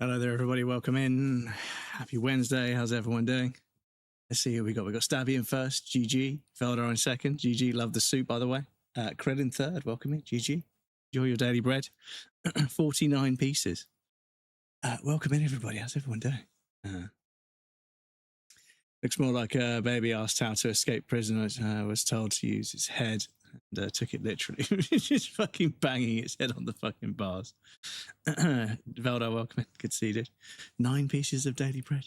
Hello there, everybody. Welcome in. Happy Wednesday. How's everyone doing? Let's see who we got. We got Stabby in first. GG. Veldar in second. GG. Love the soup, by the way. Cred in third. Welcome in. GG. Enjoy your daily bread. 49 pieces. Welcome in, everybody. How's everyone doing? Looks more like a baby asked how to escape prison. Was told to use its head and took it literally. Just fucking banging its head on the fucking bars. Veldar, welcome in. Good to see you, dude. 9 pieces of daily bread.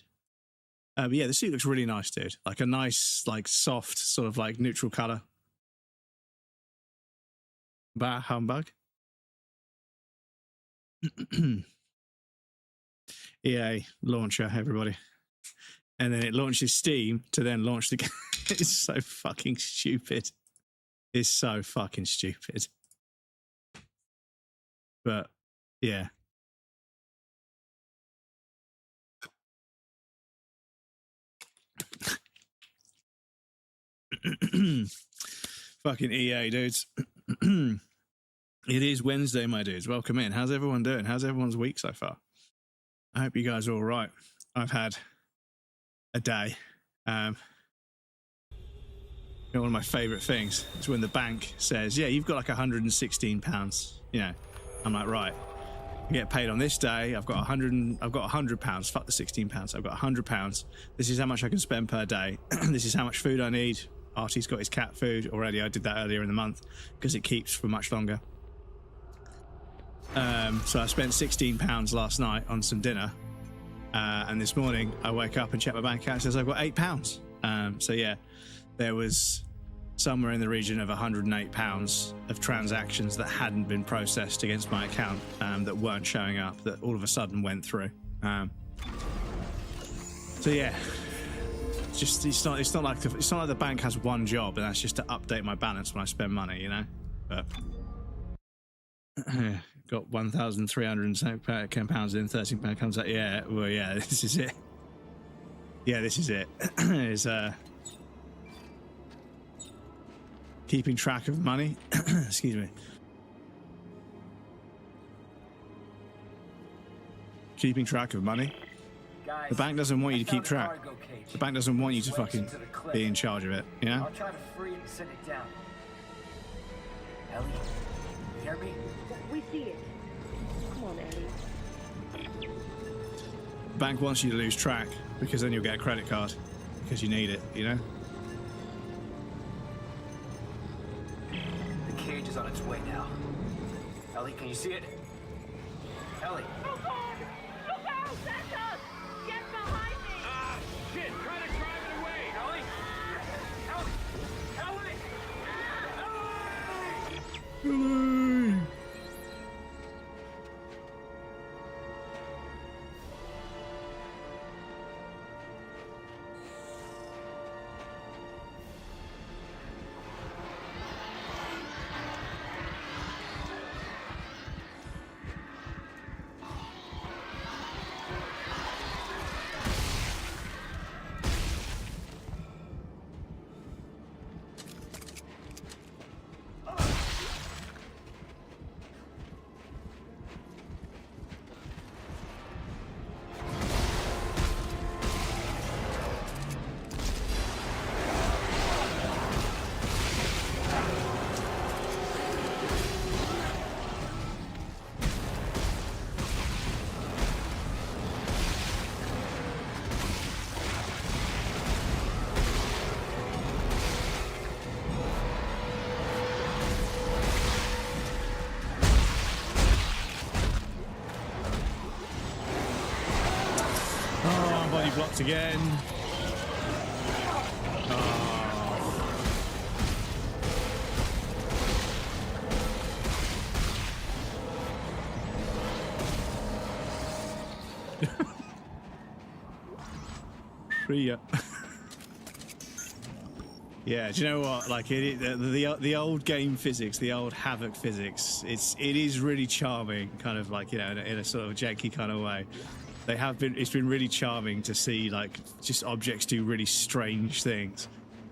But yeah, the suit looks really nice, dude. Like a nice, like soft, sort of like neutral color. Bah humbug. EA launcher, everybody. And then it launches Steam to then launch the game. It's so fucking stupid. It's so fucking stupid. But yeah. Fucking EA, dudes. It is Wednesday, my dudes. Welcome in. How's everyone doing? How's everyone's week so far? I hope you guys are all right. I've had a day. One of my favorite things is when the bank says, yeah, you've got like £116. You know, I'm like, right. I get paid on this day. I've got £100. Fuck the £16. I've got £100. This is how much I can spend per day. This is how much food I need. Artie's got his cat food already. I did that earlier in the month because it keeps for much longer. So I spent £16 last night on some dinner. And this morning I wake up and check my bank account. It says I've got £8. So yeah, there was somewhere in the region of £108 of transactions that hadn't been processed against my account, that weren't showing up, that all of a sudden went through. So yeah, it's not like the bank has one job, and that's just to update my balance when I spend money, you know. But got £1,310 in, £13 comes out. Yeah, well, yeah, this is it. Yeah, this is it. Is keeping track of money. Excuse me. Keeping track of money. Guys, the bank doesn't want you to keep track. The bank doesn't want you to fucking be in charge of it, you know? I'll try to free it and send it down. Ellie, you hear me? We see it. Come on, Ellie. The bank wants you to lose track because then you'll get a credit card because you need it, you know? The cage is on its way now. Ellie, can you see it? Ellie. Oh God! Look out! That's us! Get behind me! Ah, shit! Try to drive it away, Ellie! Ellie! Ellie! Ellie! Blocked again. Free. Yeah, do you know what? Like the old game physics, the old Havoc physics. It is really charming, kind of like, you know, in a sort of janky kind of way. It's been really charming to see, like, just objects do really strange things.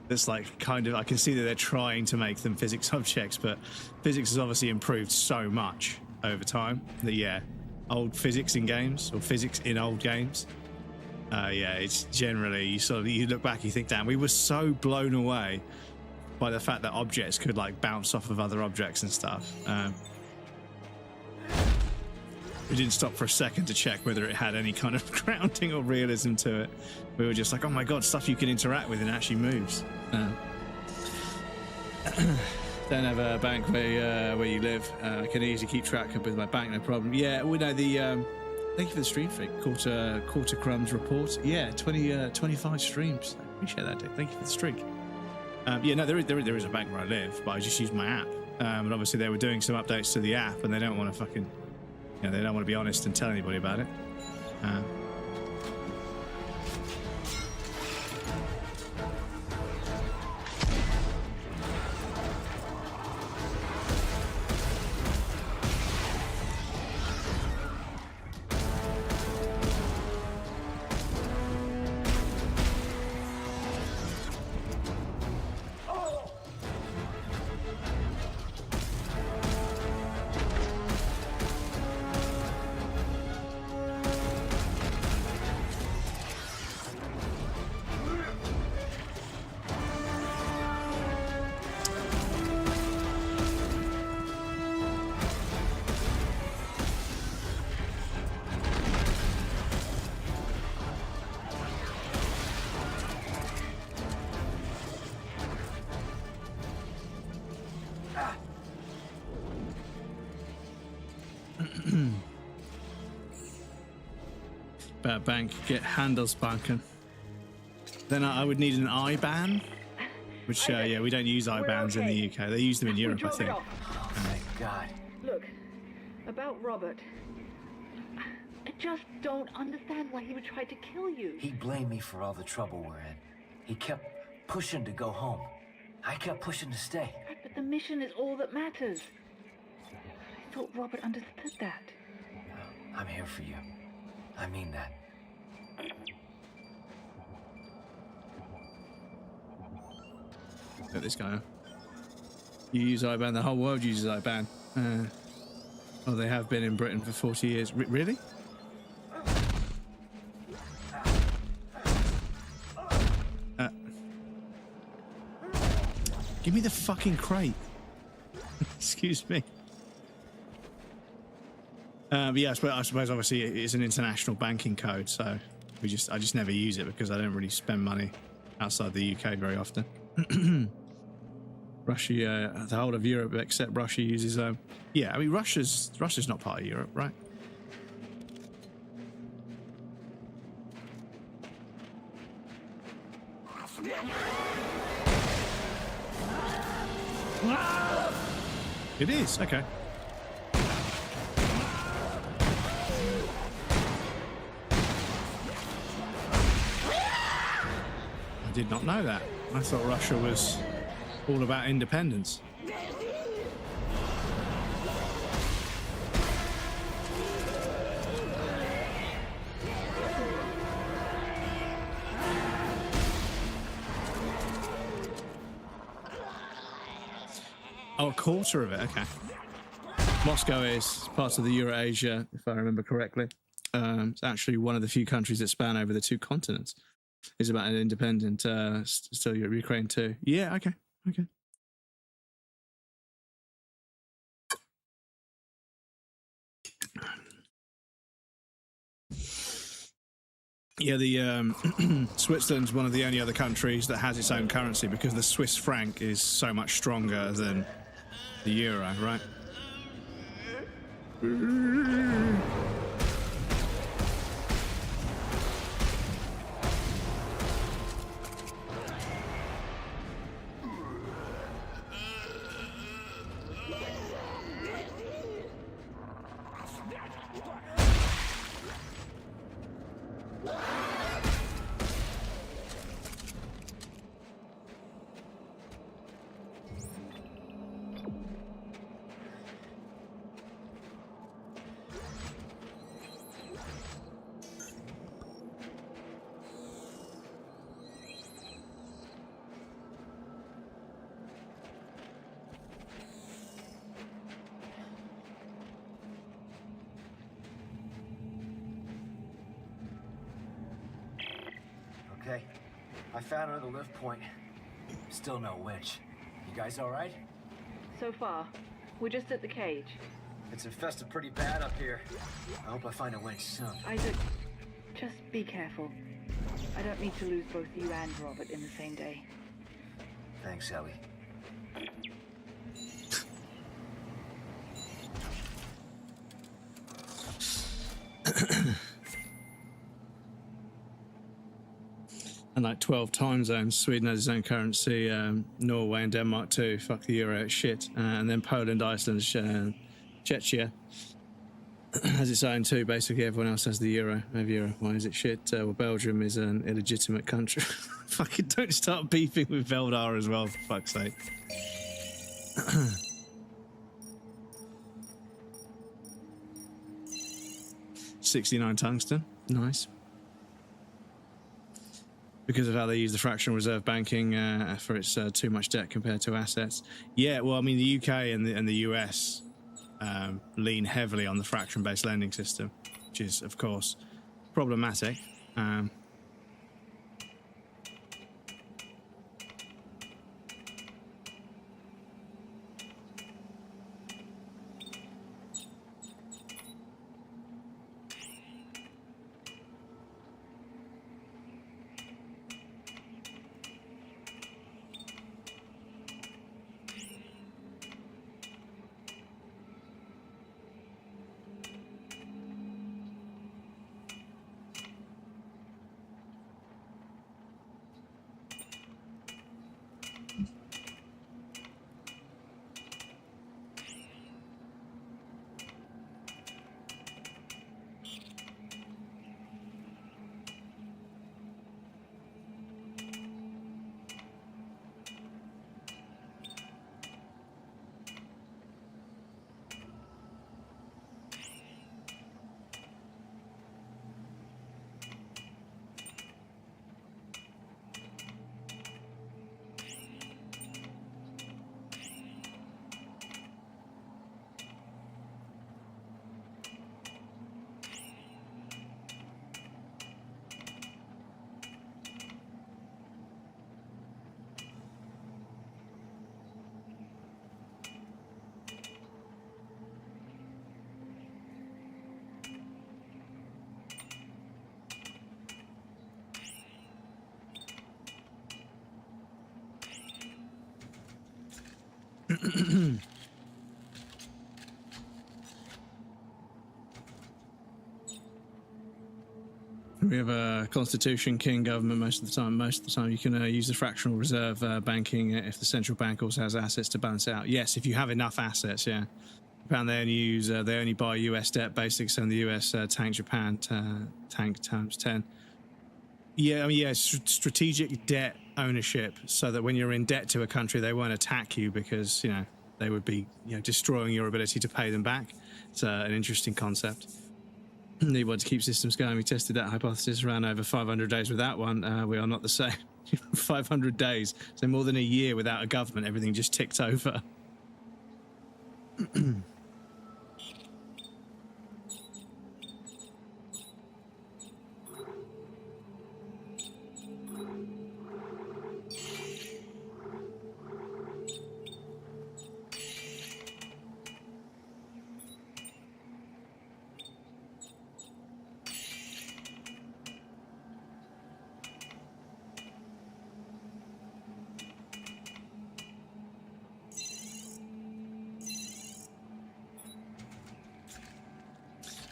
That's like kind of, I can see that they're trying to make them physics objects, but physics has obviously improved so much over time that, yeah, old physics in games or physics in old games. Yeah, it's generally you look back, you think, damn, we were so blown away by the fact that objects could like bounce off of other objects and stuff. We didn't stop for a second to check whether it had any kind of grounding or realism to it. We were just like, oh my god, stuff you can interact with and actually moves. Don't have a bank where you live. I can easily keep track of with my bank, no problem. Yeah, we know the. Thank you for the stream, Fig. Quarter Crumbs report. Yeah, 25 streams. I appreciate that, Dick. Thank you for the streak. Yeah, no, there is a bank where I live, but I just use my app. And obviously they were doing some updates to the app, and they don't want to fucking, they don't want to be honest and tell anybody about it. Bank, get Handelsbanken. Then I would need an IBAN, which yeah, we don't use IBANs in the UK. They use them in Europe, I think. Oh, thank God. Look, about Robert. I just don't understand why he would try to kill you. He blamed me for all the trouble we're in. He kept pushing to go home. I kept pushing to stay. Right, but the mission is all that matters. I thought Robert understood that. I'm here for you. I mean that. Look at this guy. You use IBAN, the whole world uses IBAN. Oh, they have been in Britain for 40 years. Really? Give me the fucking crate. Excuse me. But yeah, I suppose obviously it's an international banking code, so I just never use it because I don't really spend money outside the UK very often. Russia, the whole of Europe except Russia uses. Yeah, I mean Russia's not part of Europe, right? It is, okay. I did not know that. I thought Russia was all about independence. Oh, a quarter of it, okay. Moscow is part of the Eurasia, if I remember correctly. It's actually one of the few countries that span over the two continents. Is about an independent, still Ukraine too. Yeah, okay. Yeah, the Switzerland's one of the only other countries that has its own currency because the Swiss franc is so much stronger than the euro, right? okay. I found another lift point. Still no winch. You guys all right? So far, we're just at the cage. It's infested pretty bad up here. I hope I find a winch soon. Isaac, just be careful. I don't need to lose both you and Robert in the same day. Thanks, Ellie. And like 12 time zones. Sweden has its own currency, Norway and Denmark too. Fuck the euro, shit. And then Poland, Iceland, Czechia has its own too. Basically, everyone else has the euro. Have euro. Why is it shit? Well, Belgium is an illegitimate country. Fucking don't start beefing with Veldar as well, for fuck's sake. 69 tungsten. Nice. Because of how they use the fractional reserve banking for its too much debt compared to assets. Yeah, well, I mean, the UK and the US lean heavily on the fraction-based lending system, which is, of course, problematic. We have a Constitution King government most of the time. Most of the time you can use the fractional reserve banking if the central bank also has assets to balance it out. Yes, if you have enough assets, yeah. Japan, they only buy US debt, basically, so the US tank Japan, tank times 10. Yeah, I mean, yeah, strategic debt ownership, so that when you're in debt to a country, they won't attack you because, you know, they would be, you know, destroying your ability to pay them back. It's an interesting concept. Need one to keep systems going. We tested that hypothesis, ran over 500 days with that one. We are not the same. 500 days, so more than a year without a government, everything just ticked over.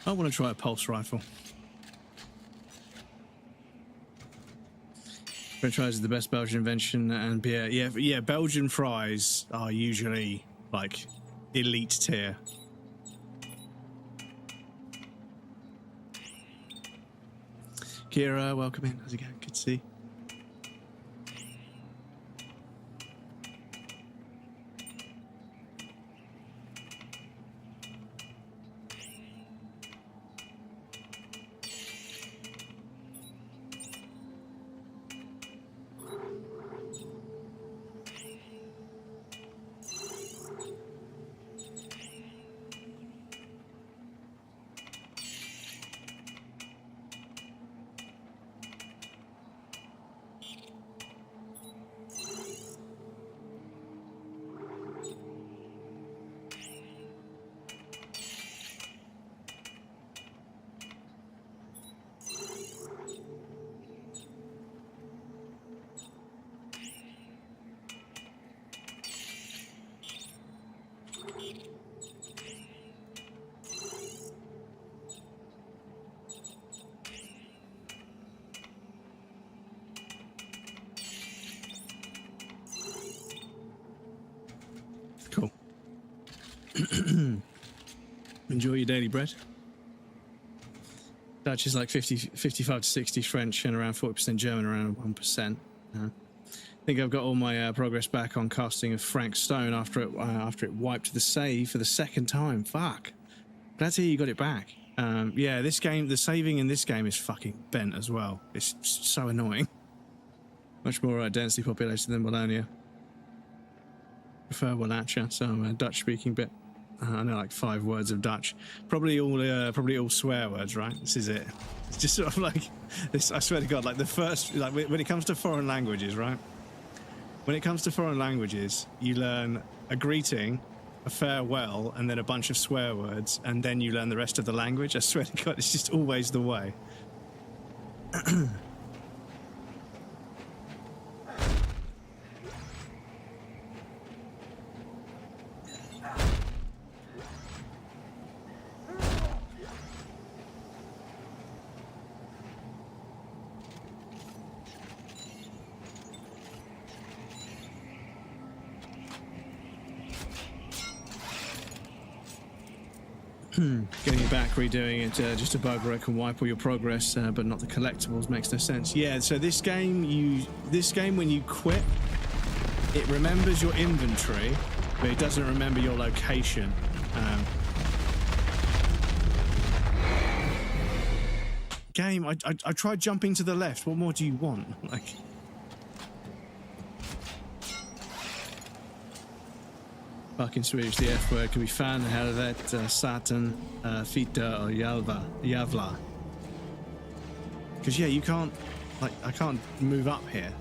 I want to try a pulse rifle. French fries is the best Belgian invention, and beer. Yeah, Belgian fries are usually like elite tier. Kira, welcome in. How's it going? Good to see you. Enjoy your daily bread. Dutch is like 55 to 60 French and around 40% German, around 1%. I think I've got all my progress back on casting of Frank Stone after it wiped the save for the second time. Fuck. Glad to hear you got it back. Yeah, this game, the saving in this game is fucking bent as well. It's so annoying. Much more densely populated than Bologna. Prefer Wallachia, so I'm a Dutch-speaking bit. I know like 5 words of Dutch. Probably all swear words, right? This is it. It's just sort of like this. I swear to God, like the first, like when it comes to foreign languages, right? When it comes to foreign languages, you learn a greeting, a farewell, and then a bunch of swear words, and then you learn the rest of the language. I swear to God, it's just always the way. Getting it back, redoing it, just a bug where I can wipe all your progress, but not the collectibles, makes no sense. Yeah, so this game when you quit, it remembers your inventory, but it doesn't remember your location. Game, I tried jumping to the left. What more do you want? Like. Fucking Swedish, the F word can be found helvet, Satan, Fita, or Javla. Because, yeah, you can't, like, I can't move up here.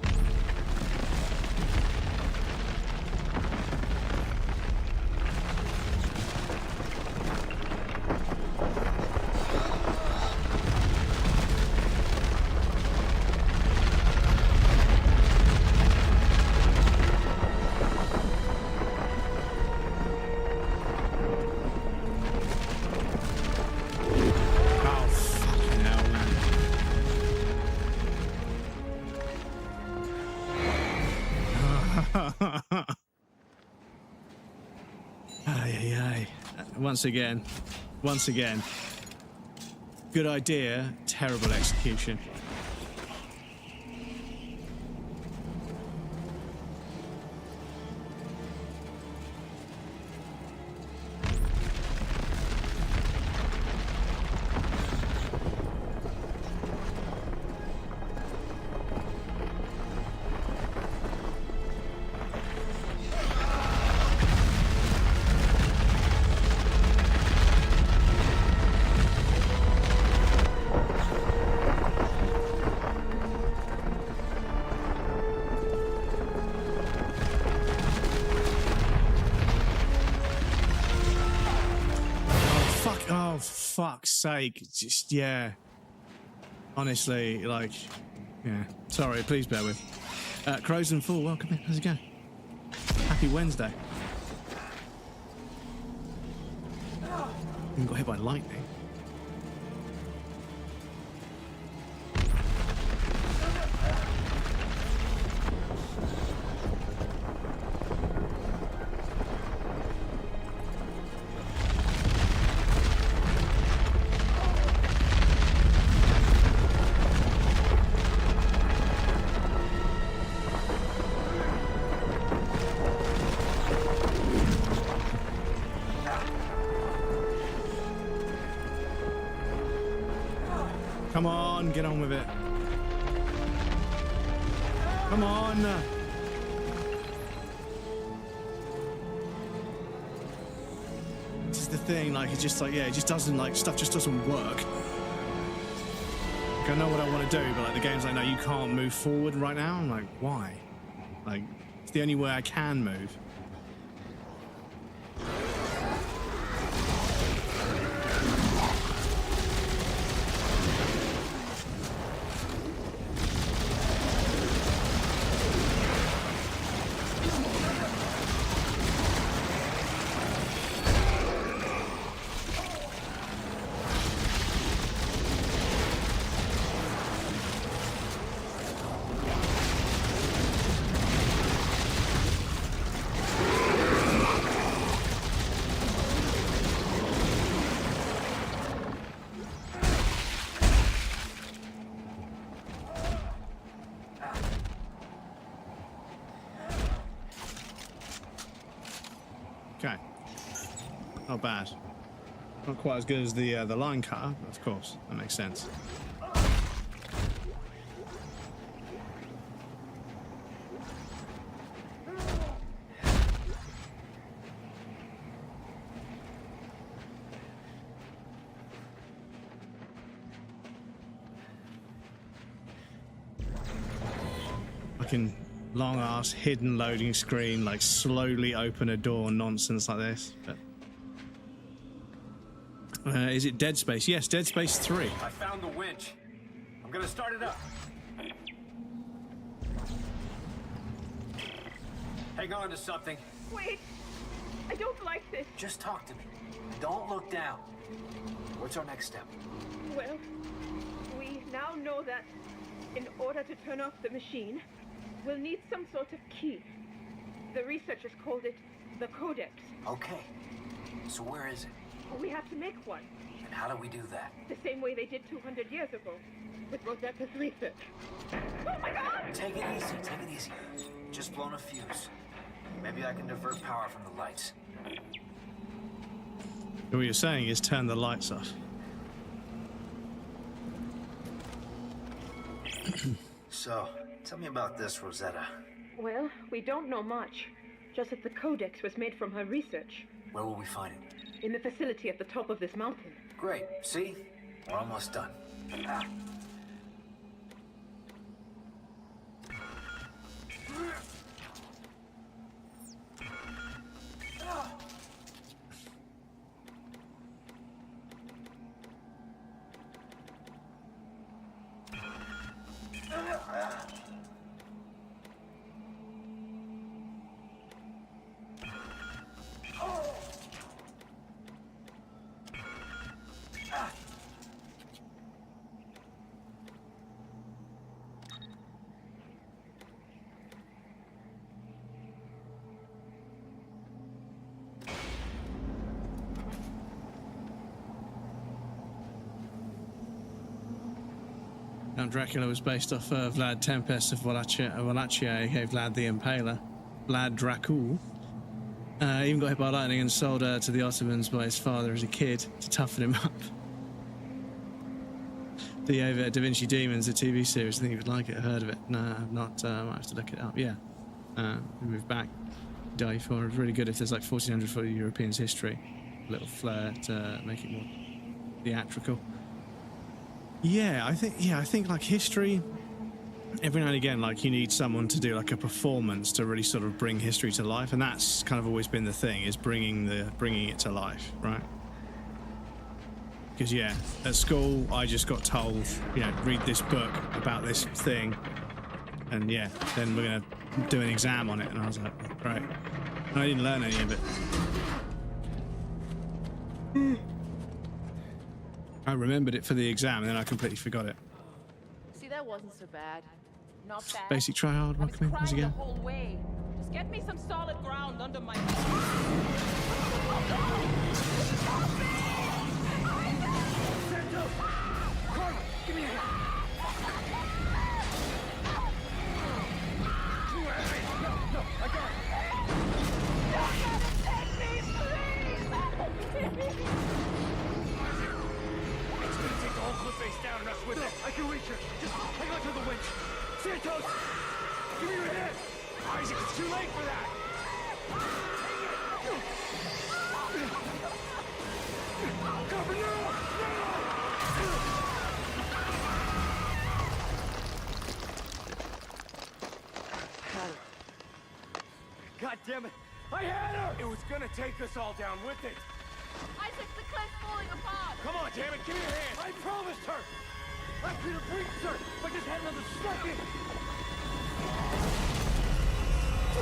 Once again, good idea, terrible execution. Fuck's sake, just, yeah. Honestly, like, yeah. Sorry, please bear with. Crows and Fool, welcome in. How's it going? Happy Wednesday. Even got hit by lightning. Come on, get on with it. Come on. This is the thing, like, it's just like, yeah, it just doesn't, like, stuff just doesn't work. Like, I know what I want to do, but, like, the game's like, no, you can't move forward right now. I'm like, why? Like, it's the only way I can move. Okay. Not bad. Not quite as good as the line cutter, but of course. That makes sense. Fucking long ass hidden loading screen, like slowly open a door nonsense like this. But is it Dead Space? Yes, Dead Space 3. I found the winch. I'm gonna start it up. Hang on to something. Wait! I don't like this. Just talk to me. Don't look down. What's our next step? Well, we now know that in order to turn off the machine, we'll need some sort of key. The researchers called it the Codex. Okay. So where is it? We have to make one. And how do we do that? The same way they did 200 years ago with Rosetta's research. Oh my God! Take it easy, take it easy. Just blown a fuse. Maybe I can divert power from the lights. What you're saying is turn the lights off. So, tell me about this, Rosetta. Well, we don't know much. Just that the Codex was made from her research. Where will we find it? In the facility at the top of this mountain. Great. See? We're almost done. Ah. Count Dracula was based off Vlad Tempest of Wallachia, aka Vlad the Impaler. Vlad Dracul. Even got hit by lightning and sold to the Ottomans by his father as a kid to toughen him up. The Da Vinci Demons, the TV series, I think you would like it. I heard of it. No, I've not. I might have to look it up. Yeah. We moved back. Die for it. Really good if there's like 1400 for Europeans history. A little flair to make it more theatrical. Yeah, I think like history, every now and again, like you need someone to do like a performance to really sort of bring history to life, and that's kind of always been the thing, is bringing it to life, right? Because yeah, at school I just got told, you know, read this book about this thing, and yeah, then we're gonna do an exam on it, and I was like, great, and I didn't learn any of it. I remembered it for the exam, and then I completely forgot it. See, that wasn't so bad. Not bad. Basic try hard, I was welcome in once crying again. the whole way. Just get me some solid ground under my. Give me a hand. No, I got It's gonna take the whole cliff face down and us with it. I can reach her. Just hang on to the winch. Santos! Give me your hand! Isaac, it's too late for that. Cover now! God damn it. I had her! It was gonna take us all down with it. Isaac, the cliff's falling apart. Come on, damn it, give me your hand. I promised her! I could have reached her if I just had another second!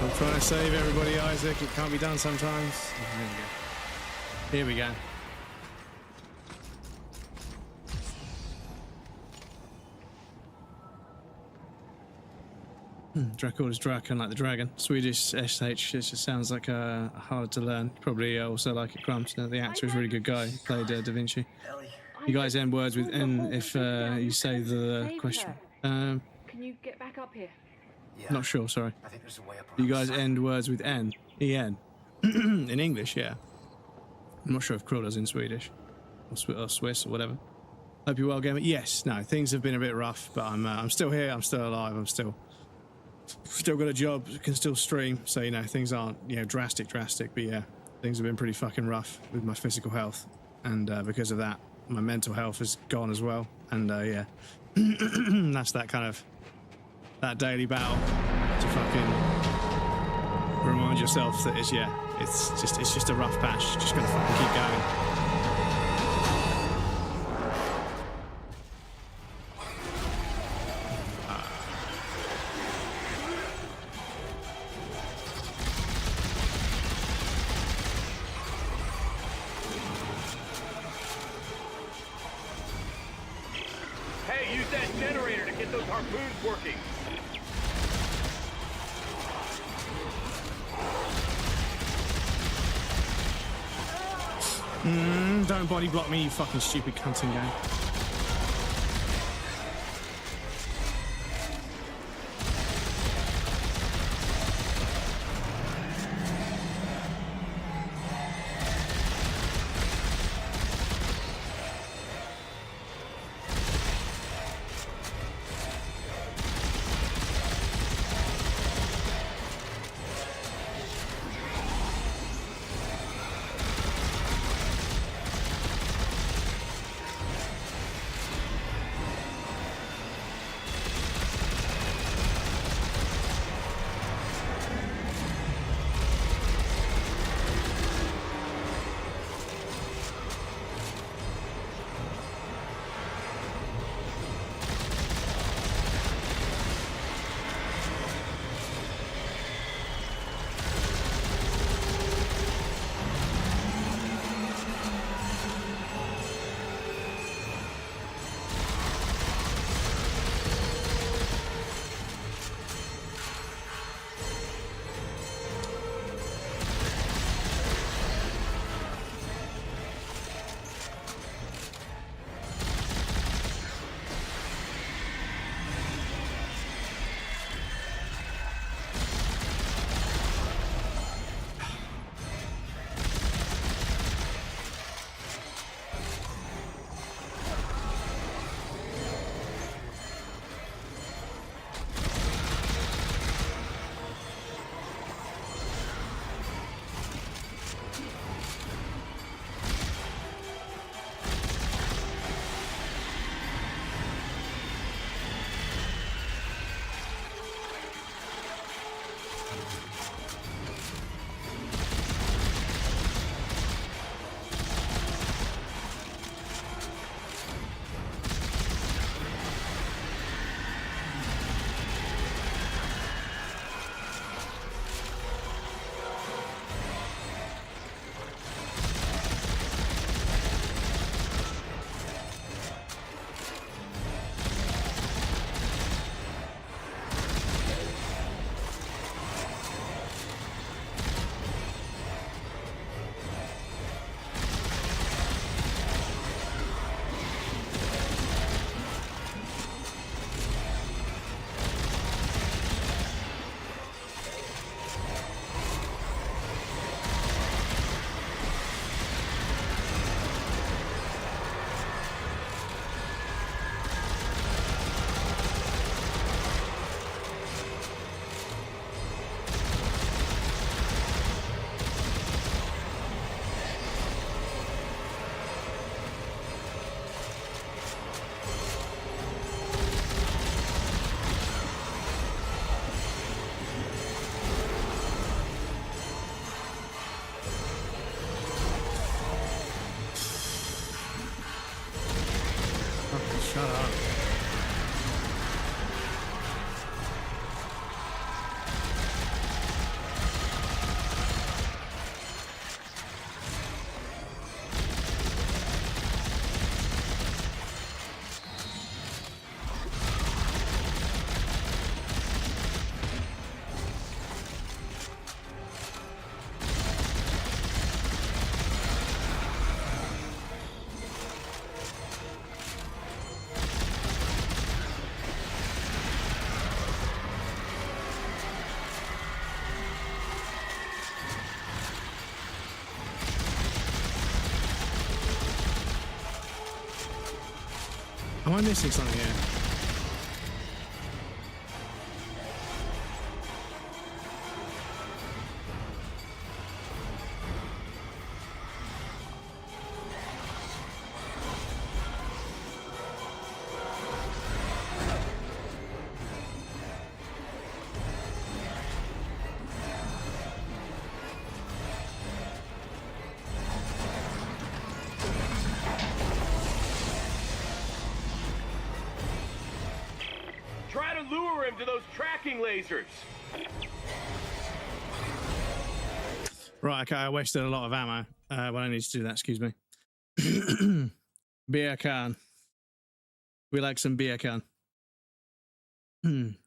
I'm trying to save everybody, Isaac. It can't be done sometimes. Here we go. Dracul is Draken, like the dragon. Swedish SH, it just sounds like hard to learn. Probably also like it, Grumps. The actor is a really good guy. He played Da Vinci. Ellie. You guys end words with N if you say the question. Can you get back up here? Yeah. Not sure, sorry. I think there's a way up. You around guys the side. end words with N. EN. In English, yeah. I'm not sure if Krulla's in Swedish or Swiss or whatever. Hope you're well, gamer. Yes, no, things have been a bit rough, but I'm still here. I'm still alive. I'm still got a job. Can still stream. So you know, things aren't drastic, but yeah, things have been pretty fucking rough with my physical health, and because of that, my mental health has gone as well. And yeah, that's that kind of that daily battle to fucking remind yourself that it's just a rough patch. Just gonna fucking keep going. Hey, use that generator to get those harpoons working. Don't body block me, you fucking stupid cunting game. Am I missing something here? Try to lure him to those tracking lasers. Right, okay, I wasted a lot of ammo when I need to do that, excuse me. Beer can. We like some beer can.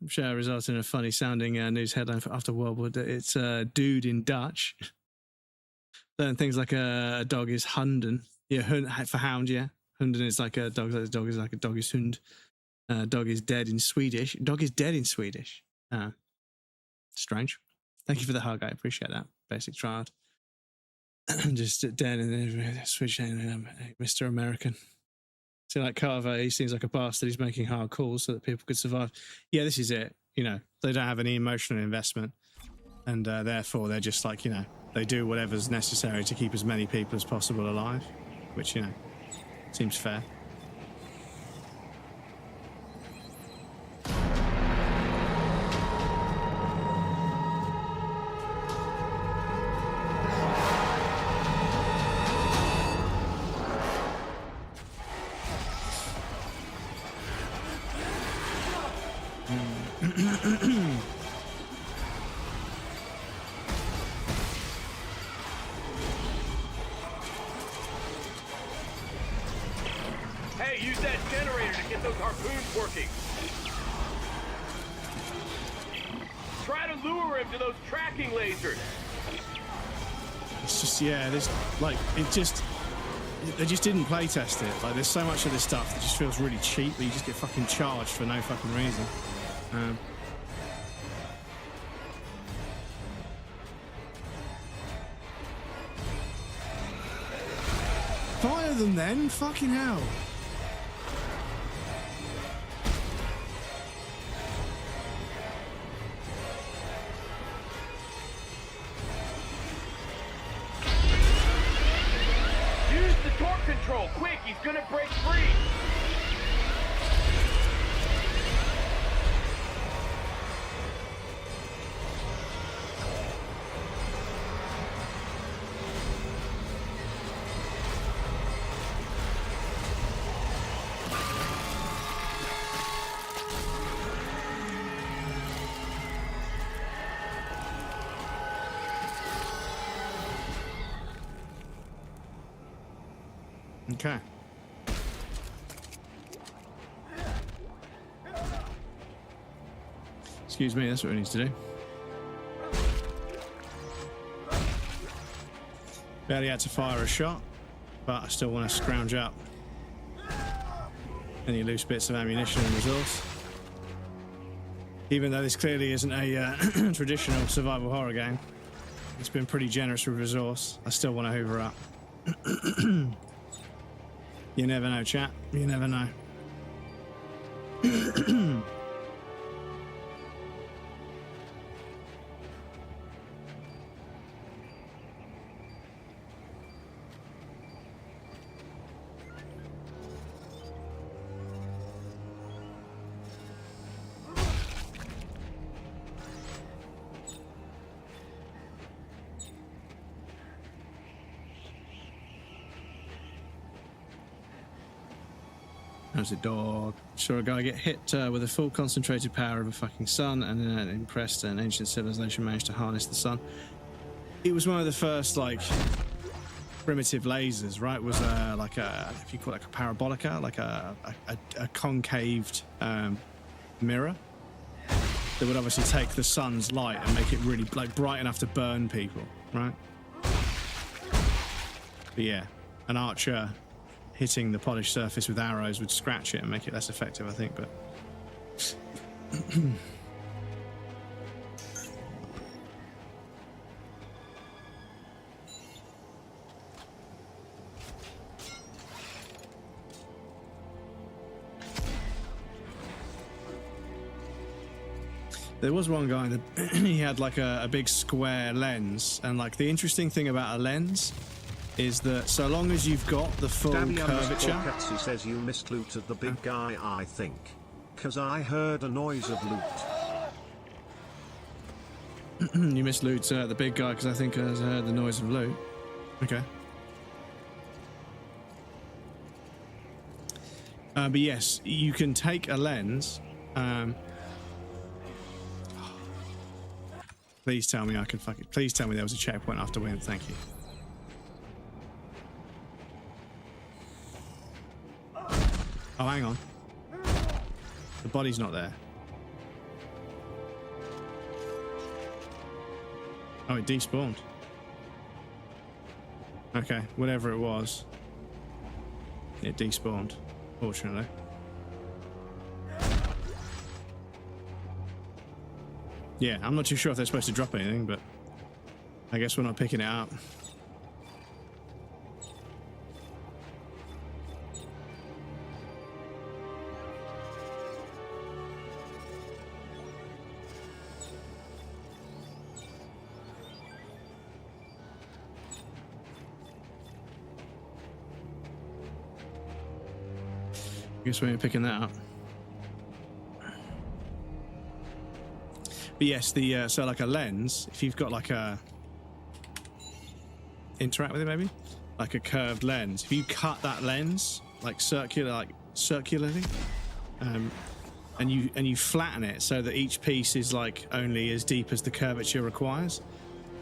Sure results in a funny sounding news headline for after World War II. It's dude in Dutch. Then things like a dog is hunden. Yeah, for hound, yeah. Hunden is like a dog. A dog is like a dog is hund. Dog is dead in Swedish. Dog is dead in Swedish. Strange. Thank you for the hug. I appreciate that. Basic triad. Just dead in the Swedish name, Mr. American. See, like Carver, he seems like a bastard. He's making hard calls so that people could survive. Yeah, this is it. You know, they don't have any emotional investment. And therefore, they're just like, you know, they do whatever's necessary to keep as many people as possible alive. Which, you know, seems fair. Hey, use that generator to get those harpoons working. Try to lure him to those tracking lasers. It's just, yeah, there's like, they just didn't play test it. Like, there's so much of this stuff that just feels really cheap that you just get fucking charged for no fucking reason. Fire them then, fucking hell. Use the torque control, quick, he's gonna break free. Okay. Excuse me, that's what we need to do. Barely had to fire a shot, but I still want to scrounge up any loose bits of ammunition and resource. Even though this clearly isn't a traditional survival horror game, it's been pretty generous with resource. I still want to hoover up. You never know, chat. You never know. There's a dog. Saw a guy get hit with the full concentrated power of a fucking sun, and then impressed an ancient civilization managed to harness the sun. It was one of the first, like, primitive lasers, right? It was like a, if you call it like a parabolica, like a concaved mirror that would obviously take the sun's light and make it really, like, bright enough to burn people, right? But yeah, an archer hitting the polished surface with arrows would scratch it and make it less effective, I think, but... There was one guy that he had like a big square lens, and like the interesting thing about a lens is that so long as you've got the full curvature. Katsu says you missed loot at the big guy, I think. 'Cause I heard a noise of loot. You missed loot the big guy because I think I heard the noise of loot. Okay. But yes, you can take a lens. Please tell me I can fuck it. Please tell me there was a checkpoint after win. Thank you. Oh, hang on. The body's not there. Oh, it despawned. Okay, whatever it was, it despawned, fortunately. Yeah, I'm not too sure if they're supposed to drop anything, but I guess we're not picking it up. I guess we ain't picking that up. But yes, the so like a lens, if you've got like a interact with it maybe, like a curved lens. If you cut that lens like circularly, and you flatten it so that each piece is like only as deep as the curvature requires,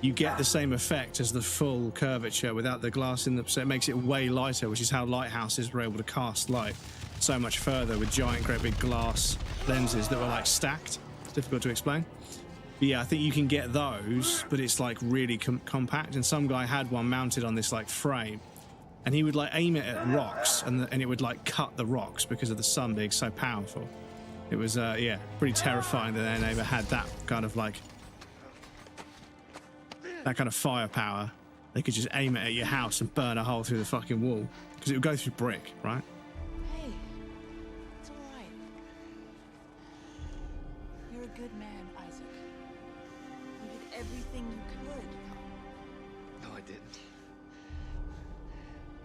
you get the same effect as the full curvature without the glass in the. So it makes it way lighter, which is how lighthouses were able to cast light so much further with giant, great big glass lenses that were like stacked. It's difficult to explain. But yeah, I think you can get those, but it's like really compact. And some guy had one mounted on this like frame, and he would like aim it at rocks, and it would like cut the rocks because of the sun being so powerful. It was yeah, pretty terrifying that their neighbor had that kind of like firepower. They could just aim it at your house and burn a hole through the fucking wall because it would go through brick, right? Hey, it's all right. You're a good man, Isaac. You did everything you could. No, I didn't.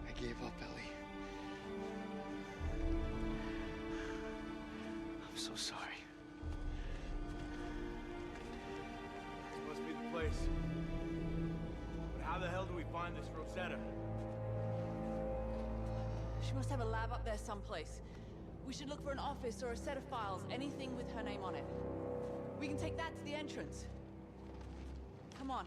I gave up, Ellie. I'm so sorry. This must be the place. But how the hell do we find this Rosetta? She must have a lab up there someplace. We should look for an office or a set of files, anything with her name on it. We can take that to the entrance. Come on.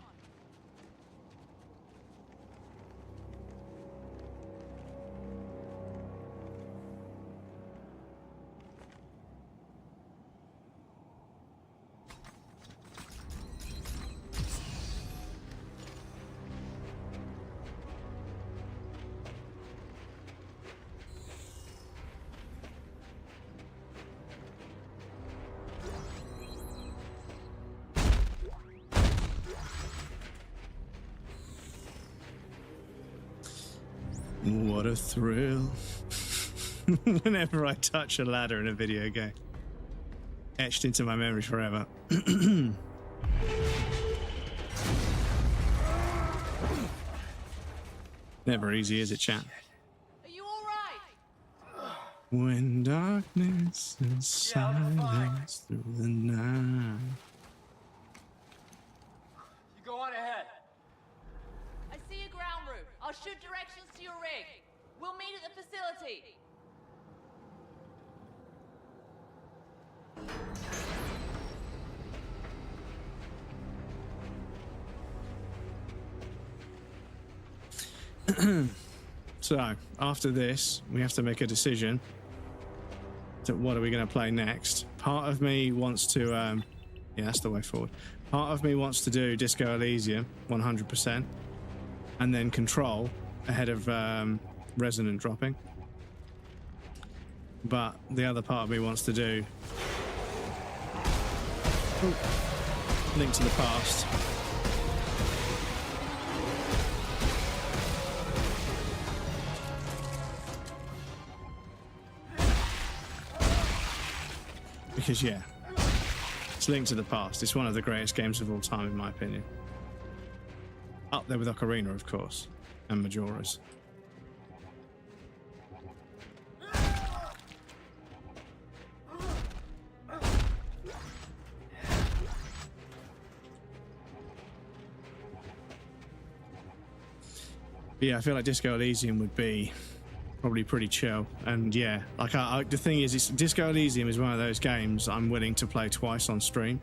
What a thrill. Whenever I touch a ladder in a video game. Etched into my memory forever. Never easy, is it, chat? Are you all right? When darkness and silence through the night. You go on ahead. I see a ground room. I'll shoot directions to your rig. We'll meet at the facility. So, after this, we have to make a decision to what are we going to play next. Part of me wants to, yeah, that's the way forward. Part of me wants to do Disco Elysium 100%, and then Control ahead of Resonant dropping. But the other part of me wants to do Link to the Past. Because yeah, it's It's Link to the Past. It's one of the greatest games of all time, in my opinion. Up there with Ocarina, of course, and Majora's. But yeah, I feel like Disco Elysium would be probably pretty chill. And yeah, like the thing is, Disco Elysium is one of those games I'm willing to play twice on stream.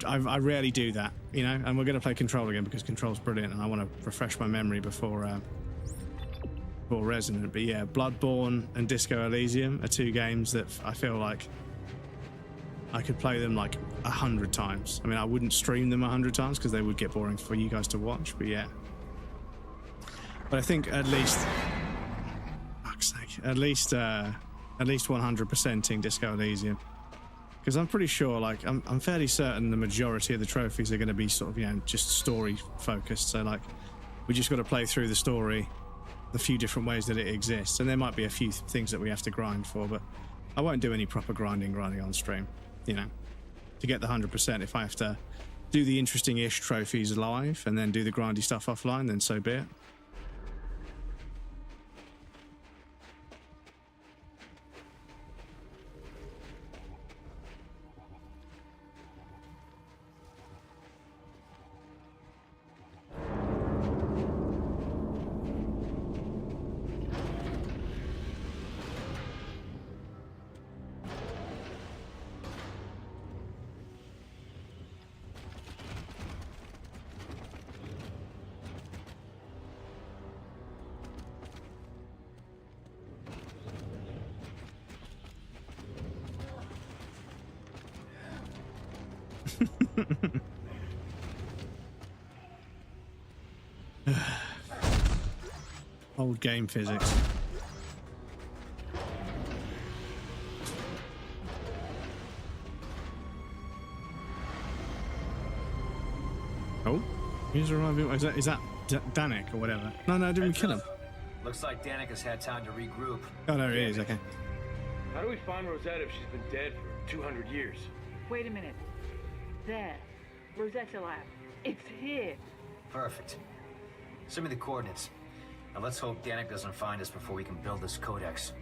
I rarely do that, you know, and we're going to play Control again because Control's brilliant and I want to refresh my memory before Resident. But yeah, Bloodborne and Disco Elysium are two games that I feel like I could play them like 100 times. I mean, I wouldn't stream them 100 times because they would get boring for you guys to watch, but yeah. But I think at least, fuck's sake, at least 100%ing Disco Elysium, because I'm pretty sure, like, I'm fairly certain the majority of the trophies are going to be sort of, you know, just story focused. So like, we just got to play through the story, the few different ways that it exists, and there might be a few things that we have to grind for, but I won't do any proper grinding on stream, you know, to get the 100%. If I have to do the interesting-ish trophies live and then do the grindy stuff offline, then so be it. Old game physics. Oh, he's arriving. Is that Danik or whatever? No, didn't we kill him? Looks like Danik has had time to regroup. Oh, there he is. Okay. How do we find Rosetta if she's been dead for 200 years? Wait a minute. There. Rosetta Lab. It's here. Perfect. Send me the coordinates. Now let's hope Danik doesn't find us before we can build this codex.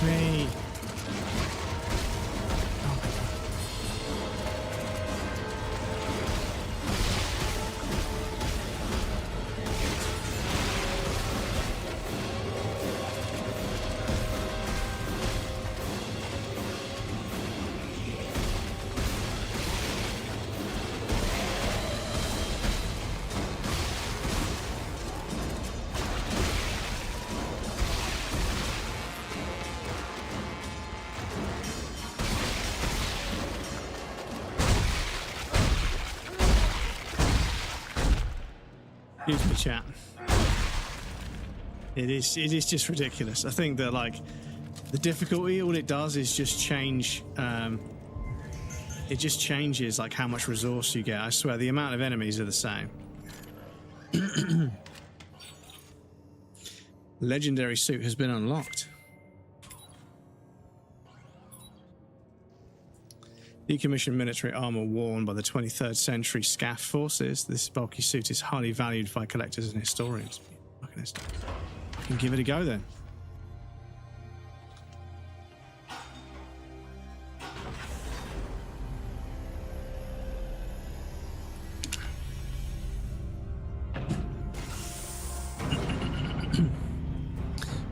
Me. Excuse me, chat. It is just ridiculous. I think that, like, the difficulty, all it does is just change. It just changes like how much resource you get. I swear, the amount of enemies are the same. Legendary suit has been unlocked. Decommissioned military armor worn by the 23rd century SCAF forces. This bulky suit is highly valued by collectors and historians. Fucking I can give it a go then.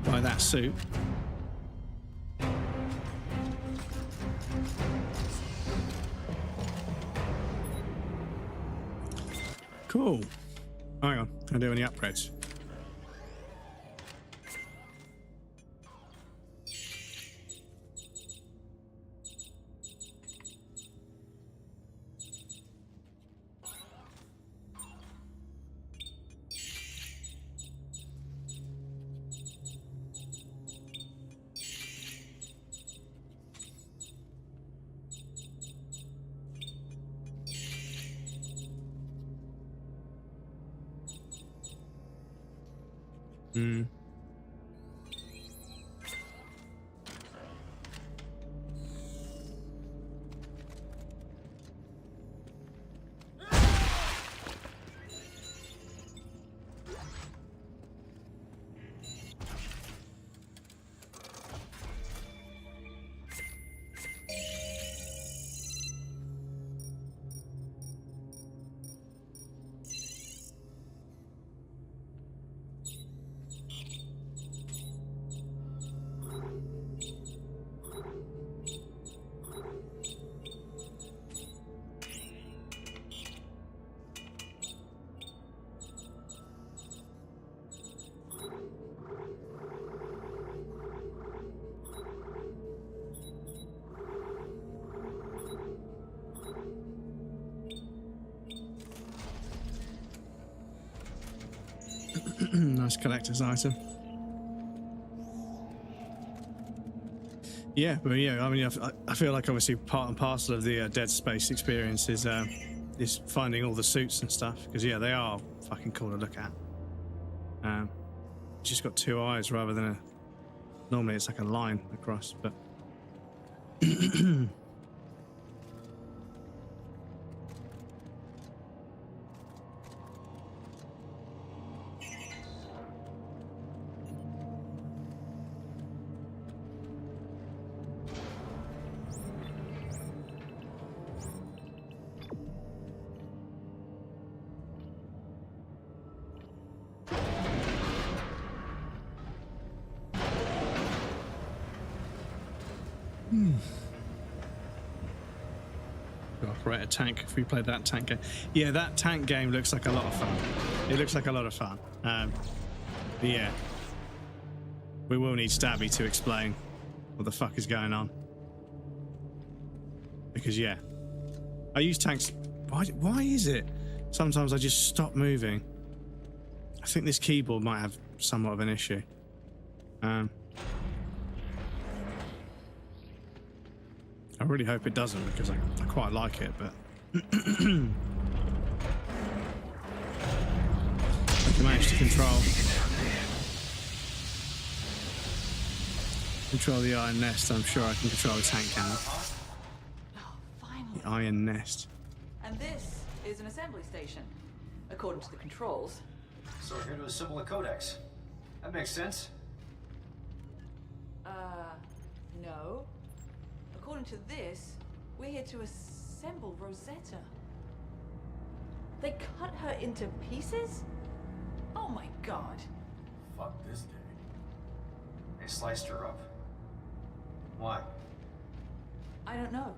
Buy that suit. Cool. Hang on, can I do any upgrades? Hmm. Nice collector's item. Yeah, but yeah, I mean, I feel like obviously part and parcel of the Dead Space experience is finding all the suits and stuff, because yeah, they are fucking cool to look at. It's just got two eyes rather than normally it's like a line across, but. Operate a tank if we played that tank game. Yeah, that tank game looks like a lot of fun. It looks like a lot of fun. But yeah, we will need Stabby to explain what the fuck is going on. Because yeah, I use tanks. Why is it sometimes I just stop moving? I think this keyboard might have somewhat of an issue. I really hope it doesn't, because I quite like it, but I can manage to control the iron nest. I'm sure I can control the tank cannon. Oh, finally. The iron nest. And this is an assembly station, according to the controls. So we're here to assemble a codex. That makes sense. No. According to this, we're here to assemble Rosetta. They cut her into pieces? Oh my god. Fuck this day. They sliced her up. Why? I don't know.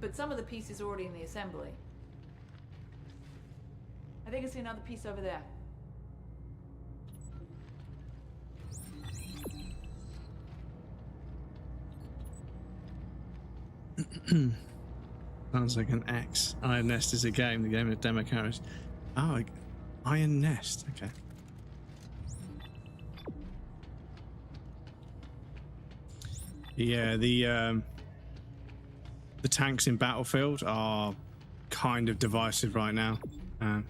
But some of the pieces are already in the assembly. I think I see another piece over there. Sounds like an X. Iron Nest is a game. The game of demo characters. Oh, Iron Nest. Okay. Yeah, the tanks in Battlefield are kind of divisive right now. Well,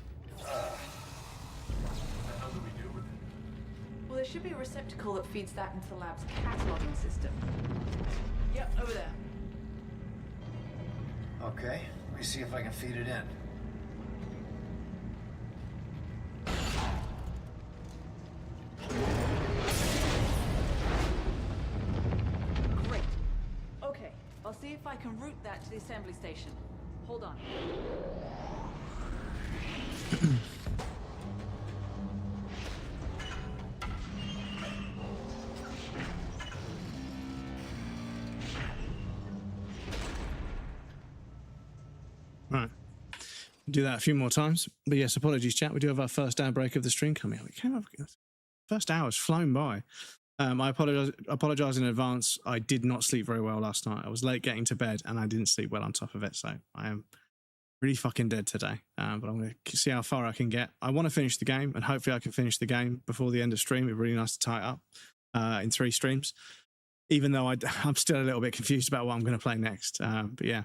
there should be a receptacle that feeds that into the lab's cataloging system. Yep, over there. Okay, let me see if I can feed it in. Great. Okay, I'll see if I can route that to the assembly station. Hold on. Right. Do that a few more times. But yes, apologies, chat. We do have our first hour break of the stream coming up. We came up. First hour's flown by. I apologize in advance. I did not sleep very well last night. I was late getting to bed and I didn't sleep well on top of it. So I am really fucking dead today. But I'm going to see how far I can get. I want to finish the game and hopefully I can finish the game before the end of stream. It'd be really nice to tie it up in 3 streams. Even though I'm still a little bit confused about what I'm going to play next. But yeah.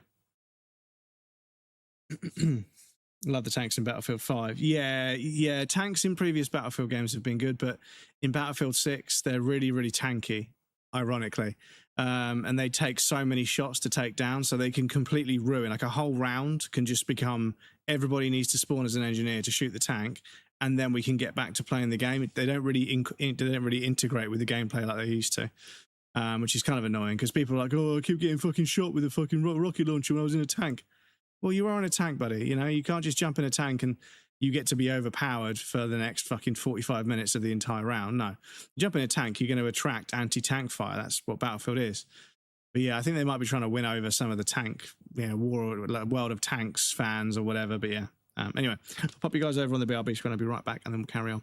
Love the tanks in Battlefield 5. Yeah, tanks in previous Battlefield games have been good, but in Battlefield 6, they're really, really tanky, ironically. And they take so many shots to take down, so they can completely ruin. Like a whole round can just become everybody needs to spawn as an engineer to shoot the tank, and then we can get back to playing the game. They don't really integrate with the gameplay like they used to. Which is kind of annoying because people are like, oh, I keep getting fucking shot with a fucking rocket launcher when I was in a tank. Well, you are in a tank, buddy. You know, you can't just jump in a tank and you get to be overpowered for the next fucking 45 minutes of the entire round. No. You jump in a tank, you're going to attract anti-tank fire. That's what Battlefield is. But yeah, I think they might be trying to win over some of the tank, World of Tanks fans or whatever. But yeah. Anyway, I'll pop you guys over on the BRB screen. I'll be right back and then we'll carry on.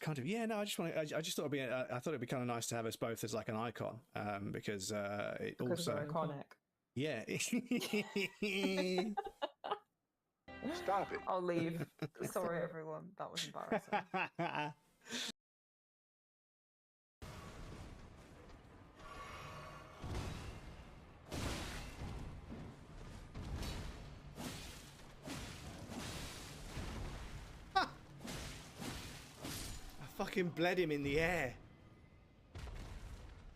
Kind of, yeah, no, I just thought it'd be I thought it'd be kind of nice to have us both as like an icon, because also we're iconic. Yeah. Stop it. I'll leave. Sorry everyone, that was embarrassing. Fucking bled him in the air.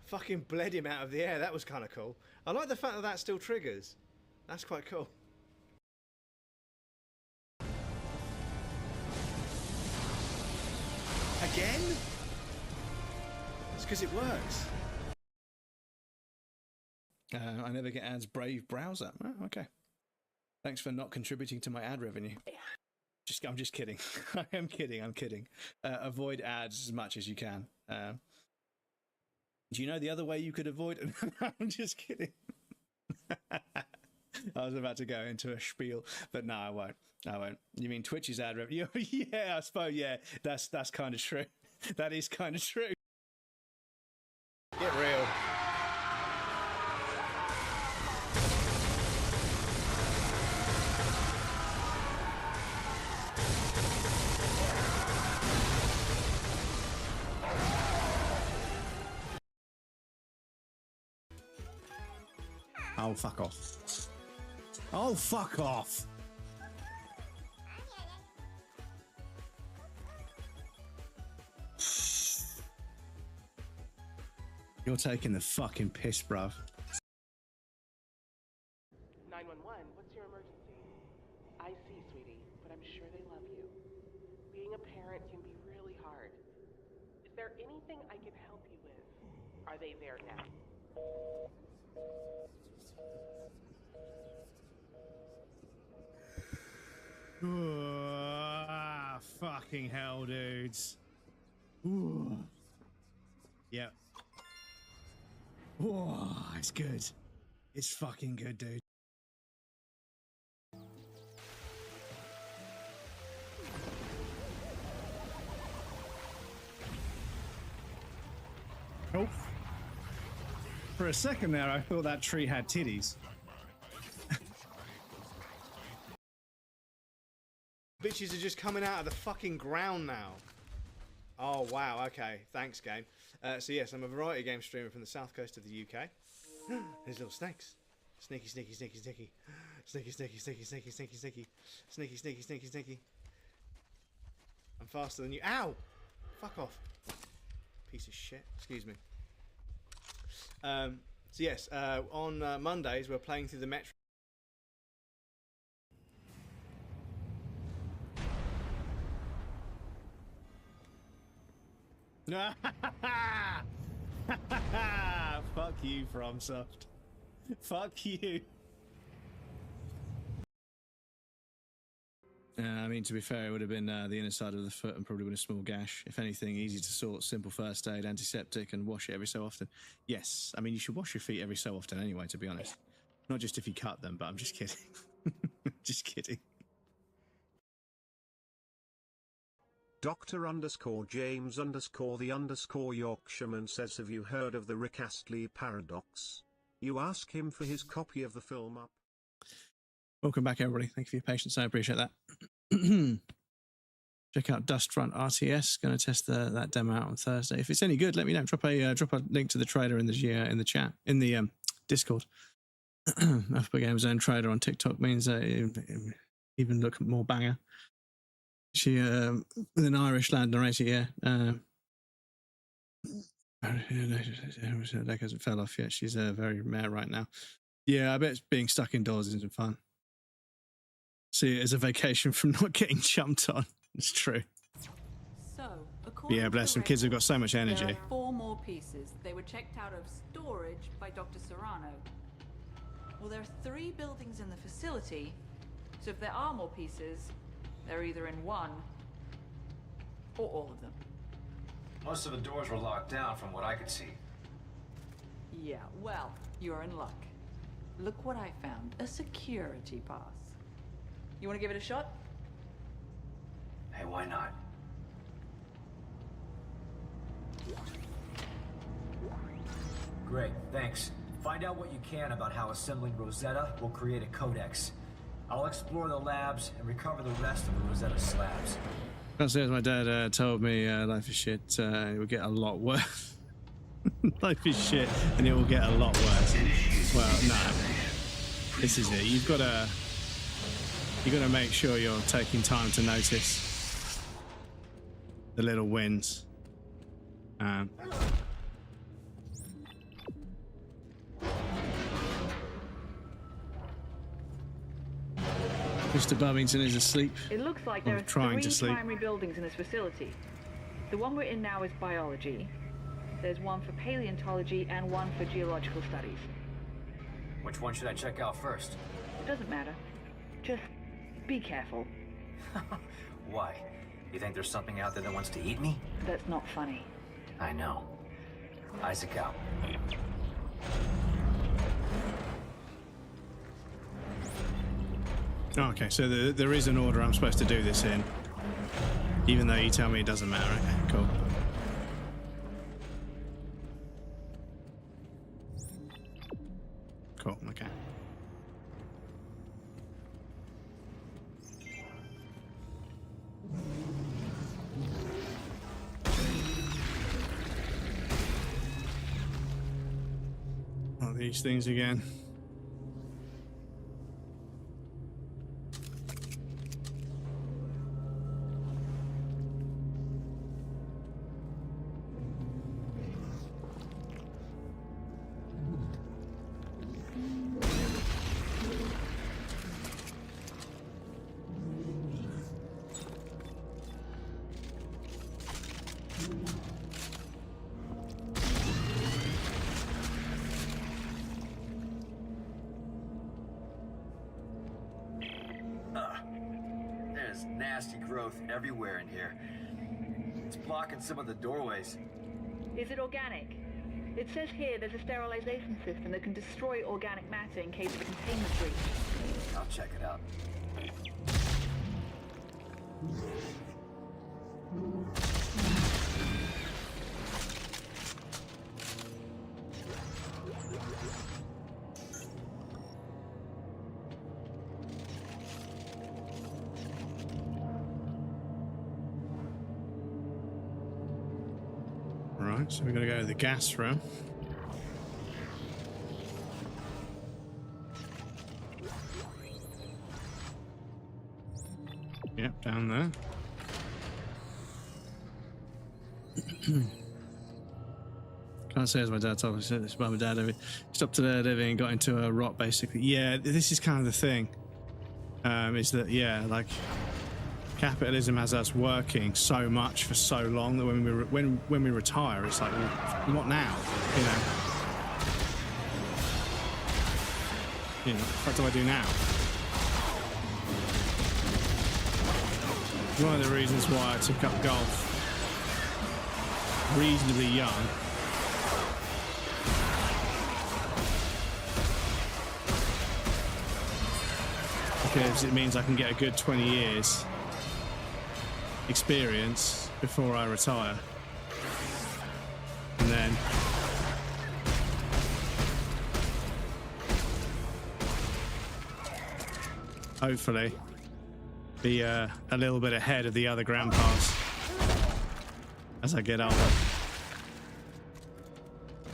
Fucking bled him out of the air. That was kind of cool. I like the fact that that still triggers. That's quite cool. Again? It's because it works. I never get ads. Brave browser. Oh, okay. Thanks for not contributing to my ad revenue. I'm just kidding. I am kidding. I'm kidding. Avoid ads as much as you can. Do you know the other way you could avoid it? I'm just kidding. I was about to go into a spiel, but no, I won't. I won't. You mean Twitch's ad revenue? Yeah, I suppose. Yeah, that's kind of true. That is kind of true. Get real. Oh, fuck off. Oh, fuck off. You're taking the fucking piss, bruv. 911, what's your emergency? I see, sweetie, but I'm sure they love you. Being a parent can be really hard. Is there anything I can help you with? Are they there now? Fucking hell, dudes. Ooh. Yep. Oh, it's good. It's fucking good, dude. Oh. For a second there, I thought that tree had titties. Bitches are just coming out of the fucking ground now. Oh, wow. Okay. Thanks, game. So, yes, I'm a variety game streamer from the south coast of the UK. There's little snakes. Sneaky, sneaky, sneaky, sneaky. Sneaky, sneaky, sneaky, sneaky, sneaky, sneaky. Sneaky, sneaky, sneaky, sneaky. I'm faster than you. Ow! Fuck off. Piece of shit. Excuse me. So yes, on Mondays we're playing through the Metro. Fuck you, FromSoft. Fuck you. I mean, to be fair, it would have been the inner side of the foot and probably been a small gash. If anything, easy to sort, simple first aid, antiseptic, and wash it every so often. Yes, I mean, you should wash your feet every so often anyway, to be honest. Not just if you cut them, but I'm just kidding. Just kidding. Dr_James_the_Yorkshireman says, have you heard of the Rick Astley paradox? You ask him for his copy of the film up. Welcome back, everybody. Thank you for your patience. I appreciate that. Check out Dustfront RTS. Going to test that demo out on Thursday. If it's any good, let me know. Drop a link to the trailer in the chat, in the Discord. Alphabet Games Own trailer on TikTok means even look more banger. She with an Irish lad narrator, yeah. That hasn't fell off yet. She's very mad right now. Yeah, I bet being stuck indoors isn't fun. See it as a vacation from not getting jumped on. It's true. So, according yeah, bless to them. Kids have got so much energy. There are 4 more pieces. They were checked out of storage by Dr. Serrano. Well, there are 3 buildings in the facility, so if there are more pieces, they're either in one or all of them. Most of the doors were locked down from what I could see. Yeah, well, you're in luck. Look what I found. A security pass. You want to give it a shot? Hey, why not? Great, thanks. Find out what you can about how assembling Rosetta will create a codex. I'll explore the labs and recover the rest of the Rosetta slabs. As my dad told me, life is shit. It will get a lot worse. Life is shit, and it will get a lot worse. Well, no. This is it. You've got to make sure you're taking time to notice the little wins. Mr. Bovington is asleep. It looks like there are trying to 3 sleep. primary buildings in this facility. The one we're in now is biology. There's one for paleontology and one for geological studies. Which one should I check out first? It doesn't matter. Just be careful. Why? You think there's something out there that wants to eat me? That's not funny. I know. Isaac out. Oh, okay, so there is an order I'm supposed to do this in, even though you tell me it doesn't matter. Okay, cool. Cool, okay. Oh, these things again. There's nasty growth everywhere in here. It's blocking some of the doorways. Is it organic? It says here there's a sterilization system that can destroy organic matter in case of a containment breach. I'll check it out. Right, so we're going to go to the gas room. Yep, down there. Can't say as my dad told me. It's my dad stopped there living and got into a rot, basically. Yeah, this is kind of the thing. Is that, yeah, like, capitalism has us working so much for so long that when we retire, it's like, well, what now? You know, what do I do now? One of the reasons why I took up golf reasonably young. Because it means I can get a good 20 years experience before I retire. And then hopefully be a little bit ahead of the other grandpas as I get older.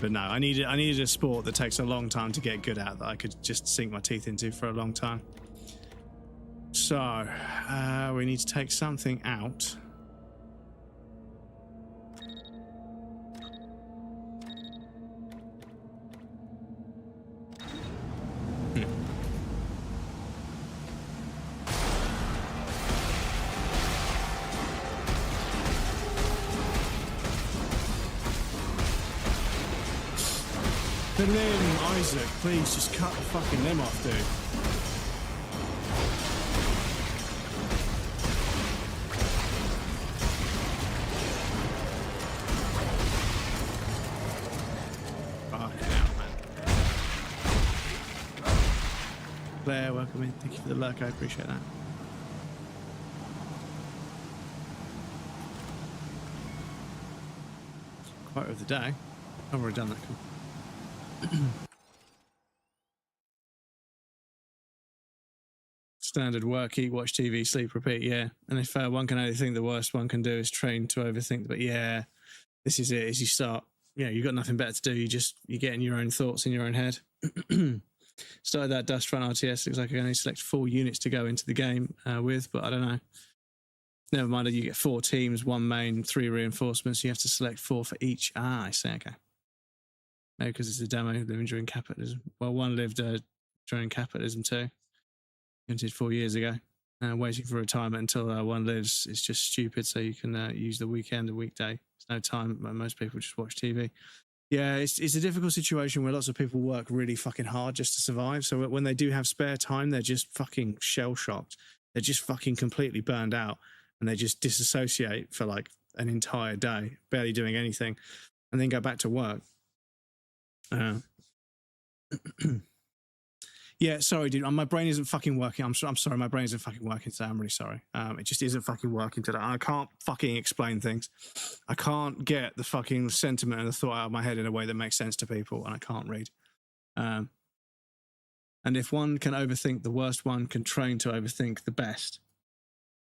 But no, I needed a sport that takes a long time to get good at, that I could just sink my teeth into for a long time. So we need to take something out. The limb, Isaac, please just cut the fucking limb off, dude. Fucking hell, man. Claire, welcome in. Thank you for the lurk, I appreciate that. Quote of the day. I've already done that. Cool. Standard work, eat, watch TV, sleep, repeat. Yeah, and if one can only think, the worst one can do is train to overthink. But yeah, this is it. As you start, you've got nothing better to do. You're getting your own thoughts in your own head. Started that Dust Front RTS. Looks like I can only select 4 units to go into the game with, but I don't know. Never mind. You get 4 teams, 1 main, 3 reinforcements. You have to select 4 for each. Ah, I see. Okay. Maybe because it's a demo living during capitalism. Well, one lived during capitalism too. Entered 4 years ago. Waiting for retirement until one lives is just stupid. So you can use the weekend, the weekday. There's no time. Most people just watch TV. Yeah, it's a difficult situation where lots of people work really fucking hard just to survive. So when they do have spare time, they're just fucking shell shocked. They're just fucking completely burned out, and they just disassociate for like an entire day, barely doing anything, and then go back to work. Yeah, sorry, dude. My brain isn't fucking working. I'm sorry. My brain isn't fucking working today. I'm really sorry. It just isn't fucking working today. I can't fucking explain things. I can't get the fucking sentiment and the thought out of my head in a way that makes sense to people, and I can't read. And if one can overthink, the worst one can train to overthink the best.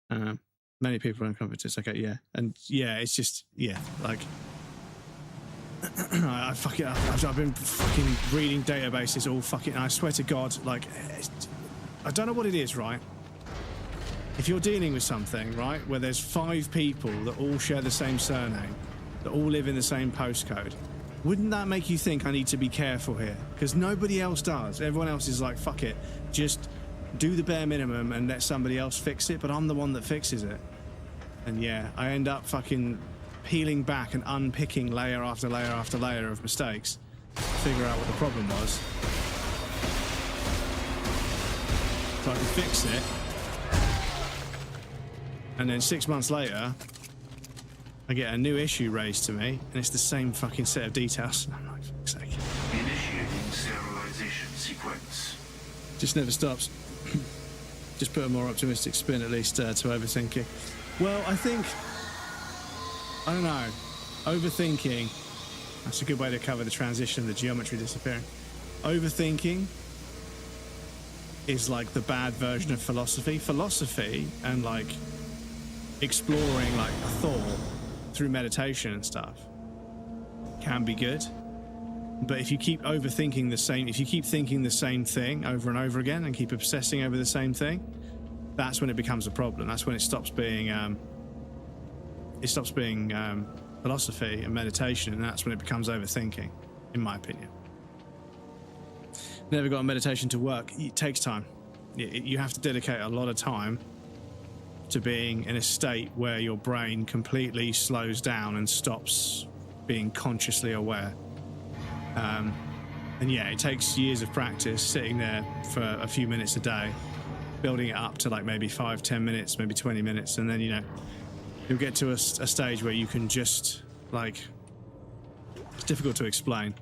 Many people are uncomfortable. Okay, yeah. And yeah, it's just, yeah, like... I've been fucking reading databases all fucking... I swear to God, like... I don't know what it is, right? If you're dealing with something, right, where there's 5 people that all share the same surname, that all live in the same postcode, wouldn't that make you think I need to be careful here? Because nobody else does. Everyone else is like, fuck it, just do the bare minimum and let somebody else fix it, but I'm the one that fixes it. And yeah, I end up fucking peeling back and unpicking layer after layer after layer of mistakes to figure out what the problem was, so I can fix it. And then 6 months later, I get a new issue raised to me, and it's the same fucking set of details. I'm like, for fuck's sake. Initiating serialization sequence. Just never stops. Just put a more optimistic spin, at least, to overthinking. Well, I don't know. Overthinking, that's a good way to cover the transition of the geometry disappearing. Overthinking is like the bad version of philosophy. Philosophy and like exploring like a thought through meditation and stuff can be good. But if you keep overthinking the same, if you keep thinking the same thing over and over again and keep obsessing over the same thing, that's when it becomes a problem. That's when it stops being philosophy and meditation, and that's when it becomes overthinking, in my opinion. Never got meditation to work. It takes time. You have to dedicate a lot of time to being in a state where your brain completely slows down and stops being consciously aware. And yeah, it takes years of practice sitting there for a few minutes a day, building it up to like maybe 5-10 minutes, maybe 20 minutes, and then, you know, you'll get to a stage where you can just, like, it's difficult to explain,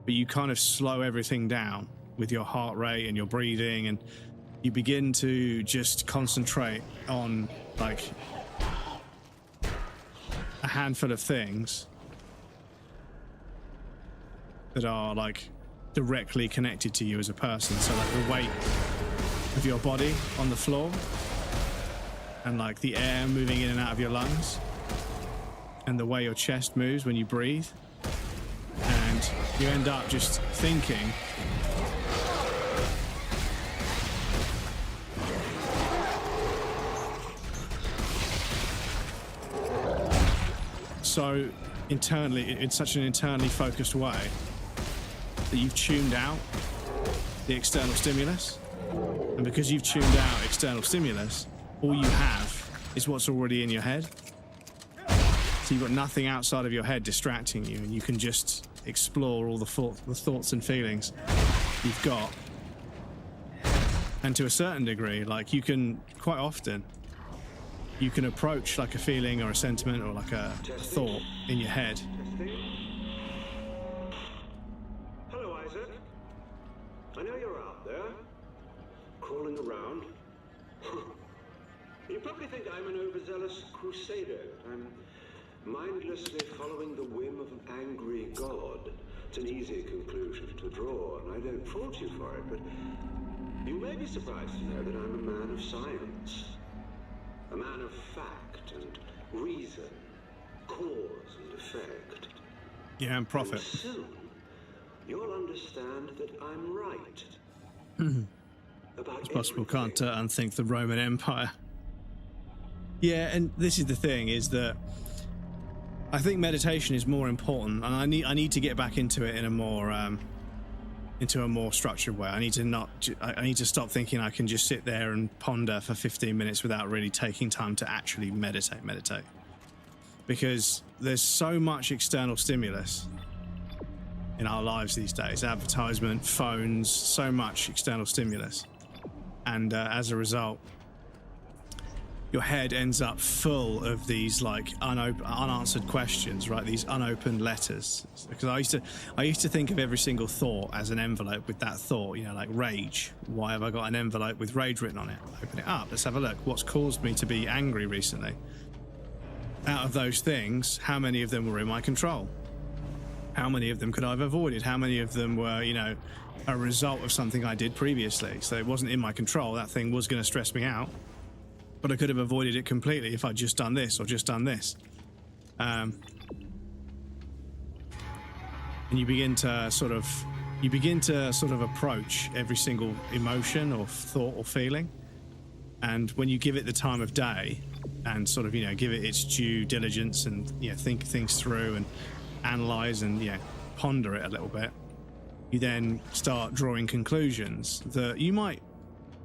but you kind of slow everything down with your heart rate and your breathing, and you begin to just concentrate on, like, a handful of things that are, like, directly connected to you as a person. So, like, the weight of your body on the floor, and like the air moving in and out of your lungs, and the way your chest moves when you breathe, and you end up just thinking so internally, in such an internally focused way that you've tuned out the external stimulus. And because you've tuned out external stimulus, all you have is what's already in your head. So you've got nothing outside of your head distracting you, and you can just explore all the thoughts and feelings you've got. And to a certain degree, like, you can, quite often, you can approach like a feeling or a sentiment or like a thought in your head. Hello, Isaac. I know you're out there, crawling around. You probably think I'm an overzealous crusader. I'm mindlessly following the whim of an angry god. It's an easy conclusion to draw, and I don't fault you for it, but you may be surprised to know that I'm a man of science. A man of fact and reason, cause and effect. Yeah, and profit. And soon, you'll understand that I'm right. About It's possible, can't unthink the Roman Empire. Yeah, and this is the thing, is that I think meditation is more important, and I need to get back into it in a more structured way. I need to stop thinking I can just sit there and ponder for 15 minutes without really taking time to actually meditate. Because there's so much external stimulus in our lives these days. Advertisement, phones, so much external stimulus. And as a result, your head ends up full of these like unanswered questions, right? These unopened letters. Because I used to think of every single thought as an envelope with that thought, you know, like rage. Why have I got an envelope with rage written on it? Open it up. Let's have a look. What's caused me to be angry recently? Out of those things, how many of them were in my control? How many of them could I have avoided? How many of them were, you know, a result of something I did previously? So it wasn't in my control. That thing was going to stress me out, but I could have avoided it completely if I'd just done this or just done this. And you begin to sort of approach every single emotion or thought or feeling. And when you give it the time of day and sort of, you know, give it its due diligence and, you know, think things through and analyze and, you know, ponder it a little bit, you then start drawing conclusions that you might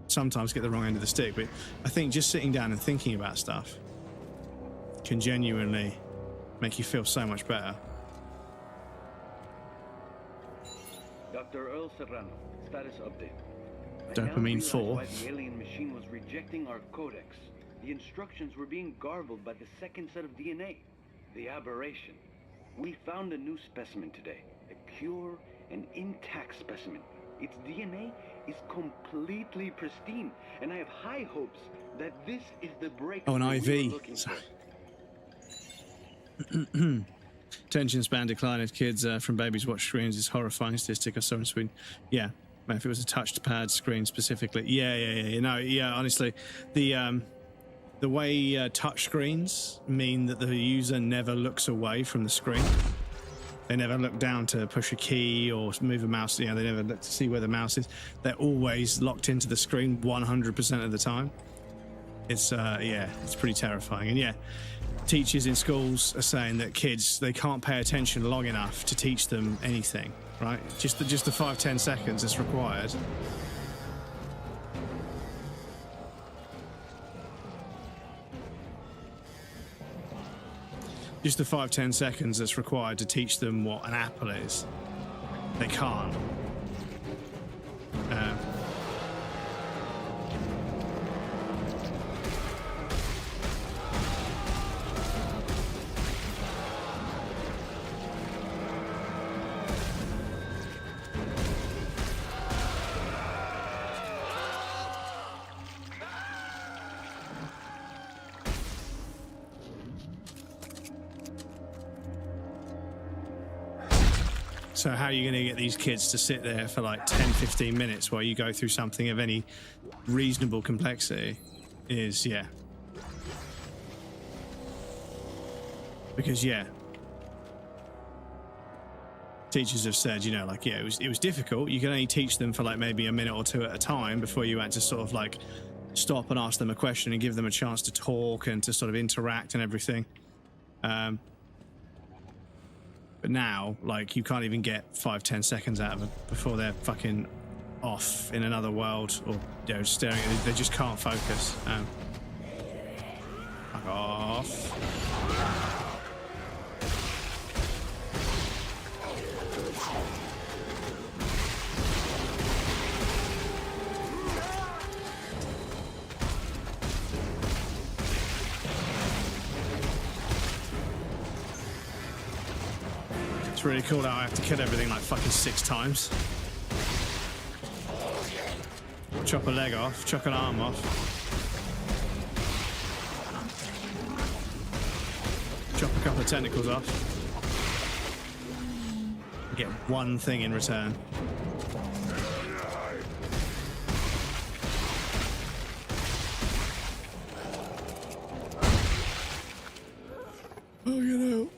sometimes get the wrong end of the stick, but I think just sitting down and thinking about stuff can genuinely make you feel so much better. Dr. Earl Serrano, status update. Dopamine 4. Why the alien machine was rejecting our codex. The instructions were being garbled by the second set of DNA. The aberration. We found a new specimen today. A pure and intact specimen. Its DNA is completely pristine, and I have high hopes that this is the breakthrough an IV. we were looking for. Attention span decline as kids from babies watch screens is horrifying statistic I saw in Sweden. Yeah, if it was a touched pad screen specifically. Yeah. Honestly, the way touch screens mean that the user never looks away from the screen. They never look down to push a key or move a mouse. You know, they never look to see where the mouse is. They're always locked into the screen 100% of the time. It's yeah, it's pretty terrifying. And yeah, teachers in schools are saying that kids, they can't pay attention long enough to teach them anything, right? Just the 5-10 seconds that's required. Just the 5-10 seconds that's required to teach them what an apple is. They can't. So how are you going to get these kids to sit there for like 10-15 minutes while you go through something of any reasonable complexity is, yeah. Because, yeah, teachers have said, you know, like, yeah, it was difficult. You can only teach them for like maybe a minute or two at a time before you had to sort of like stop and ask them a question and give them a chance to talk and to sort of interact and everything. But now, like, you can't even get 5-10 seconds out of them before they're fucking off in another world or, you know, staring at it. They just can't focus. Fuck off. It's really cool how I have to kill everything like fucking 6 times. Chop a leg off, chop an arm off. Chop a couple of tentacles off. Get one thing in return. Oh, you know.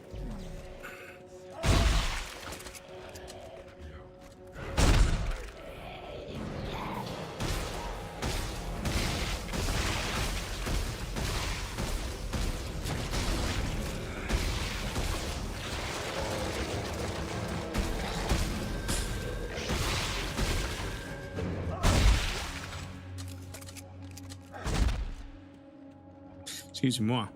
Excusez-moi.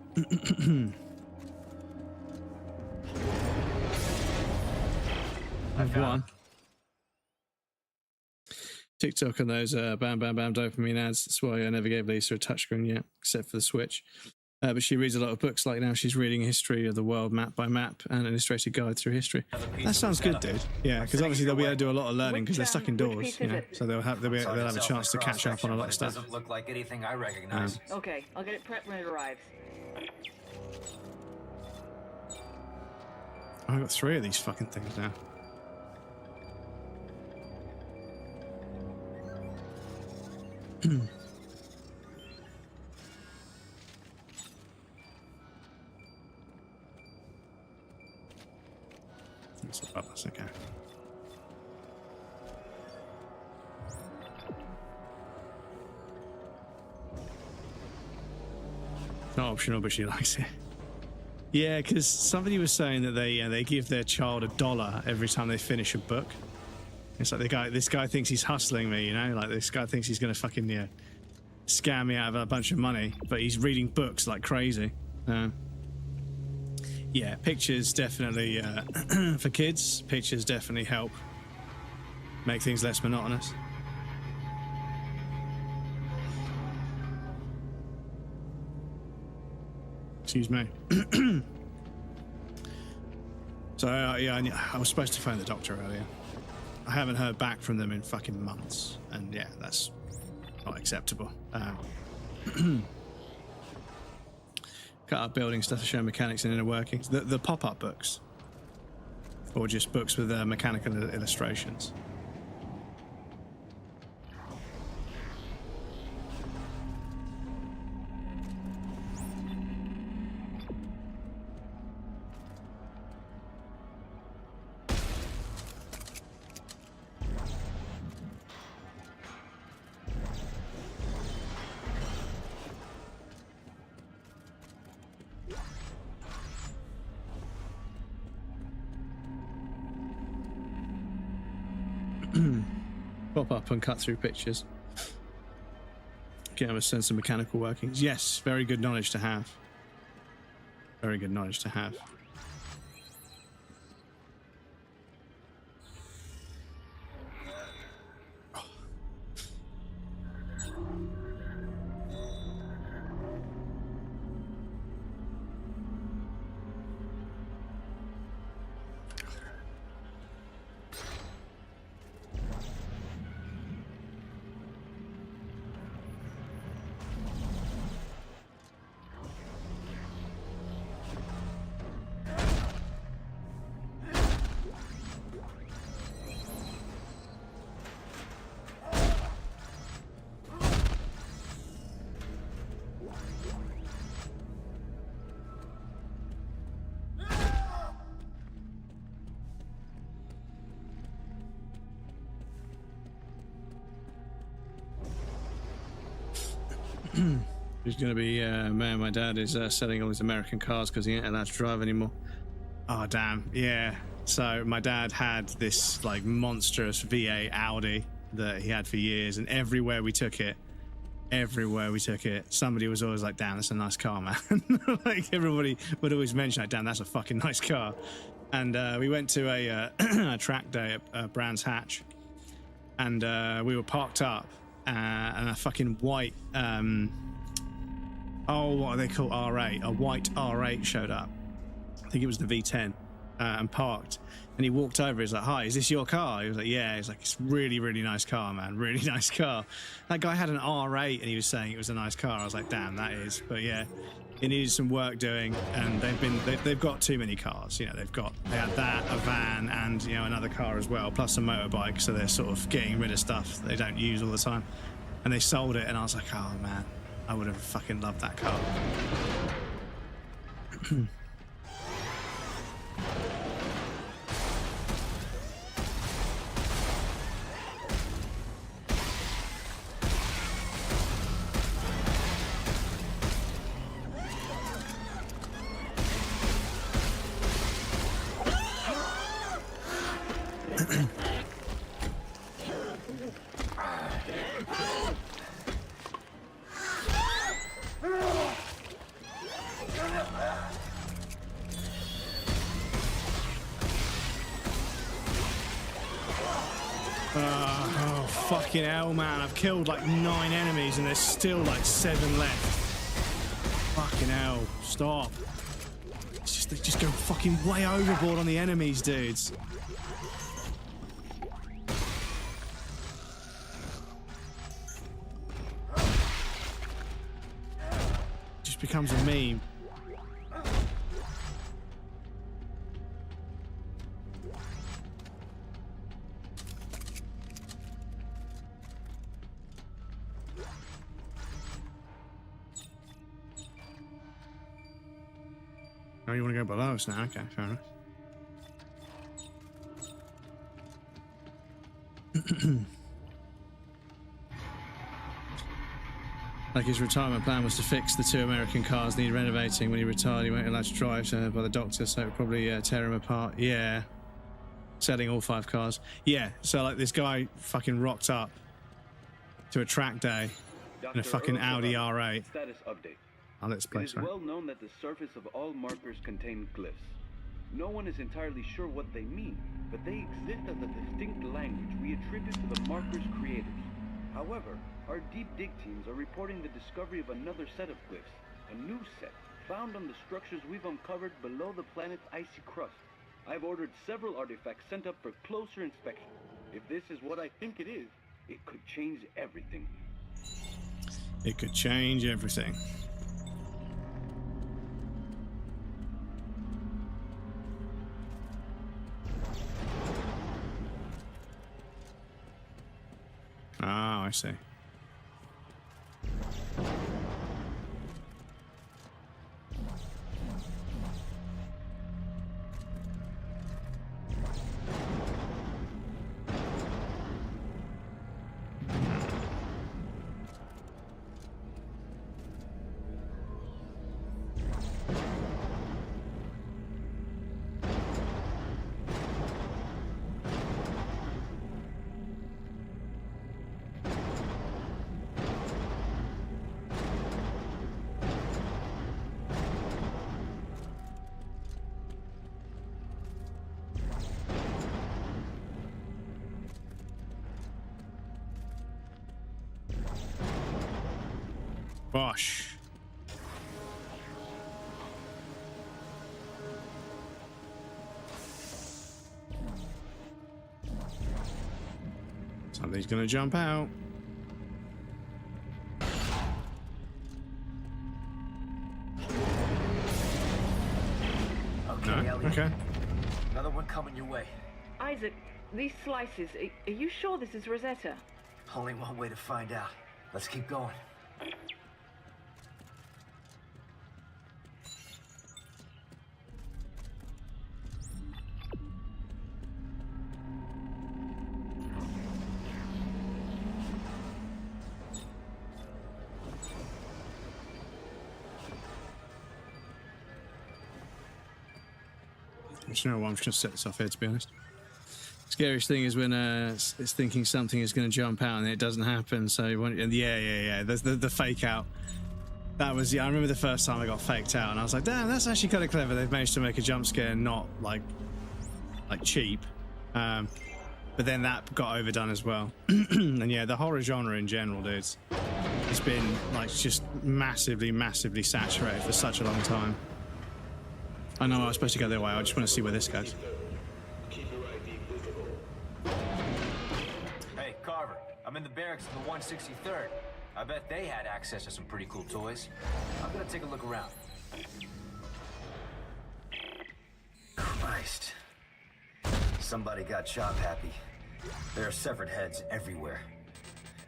I've won. TikTok and those bam bam bam dopamine ads. That's why I never gave Lisa a touchscreen yet, except for the Switch. But she reads a lot of books. Like now she's reading History of the World map by map and an illustrated guide through history. That sounds good, dude. Yeah, because obviously they'll be able to do a lot of learning because they're stuck indoors, you know. So they'll have a chance to catch up on a lot of stuff. Doesn't look like anything I recognize. Okay, I'll get it prepped when it arrives. I've got 3 of these fucking things now. That's okay. It's not optional, but she likes it. Yeah, because somebody was saying that they give their child $1 every time they finish a book. It's like this guy thinks he's hustling me, you know, like this guy thinks he's gonna fucking, you know, scam me out of a bunch of money, but he's reading books like crazy. Yeah, pictures definitely for kids. Pictures definitely help make things less monotonous. Excuse me. So yeah, I was supposed to phone the doctor earlier. I haven't heard back from them in fucking months, and yeah, that's not acceptable. Cut up building stuff to show mechanics and inner workings. The pop-up books, or just books with mechanical illustrations. pop up and cut through pictures. Get them to send some mechanical workings. Yes, very good knowledge to have. Very good knowledge to have. He's gonna be, man, my dad is selling all his American cars because he ain't allowed to drive anymore. Oh, damn. Yeah. So my dad had this like monstrous V8 Audi that he had for years, and everywhere we took it, somebody was always like, damn, that's a nice car, man. Like everybody would always mention, like, damn, that's a fucking nice car. And we went to a track day at Brands Hatch, and we were parked up, and a fucking white, oh, what are they called? R8. A white R8 showed up. I think it was the V10, and parked. And he walked over. He's like, "Hi, is this your car?" He was like, "Yeah." He's like, "It's really, really nice car, man. Really nice car." That guy had an R8, and he was saying it was a nice car. I was like, "Damn, that is." But yeah, it needed some work doing, and they've got too many cars. You know, they had that, a van, and you know, another car as well, plus a motorbike. So they're sort of getting rid of stuff they don't use all the time. And they sold it, and I was like, "Oh man, I would have fucking loved that car." Fucking hell, man. I've killed like 9 enemies and there's still like 7 left. Fucking hell. Stop. They just go fucking way overboard on the enemies, dudes. Just becomes a meme. Oh, you want to go below us now? Okay, fair enough. Like his retirement plan was to fix the 2 American cars need renovating. When he retired, he weren't allowed to drive by the doctor, so it would probably tear him apart. Yeah. Selling all 5 cars. Yeah, so like this guy fucking rocked up to a track day in a fucking Audi R8. Status update. Oh, let's play, it is well known that the surface of all markers contain glyphs. No one is entirely sure what they mean, but they exist as a distinct language we attribute to the markers' creators. However, our deep dig teams are reporting the discovery of another set of glyphs, a new set, found on the structures we've uncovered below the planet's icy crust. I've ordered several artifacts sent up for closer inspection. If this is what I think it is, it could change everything. It could change everything. Oh, I see. Bosh. Something's gonna jump out. Okay, No. Elliot. Okay. Another one coming your way. Isaac, these slices, are you sure this is Rosetta? Only one way to find out. Let's keep going. You know what? I'm just gonna set this off here, to be honest. Scariest thing is when it's thinking something is going to jump out and it doesn't happen. So yeah. There's the fake out. That was I remember the first time I got faked out, and I was like, damn, that's actually kind of clever. They've managed to make a jump scare not like cheap. But then that got overdone as well. And yeah, the horror genre in general, dudes, it's been like just massively saturated for such a long time. I know I was supposed to go their way. I just want to see where this goes. Hey, Carver. I'm in the barracks in the 163rd. I bet they had access to some pretty cool toys. I'm gonna take a look around. Christ. Somebody got shop happy. There are severed heads everywhere.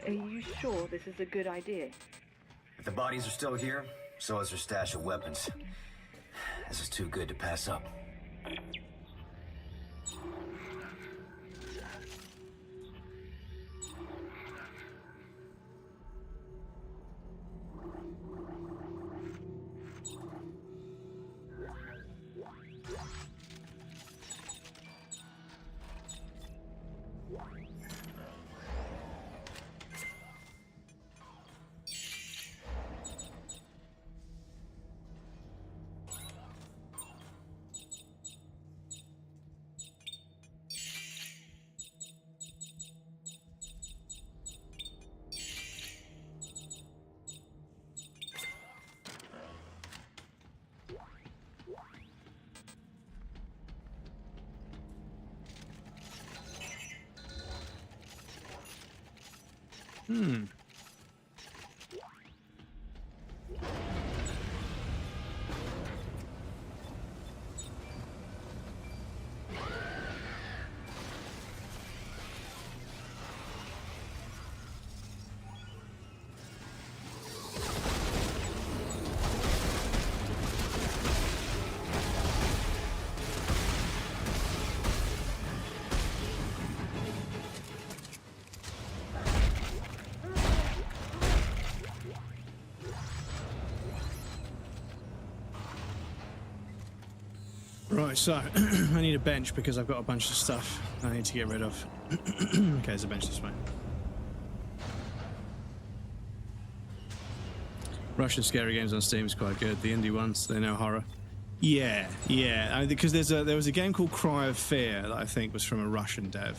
Are you sure this is a good idea? If the bodies are still here, so is their stash of weapons. This is too good to pass up. Right, so I need a bench because I've got a bunch of stuff I need to get rid of. Okay, there's a bench this way. Russian scary games on Steam is quite good. The indie ones, they know horror. Yeah. Because there was a game called Cry of Fear that I think was from a Russian dev.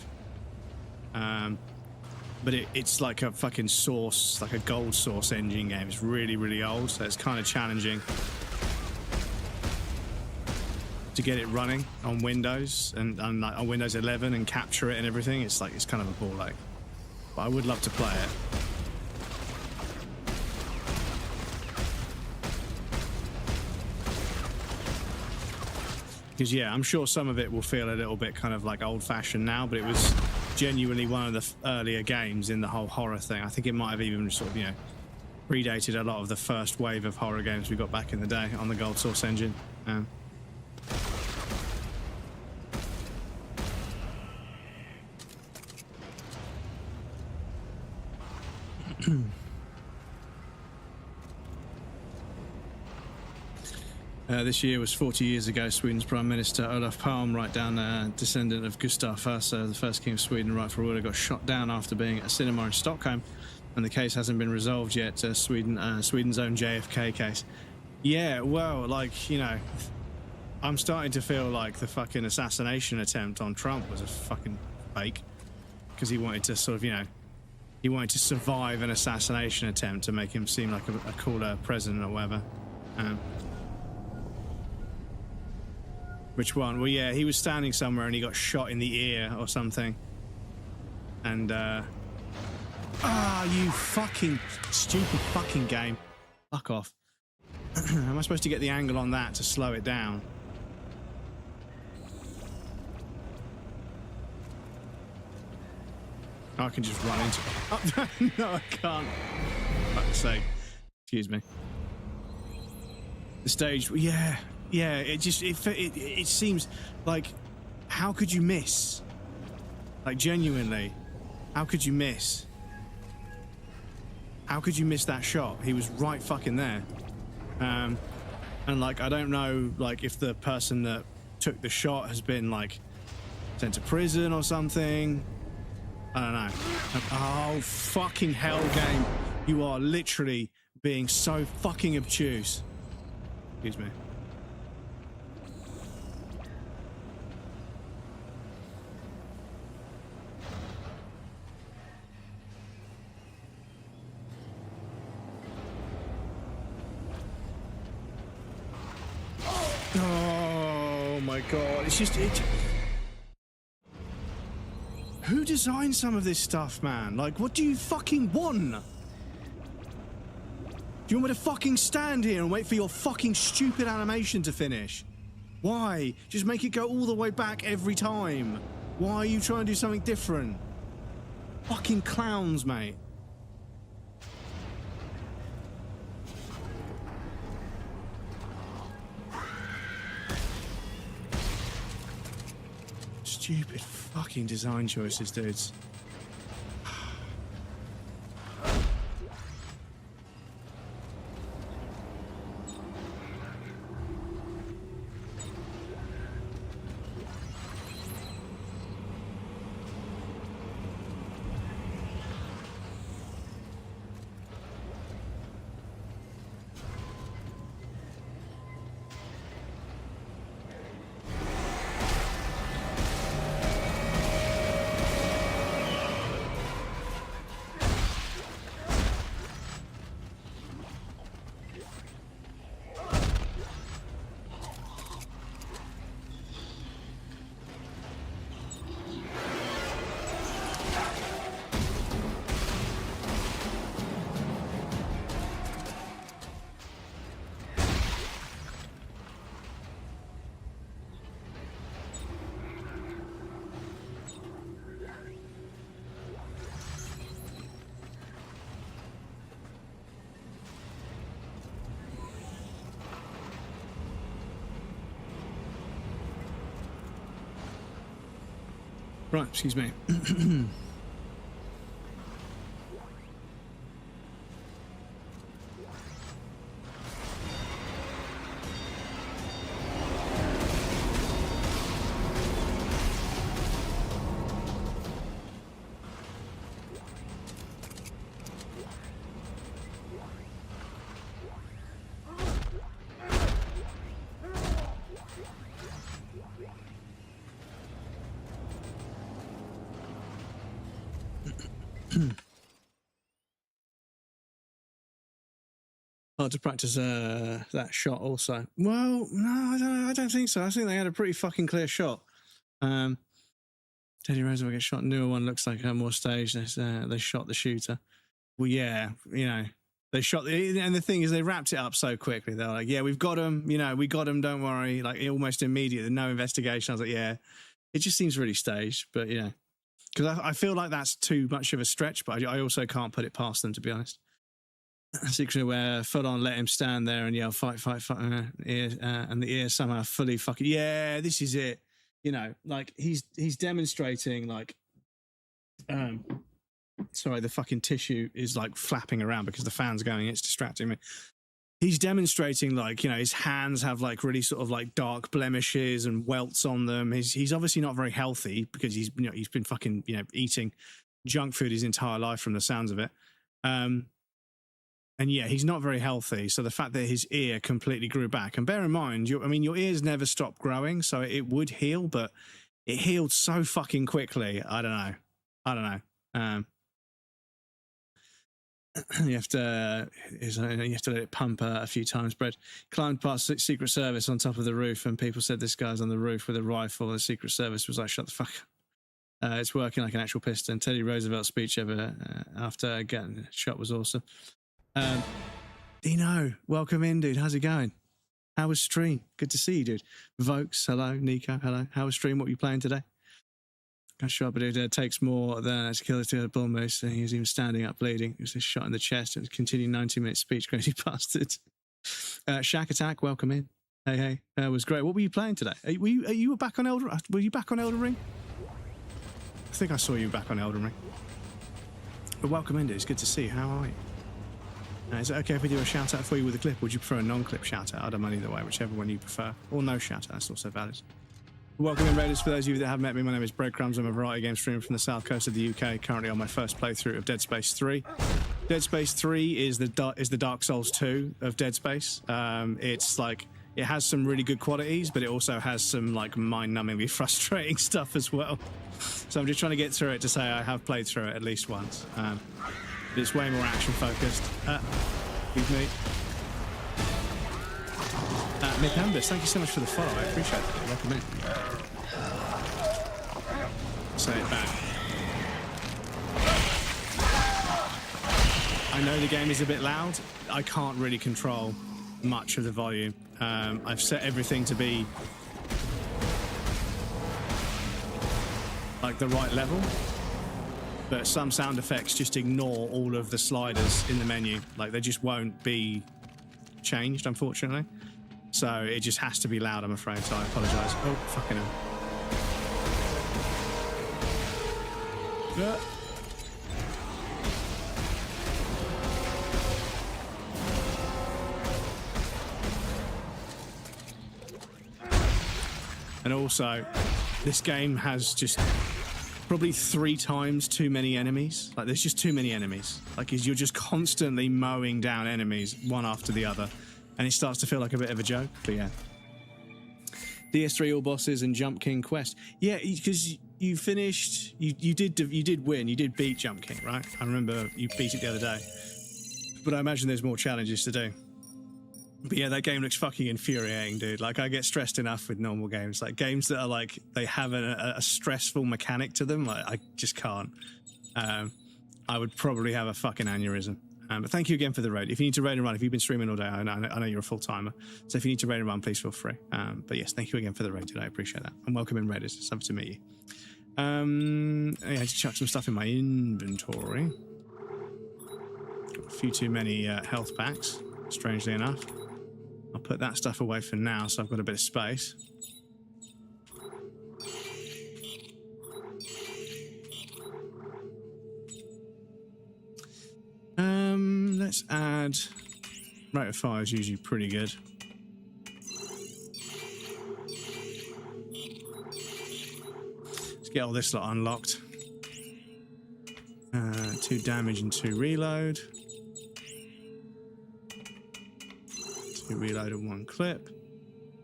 But it's like a fucking Source, like a gold Source engine game. It's really old, so it's kind of challenging to get it running on Windows and like on Windows 11 and capture it and everything. It's kind of a ball ache. But I would love to play it. Because yeah, I'm sure some of it will feel a little bit kind of like old-fashioned now, but it was genuinely one of the earlier games in the whole horror thing. I think it might have even sort of, predated a lot of the first wave of horror games we got back in the day on the Gold Source engine. This year was 40 years ago. Sweden's Prime Minister Olof Palme, right down descendant of Gustav Vasa, the first king of Sweden, rightful ruler, got shot down after being at a cinema in Stockholm, and the case hasn't been resolved yet. Sweden's own JFK case. Yeah, well, I'm starting to feel like the fucking assassination attempt on Trump was a fucking fake, because he wanted to sort of, he wanted to survive an assassination attempt to make him seem like a cooler president or whatever. Which one? Well, yeah, he was standing somewhere and he got shot in the ear or something. And, you fucking stupid fucking game. Fuck off. Am I supposed to get the angle on that to slow it down? I can just run into it. No, I can't. For fuck's sake. Excuse me. The stage, yeah, it seems like, how could you miss? Like, genuinely, how could you miss? How could you miss that shot? He was right fucking there. And like, I don't know, like, if the person that took the shot has been like sent to prison or something. I don't know. Oh, fucking hell, game. You are literally being so fucking obtuse. Excuse me. Oh my god. It's just... Who designed some of this stuff, man? Like, what do you fucking want? Do you want me to fucking stand here and wait for your fucking stupid animation to finish? Why? Just make it go all the way back every time. Why are you trying to do something different? Fucking clowns, mate. Stupid fucking design choices, dudes. Right, excuse me. Hard to practice that shot also. Well, no, I don't think so. I think they had a pretty fucking clear shot. Teddy Roosevelt gets shot. Newer one looks like more staged. They shot the shooter. Well, yeah, you know, they shot and the thing is, they wrapped it up so quickly. They're like, yeah, we've got him. You know, we got him. Don't worry. Like almost immediate. No investigation. I was like, yeah, it just seems really staged. But you know, because I feel like that's too much of a stretch. But I also can't put it past them, to be honest. Secretly where full on let him stand there and yell fight, fight, fight, and the ear somehow fully fucking, yeah, this is it. You know, like he's demonstrating like, sorry, the fucking tissue is like flapping around because the fan's going, it's distracting me. He's demonstrating like, you know, his hands have like really sort of like dark blemishes and welts on them. He's obviously not very healthy because he's been fucking, you know, eating junk food his entire life from the sounds of it. And yeah, he's not very healthy. So the fact that his ear completely grew back, and bear in mind, your ears never stop growing, so it would heal, but it healed so fucking quickly. I don't know. you have to let it pump a few times. Brett climbed past Secret Service on top of the roof, and people said this guy's on the roof with a rifle. And the Secret Service was like, "Shut the fuck up." It's working like an actual piston. Teddy Roosevelt's speech ever after getting shot was awesome. Dino, welcome in, dude. How's it going? How was stream? Good to see you, dude. Vokes, hello. Nico, hello. How was stream? What were you playing today? Got shot, but it takes more than to kill the bull moose. He was even standing up bleeding. It was just shot in the chest. It was continuing 90-minute speech, crazy bastard. Shack Attack, welcome in. Hey. That was great. What were you playing today? Were you back on Elden? Were you back on Elden Ring? I think I saw you back on Elden Ring. But welcome in, dude. It's good to see you. How are you? Is it okay if we do a shout out for you with a clip? Or would you prefer a non-clip shout out? I don't mind either way, whichever one you prefer. Or no shout out, that's also valid. Welcome in, Raiders. For those of you that haven't met me, my name is Breadcrumbs. I'm a variety game streamer from the south coast of the UK, currently on my first playthrough of Dead Space 3. Dead Space 3 is the Dark Souls 2 of Dead Space. It's like, it has some really good qualities, but it also has some like mind-numbingly frustrating stuff as well. So I'm just trying to get through it to say I have played through it at least once. But it's way more action-focused. Excuse me. Mick Ambus, thank you so much for the follow. I appreciate it. Welcome in. Say it back. I know the game is a bit loud. I can't really control much of the volume. I've set everything to be like the right level, but some sound effects just ignore all of the sliders in the menu. Like they just won't be changed, unfortunately. So it just has to be loud, I'm afraid, so I apologise. Oh, fucking hell. And also, this game has just probably 3 times too many enemies. Like, there's just too many enemies. Like, you're just constantly mowing down enemies, one after the other. And it starts to feel like a bit of a joke, but yeah. DS3 All Bosses and Jump King Quest. Yeah, because you finished, you did win, you did beat Jump King, right? I remember you beat it the other day. But I imagine there's more challenges to do. But yeah, that game looks fucking infuriating, dude. Like, I get stressed enough with normal games. Like, games that are like, they have a stressful mechanic to them, like, I just can't. I would probably have a fucking aneurysm. But thank you again for the raid. If you need to raid and run, if you've been streaming all day, I know you're a full timer. So if you need to raid and run, please feel free. But yes, thank you again for the raid today. I appreciate that. And welcome in, raiders. It's lovely to meet you. I had to chuck some stuff in my inventory. Got a few too many health packs, strangely enough. I'll put that stuff away for now, so I've got a bit of space. Let's add... Rate of fire is usually pretty good. Let's get all this lot unlocked. 2 damage and 2 reload. 2 reload and 1 clip.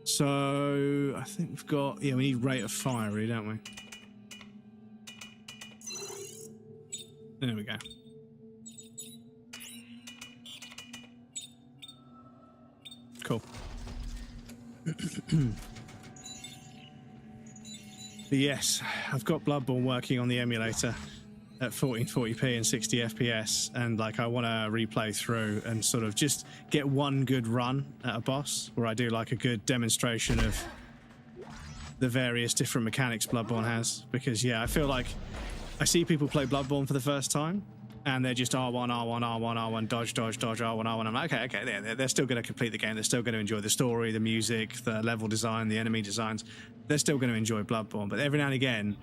So I think we've got... Yeah, we need rate of fire, really, don't we? There we go. Cool. But yes, I've got Bloodborne working on the emulator at 1440p and 60 FPS, and like I want to replay through and sort of just get one good run at a boss where I do like a good demonstration of the various different mechanics Bloodborne has, because yeah, I feel like I see people play Bloodborne for the first time and they're just R1, R1, R1, R1, dodge, dodge, dodge, R1, R1. I'm like, okay, they're still going to complete the game. They're still going to enjoy the story, the music, the level design, the enemy designs. They're still going to enjoy Bloodborne. But every now and again,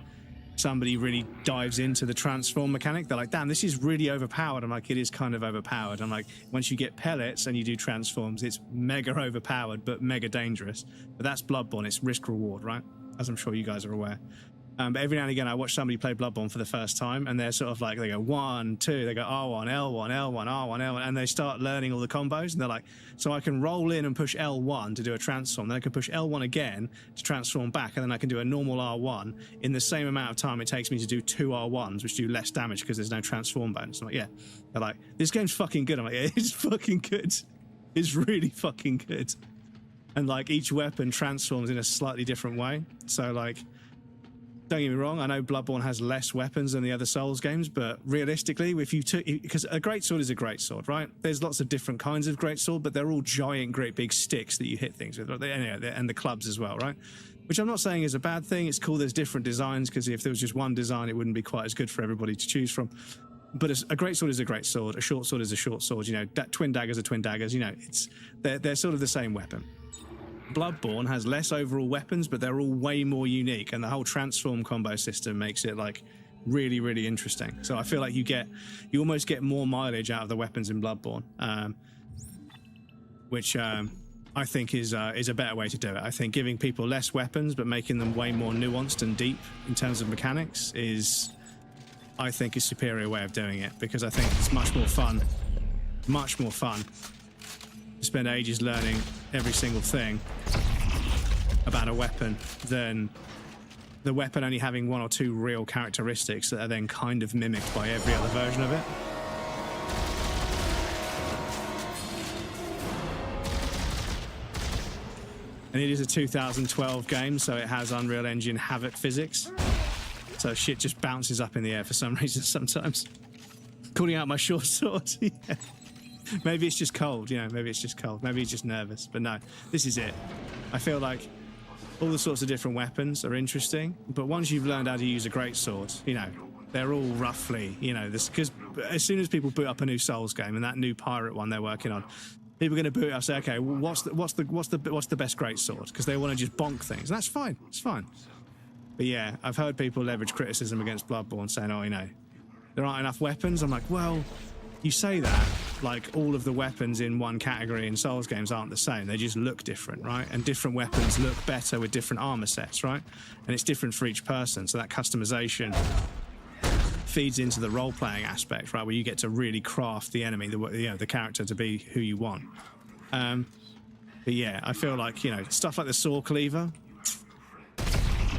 somebody really dives into the transform mechanic. They're like, damn, this is really overpowered. I'm like, it is kind of overpowered. I'm like, once you get pellets and you do transforms, it's mega overpowered, but mega dangerous. But that's Bloodborne. It's risk reward, right? As I'm sure you guys are aware. But every now and again, I watch somebody play Bloodborne for the first time, and they're sort of like, they go 1, 2, they go R1, L1, L1, R1, L1, and they start learning all the combos, and they're like, so I can roll in and push L1 to do a transform, then I can push L1 again to transform back, and then I can do a normal R1 in the same amount of time it takes me to do 2 R1s, which do less damage because there's no transform bonus. I'm like, yeah. They're like, this game's fucking good. I'm like, yeah, it's fucking good. It's really fucking good. And like each weapon transforms in a slightly different way. So like, don't get me wrong, I know Bloodborne has less weapons than the other Souls games, but realistically, if you took, because a greatsword is a greatsword, right? There's lots of different kinds of greatsword, but they're all giant, great big sticks that you hit things with, and the clubs as well, right? Which I'm not saying is a bad thing. It's cool there's different designs, because if there was just one design, it wouldn't be quite as good for everybody to choose from. But a greatsword is a greatsword, a short sword is a short sword, you know, twin daggers are twin daggers, you know, they're sort of the same weapon. Bloodborne has less overall weapons, but they're all way more unique, and the whole transform combo system makes it like really, really interesting. So I feel like you almost get more mileage out of the weapons in Bloodborne, which I think is a better way to do it. I think giving people less weapons but making them way more nuanced and deep in terms of mechanics is, I think, a superior way of doing it, because I think it's much more fun to spend ages learning every single thing about a weapon than the weapon only having 1 or 2 real characteristics that are then kind of mimicked by every other version of it. And it is a 2012 game, so it has Unreal Engine Havoc physics. So shit just bounces up in the air for some reason sometimes. Calling out my short sword. Yeah. Maybe it's just cold, you know, maybe it's just cold. Maybe he's just nervous. But no, this is it. I feel like all the sorts of different weapons are interesting, but once you've learned how to use a greatsword, you know, they're all roughly, you know, this, because as soon as people boot up a new Souls game and that new pirate one they're working on, people are going to boot it up and say, okay, well, what's the best greatsword? Because they want to just bonk things. And that's fine. It's fine. But yeah, I've heard people leverage criticism against Bloodborne saying, oh, you know, there aren't enough weapons. I'm like, well, you say that, like all of the weapons in one category in Souls games aren't the same. They just look different, right? And different weapons look better with different armor sets, right? And it's different for each person. So that customization feeds into the role-playing aspect, right? Where you get to really craft the enemy, the character to be who you want. But yeah, I feel like, you know, stuff like the Saw Cleaver,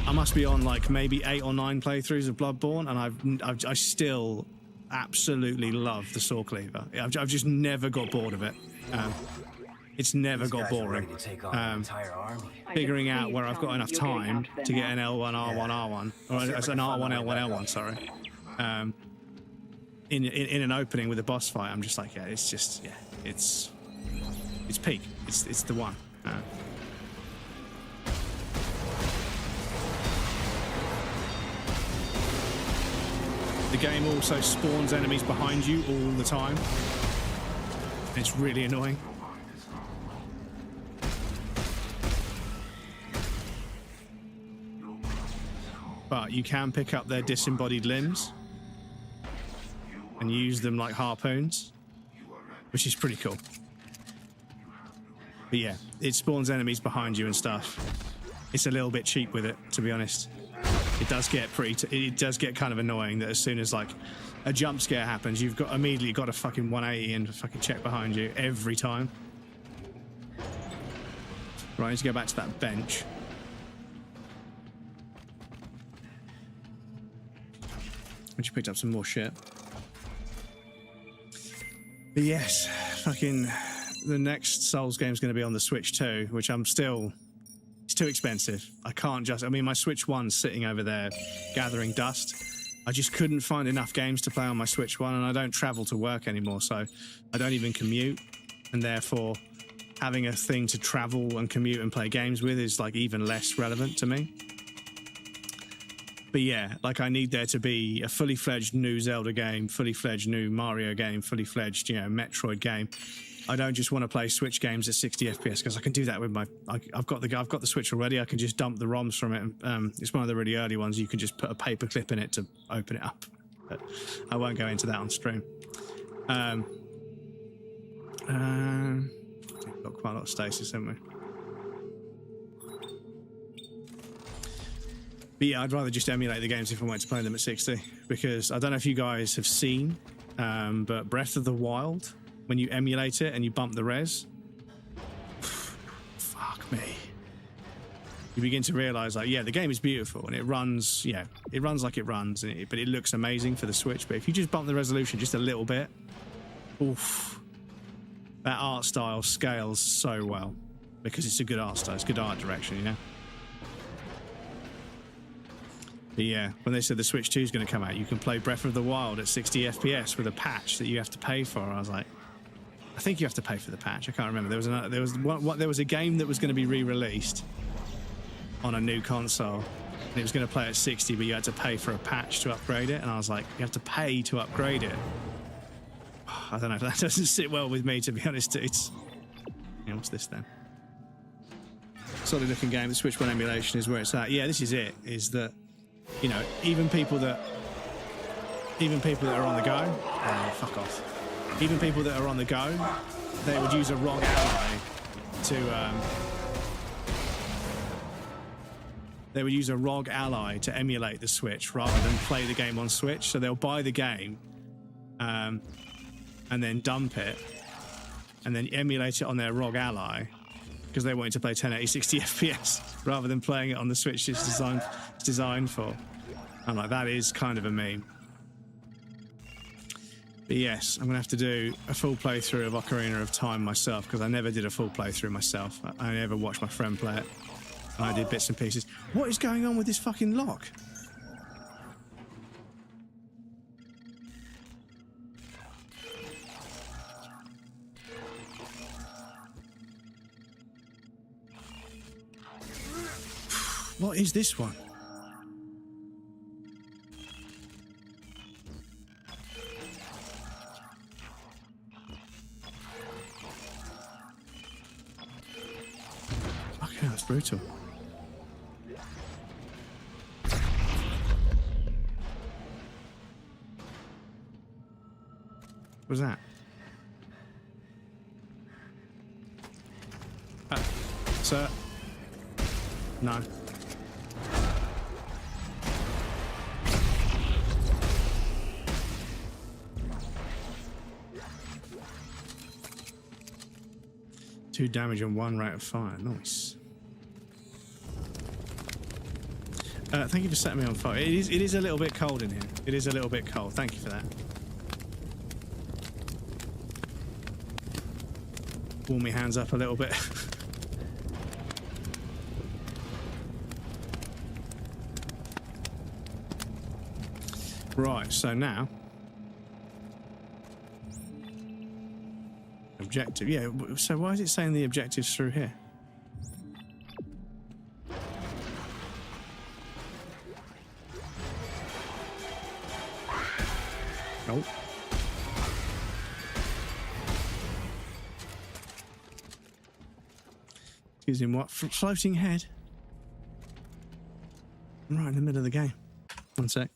I must be on like maybe 8 or 9 playthroughs of Bloodborne, and I still absolutely love the Saw Cleaver. I've just never got bored of it. It's never got boring. Figuring out where I've got enough time to get an L1, R1, R1, or an R1, L1, L1, sorry. In an opening with a boss fight, I'm just like, yeah, it's just, yeah, it's peak. It's the one. The game also spawns enemies behind you all the time. It's really annoying. But you can pick up their disembodied limbs and use them like harpoons, which is pretty cool. But yeah, it spawns enemies behind you and stuff. It's a little bit cheap with it, to be honest. It does get kind of annoying that as soon as like a jump scare happens, you've got immediately got a fucking 180 and fucking check behind you every time. Right, I need to go back to that bench. I just picked up some more shit. But yes, fucking the next Souls game is going to be on the Switch 2, which I'm still... It's too expensive. I can't just... I mean, my Switch 1's sitting over there gathering dust. I just couldn't find enough games to play on my Switch 1, and I don't travel to work anymore, so I don't even commute, and therefore having a thing to travel and commute and play games with is like even less relevant to me. But yeah, like I need there to be a fully fledged new Zelda game, fully fledged new Mario game, fully fledged, you know, Metroid game. I don't just want to play Switch games at 60 FPS because I can do that with my. I've got the Switch already. I can just dump the ROMs from it. It's one of the really early ones. You can just put a paper clip in it to open it up. But I won't go into that on stream. We've got quite a lot of stasis, haven't we? But yeah, I'd rather just emulate the games if I wanted to play them at 60, because I don't know if you guys have seen, but Breath of the Wild, when you emulate it and you bump the res, fuck me. You begin to realize, like, yeah, the game is beautiful and it runs, yeah, it runs like it runs, but it looks amazing for the Switch. But if you just bump the resolution just a little bit, oof, that art style scales so well because it's a good art style, it's good art direction, you know. But yeah, when they said the Switch 2 is going to come out, you can play Breath of the Wild at 60 FPS with a patch that you have to pay for. I was like, I think you have to pay for the patch. I can't remember. There was a game that was going to be re-released on a new console, and it was going to play at 60, but you had to pay for a patch to upgrade it. And I was like, you have to pay to upgrade it. I don't know if that doesn't sit well with me, to be honest. It's, yeah, what's this then? Solid looking game. The Switch 1 emulation is where it's at. Yeah, this is it. Is that, you know, even people that are on the go, fuck off. Even people that are on the go, they would use a ROG ally to emulate the Switch rather than play the game on Switch. So they'll buy the game and then dump it and then emulate it on their ROG ally because they want to play 1080 60 FPS rather than playing it on the Switch it's designed for. I'm like, that is kind of a meme. But yes, I'm going to have to do a full playthrough of Ocarina of Time myself because I never did a full playthrough myself. I never watched my friend play it. And I did bits and pieces. What is going on with this fucking lock? What is this one? Fucking hell, that's brutal. What was that? Sir? No. Two damage and 1 rate of fire. Nice. Thank you for setting me on fire. It is a little bit cold in here. It is a little bit cold. Thank you for that. Warm my hands up a little bit. Right, so now objective. Yeah, so why is it saying the objective's through here? Nope. Excuse me, what? Floating head? I'm right in the middle of the game. One sec.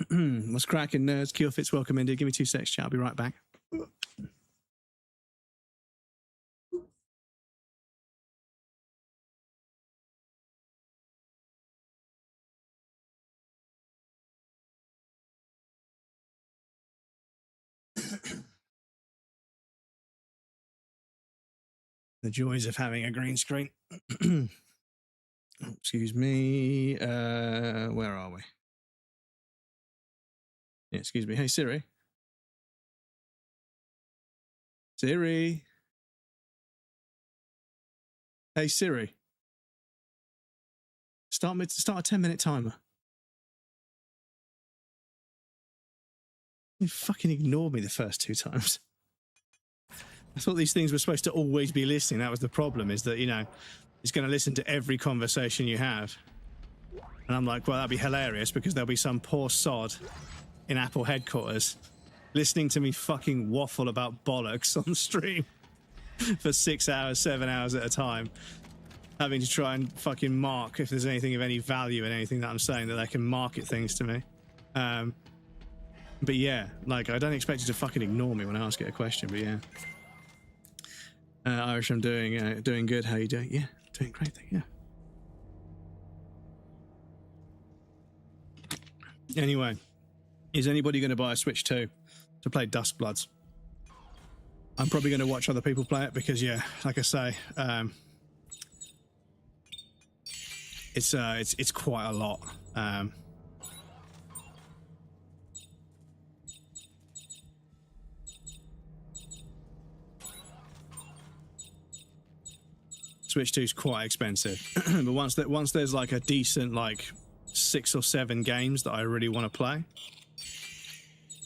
What's cracking, nerds? Keelfit's welcome in. Give me 2 secs, chat. I'll be right back. The joys of having a green screen. Oh, excuse me. Where are we? Yeah, excuse me. Hey, Siri. Siri. Hey, Siri. Start a 10-minute timer. You fucking ignored me the first 2 times. I thought these things were supposed to always be listening. That was the problem, is that, you know, it's going to listen to every conversation you have. And I'm like, well, that'd be hilarious because there'll be some poor sod in Apple headquarters listening to me fucking waffle about bollocks on stream for 6 hours, 7 hours at a time, having to try and fucking mark if there's anything of any value in anything that I'm saying, that they can market things to me. But yeah, like, I don't expect you to fucking ignore me when I ask it a question, but yeah. Irish, I'm doing good. How you doing? Yeah, doing great, thank you. Anyway, is anybody going to buy a Switch 2 to play Dustbloods? I'm probably going to watch other people play it because, yeah, like I say, it's quite a lot. Switch 2 is quite expensive, but once there's like a decent like 6 or 7 games that I really want to play,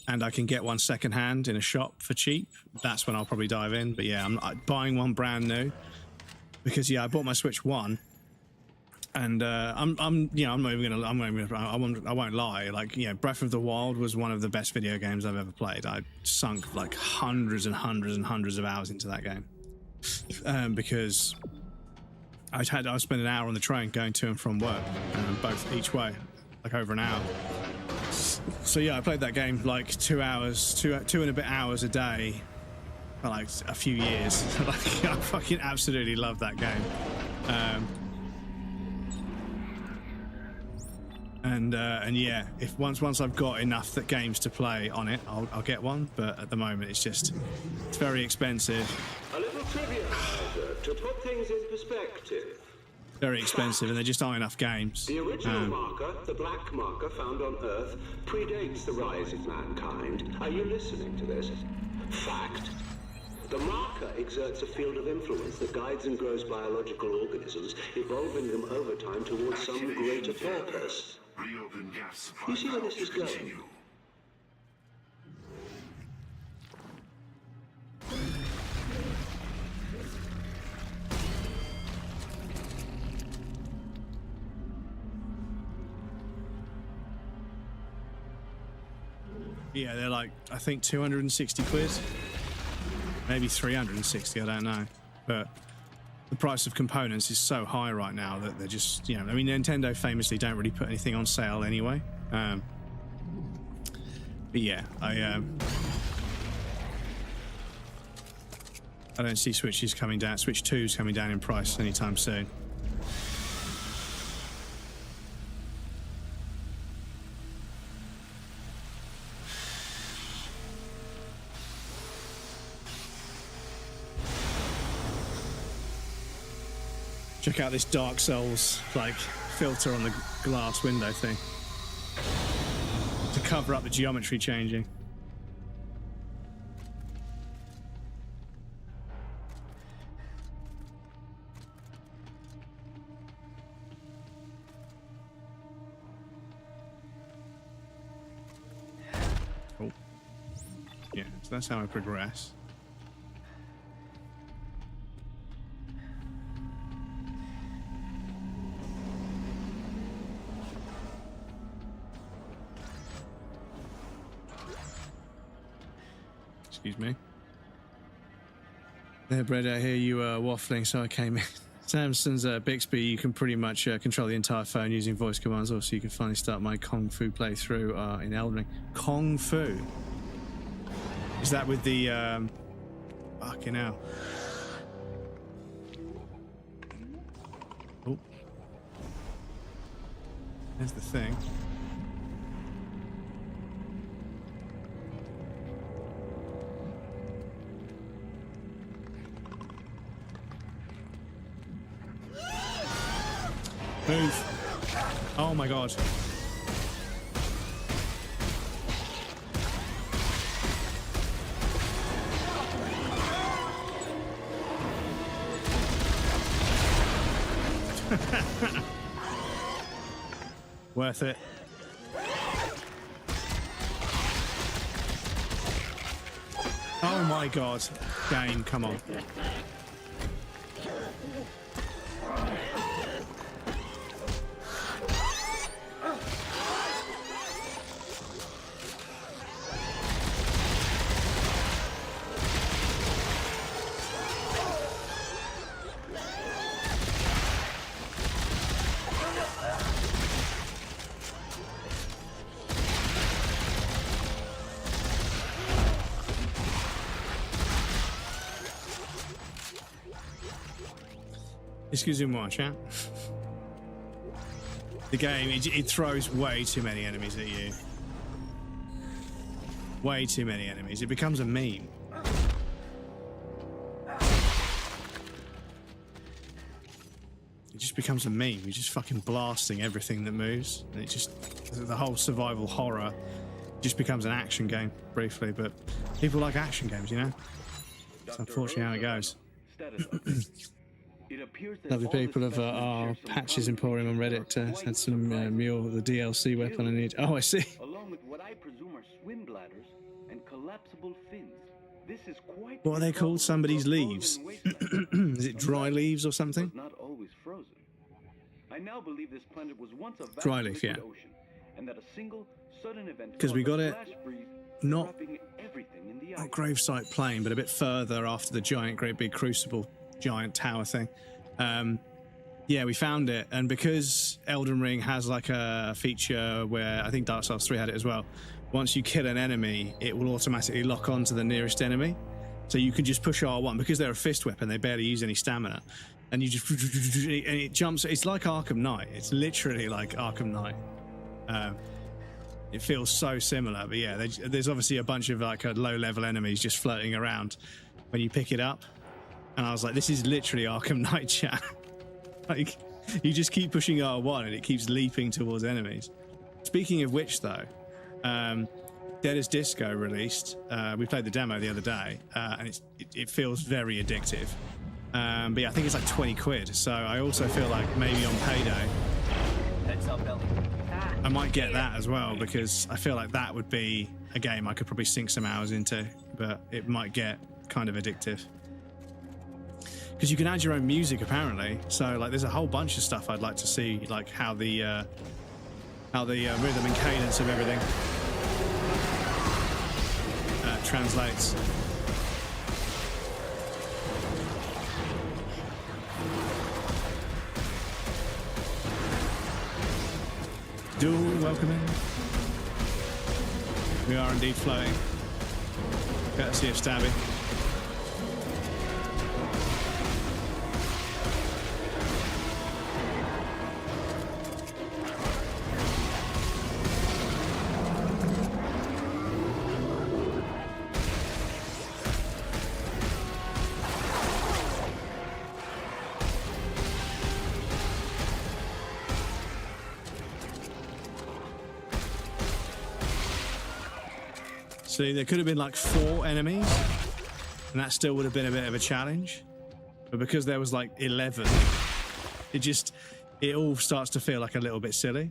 and I can get one secondhand in a shop for cheap, that's when I'll probably dive in. But yeah, I'm not buying one brand new because yeah, I bought my Switch 1, and I won't lie. Like, you know, Breath of the Wild was one of the best video games I've ever played. I sunk like hundreds and hundreds and hundreds of hours into that game because I was spending an hour on the train going to and from work, both each way, like over an hour. So yeah, I played that game like 2 and a bit hours a day for like a few years. Like, I fucking absolutely love that game. And yeah, if once I've got enough games to play on it, I'll get one. But at the moment, it's very expensive. A little trivia to put things in perspective. Very expensive, and there just aren't enough games. The original marker, the black marker found on Earth, predates the rise of mankind. Are you listening to this? Fact. The marker exerts a field of influence that guides and grows biological organisms, evolving them over time towards some greater purpose. You see where this is going? Yeah, they're like, I think 260 quid, maybe 360, I don't know. But the price of components is so high right now that they're just, you know, I mean, Nintendo famously don't really put anything on sale anyway. But yeah, I don't see Switch 2's coming down in price anytime soon. Check out this Dark Souls like filter on the glass window thing to cover up the geometry changing. Oh, yeah. So that's how I progress. Excuse me. There, Brett, I hear you waffling, so I came in. Samsung's Bixby, you can pretty much control the entire phone using voice commands. Also, you can finally start my Kung Fu playthrough in Elden Ring. Kung Fu? Is that with the... fucking hell. Oh. There's the thing. Move. Oh my god. Worth it. Oh my god. Game, come on. Excusez-moi, chat. The game, it throws way too many enemies at you. Way too many enemies. It becomes a meme. It just becomes a meme. You're just fucking blasting everything that moves. And it just, the whole survival horror just becomes an action game, briefly. But people like action games, you know? That's unfortunately how it goes. Lovely people of our Patches Emporium on Reddit had some Mule, the DLC weapon I need. Oh, I see. Along with what I presume are swim bladders and collapsible fins. This is quite what are they called? Somebody's leaves? Is it dry leaves or something? Not always frozen. I now believe this planet was once a vast dry leaf, yeah. Ocean, and that a single sudden event because we got it not everything in the gravesite plain, but a bit further after the giant, great big crucible giant tower thing. Yeah, we found it, and because Elden Ring has like a feature where I think Dark Souls 3 had it as well. Once you kill an enemy, it will automatically lock on to the nearest enemy. So you can just push R1 because they're a fist weapon. They barely use any stamina, and you just and it jumps. It's like Arkham Knight. It's literally like Arkham Knight. It feels so similar, but yeah, there's obviously a bunch of like low-level enemies just floating around when you pick it up. And I was like, this is literally Arkham Knight chat. Like, you just keep pushing R1 and it keeps leaping towards enemies. Speaking of which, though, Dead as Disco released. We played the demo the other day, and it feels very addictive. But yeah, I think it's like 20 quid. So I also feel like maybe on payday, Heads up, Ellie. I might get that as well, because I feel like that would be a game I could probably sink some hours into, but it might get kind of addictive. Because you can add your own music, apparently. So, like, there's a whole bunch of stuff I'd like to see, like how the rhythm and cadence of everything translates. Duel, welcome in. We are indeed floating. Courtesy of Stabby. See, there could have been like 4 enemies, and that still would have been a bit of a challenge. But because there was like 11, it all starts to feel like a little bit silly,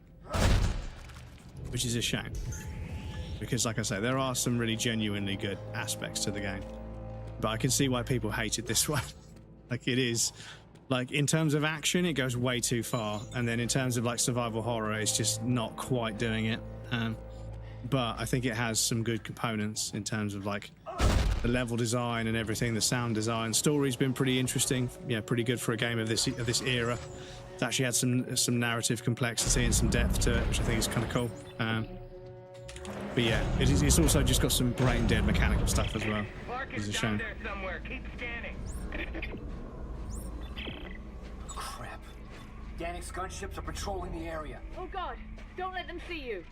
which is a shame. Because, like I say, there are some really genuinely good aspects to the game, but I can see why people hated this one. Like, it is, like, in terms of action, it goes way too far, and then in terms of like survival horror, it's just not quite doing it. But I think it has some good components in terms of like the level design and everything, the sound design. Story's been pretty interesting, yeah, pretty good for a game of this era. It's actually had some narrative complexity and some depth to it, which I think is kind of cool. But yeah, it's also just got some brain dead mechanical stuff as well. It's a shame. Keep scanning. Crap. Danik's gunships are patrolling the area. Oh God! Don't let them see you.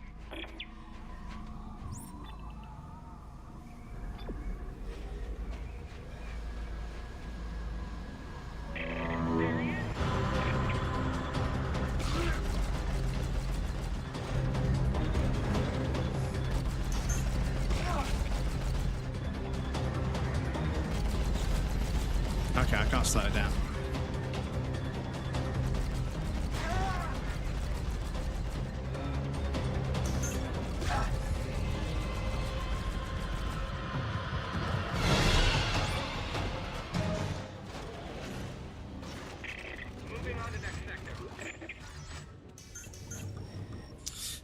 Okay, I can't slow it down.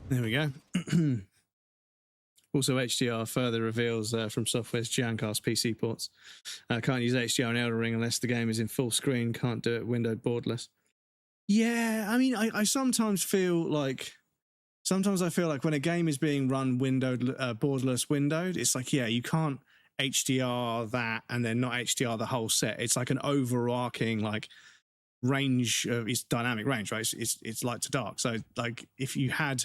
There we go. Also, HDR further reveals from Software's Giancast PC ports. Can't use HDR in Elden Ring unless the game is in full screen. Can't do it windowed borderless. Yeah, I mean, I sometimes feel like... Sometimes I feel like when a game is being run borderless windowed, it's like, yeah, you can't HDR that and then not HDR the whole set. It's like an overarching, like, range, it's dynamic range, right? It's light to dark. So like if you had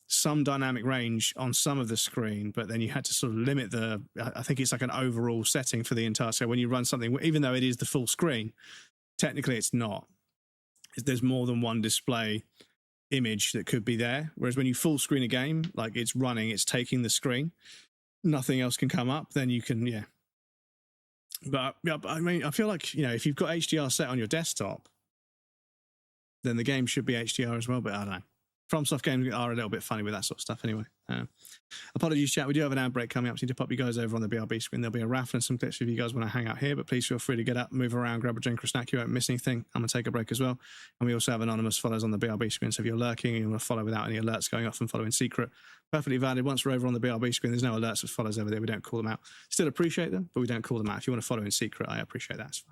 some dynamic range on some of the screen, but then you had to sort of limit I think it's like an overall setting for the entire. So when you run something, even though it is the full screen, technically it's not. There's more than one display image that could be there. Whereas when you full screen a game, like it's running, it's taking the screen, nothing else can come up, then you can, yeah. But yeah, I mean, I feel like, you know, if you've got HDR set on your desktop, then the game should be HDR as well, but I don't know. FromSoft games are a little bit funny with that sort of stuff anyway. Apologies, chat. We do have an ad break coming up, so you need to pop you guys over on the BRB screen. There'll be a raffle and some clips if you guys want to hang out here, but please feel free to get up, move around, grab a drink or a snack. You won't miss anything. I'm going to take a break as well. And we also have anonymous follows on the BRB screen, so if you're lurking and you want to follow without any alerts going off and follow in secret, perfectly valid. Once we're over on the BRB screen, there's no alerts or follows over there. We don't call them out. Still appreciate them, but we don't call them out. If you want to follow in secret, I appreciate that. It's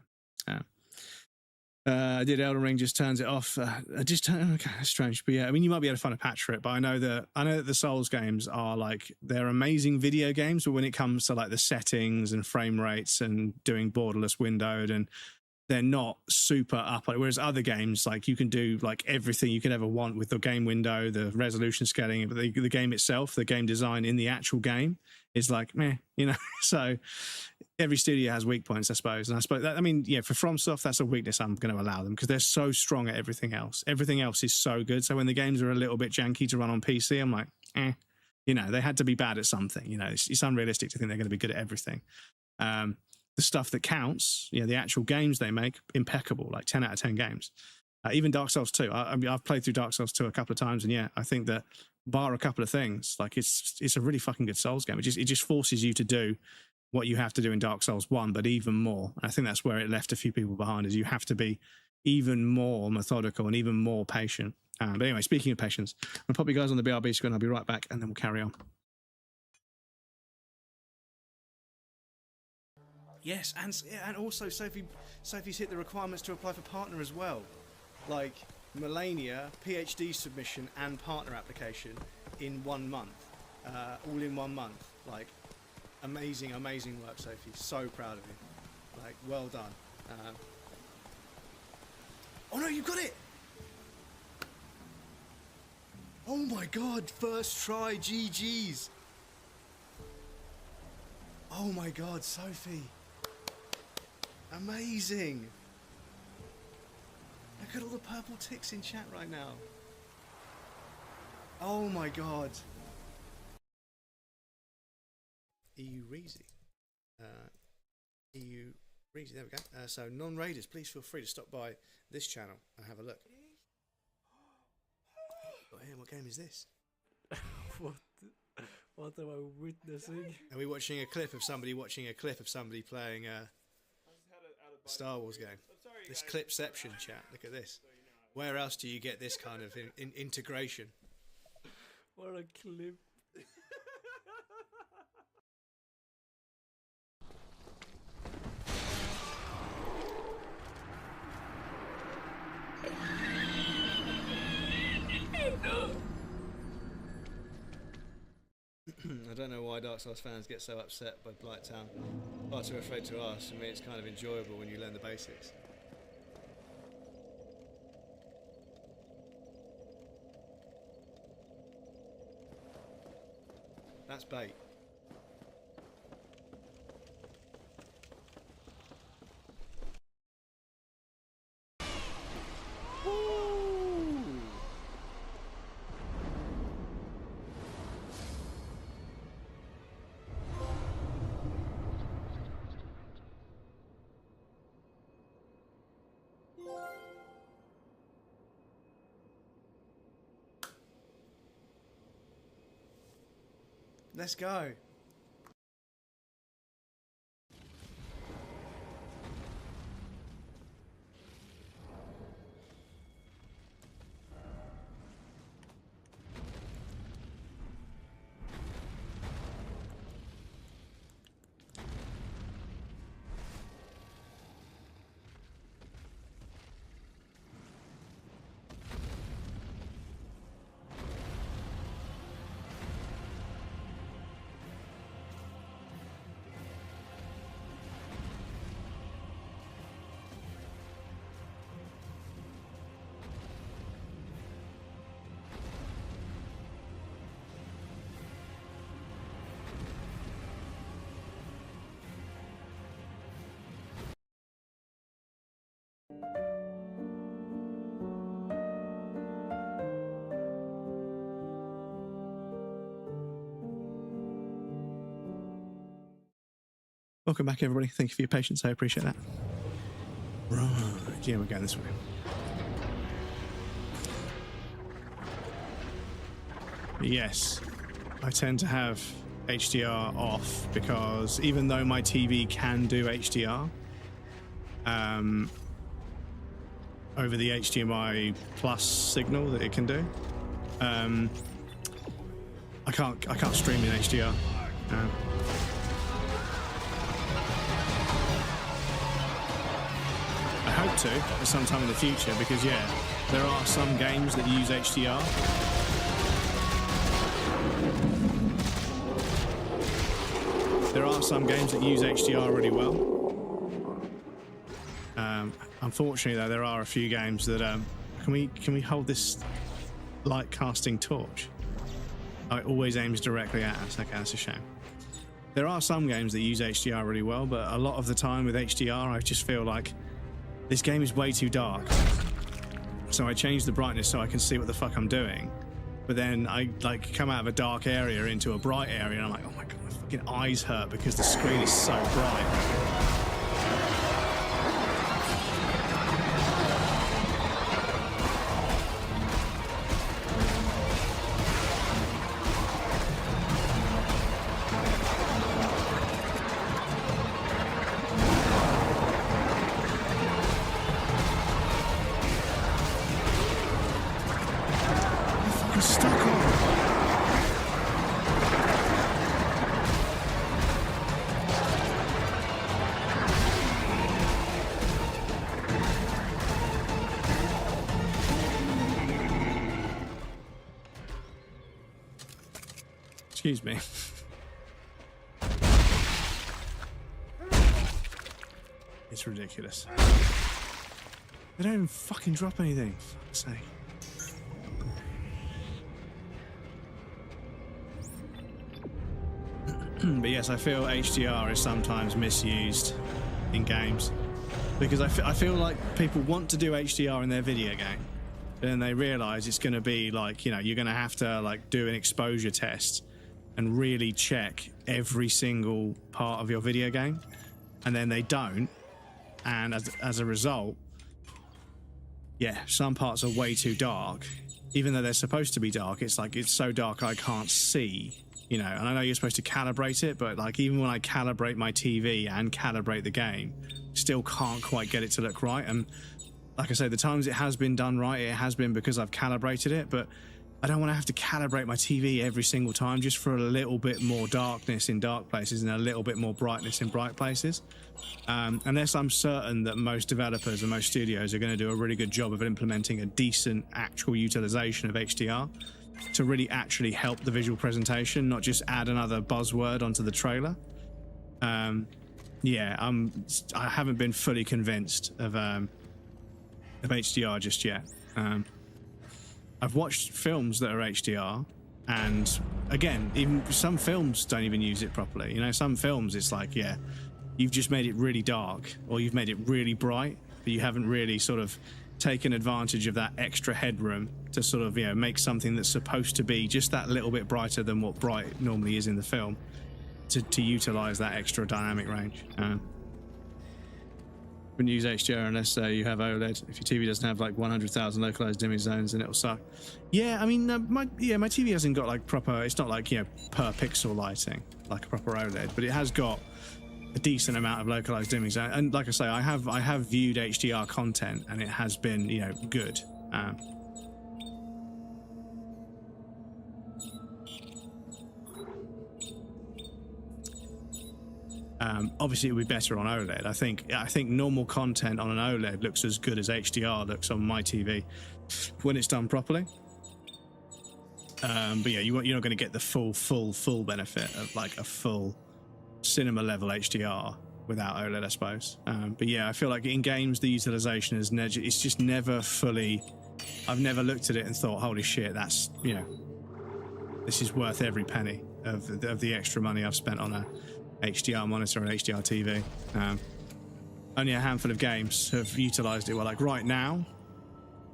fine. I did Elden Ring, just turns it off. Okay, that's strange. But yeah, I mean, you might be able to find a patch for it, but I know that the Souls games are like, they're amazing video games, but when it comes to like the settings and frame rates and doing borderless windowed, and they're not super up. Whereas other games, like you can do like everything you could ever want with the game window, the resolution scaling, but the game itself, the game design in the actual game is like meh, you know. So every studio has weak points, I suppose. And I suppose that, I mean, yeah, for FromSoft, that's a weakness I'm going to allow them because they're so strong at everything else. Everything else is so good. So when the games are a little bit janky to run on PC, I'm like, you know, they had to be bad at something. You know, it's unrealistic to think they're going to be good at everything. The stuff that counts, you know, the actual games they make, impeccable, like 10 out of 10 games. Even Dark Souls 2. I mean, I've played through Dark Souls 2 a couple of times, and yeah, I think that bar a couple of things, like it's a really fucking good Souls game. It just forces you to do what you have to do in Dark Souls 1, but even more. I think that's where it left a few people behind, is you have to be even more methodical and even more patient. But anyway, speaking of patience, I'll pop you guys on the BRB screen. I'll be right back, and then we'll carry on. Yes, and also Sophie's hit the requirements to apply for partner as well. Like Melania, PhD submission and partner application in 1 month. All in 1 month. Like, amazing work, Sophie. So proud of you. Like, well done. Oh no, you got it! Oh my god, first try, GG's. Oh my god, Sophie. Amazing. Look at all the purple ticks in chat right now. Oh my god. EU Reezy. EU Reezy, there we go. So non-raiders, please feel free to stop by this channel and have a look. Oh, yeah, what game is this? What am I witnessing? Are we watching a clip of somebody playing a Star Wars game? This Clipception chat. Look at this. Where else do you get this kind of integration? What a clip. I don't know why Dark Souls fans get so upset by Blighttown. Far too afraid to ask. For me, it's kind of enjoyable when you learn the basics. That's bait. Let's go. Welcome back, everybody. Thank you for your patience. I appreciate that. Right, yeah, we're going this way. Yes, I tend to have HDR off because even though my TV can do HDR, over the HDMI plus signal that it can do, I can't stream in HDR. I hope to at some time in the future because yeah, there are some games that use HDR. There are some games that use HDR really well. Unfortunately, though, there are a few games that can we hold this light casting torch? Oh, it always aims directly at us. Okay, that's a shame. There are some games that use HDR really well, but a lot of the time with HDR, I just feel like this game is way too dark. So I change the brightness so I can see what the fuck I'm doing. But then I like come out of a dark area into a bright area, and I'm like, oh my god, my fucking eyes hurt because the screen is so bright. Excuse me. It's ridiculous. They don't even fucking drop anything, for fuck's sake. But yes, I feel HDR is sometimes misused in games because I feel like people want to do HDR in their video game, but then they realize it's going to be like, you know, you're going to have to like do an exposure test and really check every single part of your video game, and then they don't, and as a result, yeah, some parts are way too dark, even though they're supposed to be dark. It's like it's so dark I can't see, you know. And I know you're supposed to calibrate it, but like even when I calibrate my TV and calibrate the game, still can't quite get it to look right. And like I say, the times it has been done right, it has been because I've calibrated it, but I don't want to have to calibrate my TV every single time just for a little bit more darkness in dark places and a little bit more brightness in bright places. Unless I'm certain that most developers and most studios are going to do a really good job of implementing a decent actual utilization of HDR to really actually help the visual presentation, not just add another buzzword onto the trailer. Yeah, I haven't been fully convinced of HDR just yet. I've watched films that are HDR, and again, even some films don't even use it properly. You know, some films it's like, yeah, you've just made it really dark or you've made it really bright, but you haven't really sort of taken advantage of that extra headroom to sort of, you know, make something that's supposed to be just that little bit brighter than what bright normally is in the film to utilize that extra dynamic range. Wouldn't use HDR unless you have OLED. If your TV doesn't have like 100,000 localized image zones, then it'll suck. Yeah, I mean, my TV hasn't got like proper. It's not like, you know, per pixel lighting like a proper OLED, but it has got a decent amount of localized image. And like I say, I have viewed HDR content, and it has been, you know, good. Obviously it would be better on OLED. I think normal content on an OLED looks as good as HDR looks on my TV when it's done properly. But yeah, you're not going to get the full benefit of like a full cinema level HDR without OLED, I suppose. But yeah, I feel like in games the utilization is it's just never fully. I've never looked at it and thought, holy shit, that's, you know, this is worth every penny of the extra money I've spent on a HDR monitor and HDR TV. Only a handful of games have utilized it well. Like right now,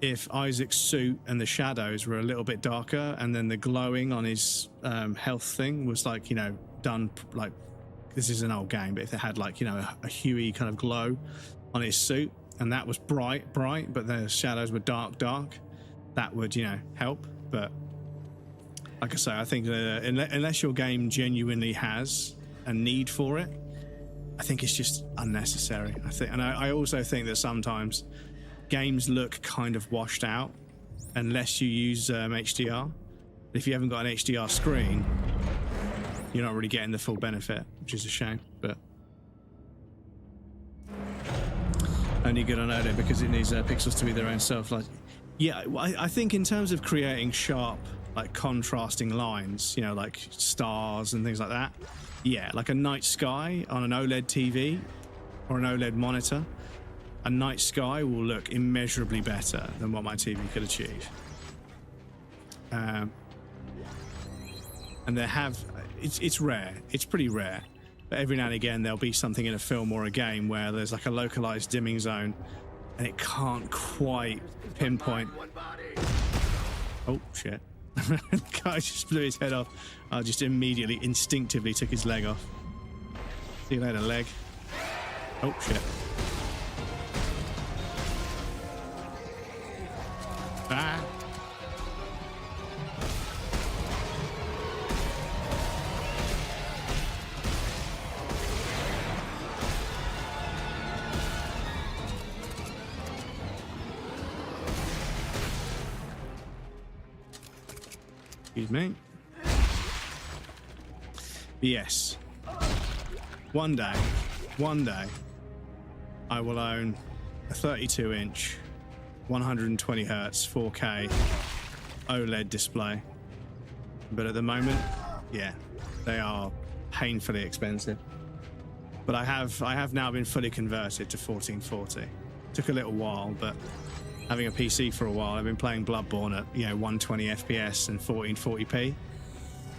if Isaac's suit and the shadows were a little bit darker, and then the glowing on his health thing was like, you know, done like this is an old game, but if it had like, you know, a huey kind of glow on his suit, and that was bright, but the shadows were dark, that would, you know, help. But like I say, I think unless your game genuinely has a need for it, I think it's just unnecessary. I think, and I also think that sometimes games look kind of washed out unless you use HDR. If you haven't got an HDR screen, you're not really getting the full benefit, which is a shame. But only good on OLED because it needs pixels to be their own self. Like, yeah, I think in terms of creating sharp, like contrasting lines, you know, like stars and things like that. Yeah, like a night sky on an OLED TV or an OLED monitor, a night sky will look immeasurably better than what my TV could achieve. And it's rare, it's pretty rare, but every now and again there'll be something in a film or a game where there's like a localized dimming zone and it can't quite pinpoint. Oh shit. The guy just blew his head off. I just immediately, instinctively took his leg off. See you later, leg. Oh shit. Ah. Excuse me. Yes. One day, I will own a 32-inch, 120 hertz, 4K OLED display. But at the moment, yeah, they are painfully expensive. But I have now been fully converted to 1440. Took a little while, but having a PC for a while, I've been playing Bloodborne at, you know, 120 FPS and 1440p,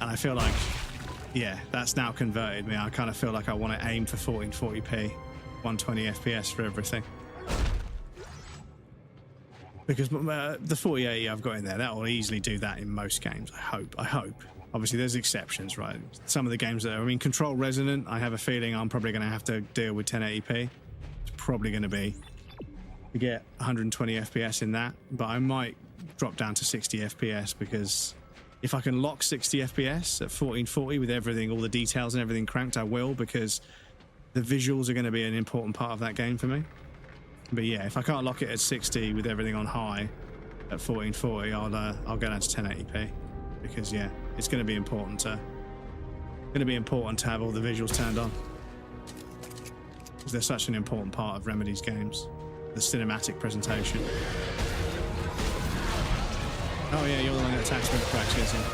and I feel like, yeah, that's now converted me. I kind of feel like I want to aim for 1440p, 120 FPS for everything, because the 4080 I've got in there, that will easily do that in most games. I hope. Obviously, there's exceptions, right? Some of the games that are, I mean, Control Resonant, I have a feeling I'm probably going to have to deal with 1080p. It's probably going to be to get 120 FPS in that, but I might drop down to 60 FPS because if I can lock 60 FPS at 1440 with everything, all the details and everything cranked, I will, because the visuals are going to be an important part of that game for me. But yeah, if I can't lock it at 60 with everything on high at 1440, I'll go down to 1080p, because yeah, it's going to be important to have all the visuals turned on, because they're such an important part of Remedy's games. The cinematic presentation. Oh yeah, you're the one that attacks me with cracks, isn't it?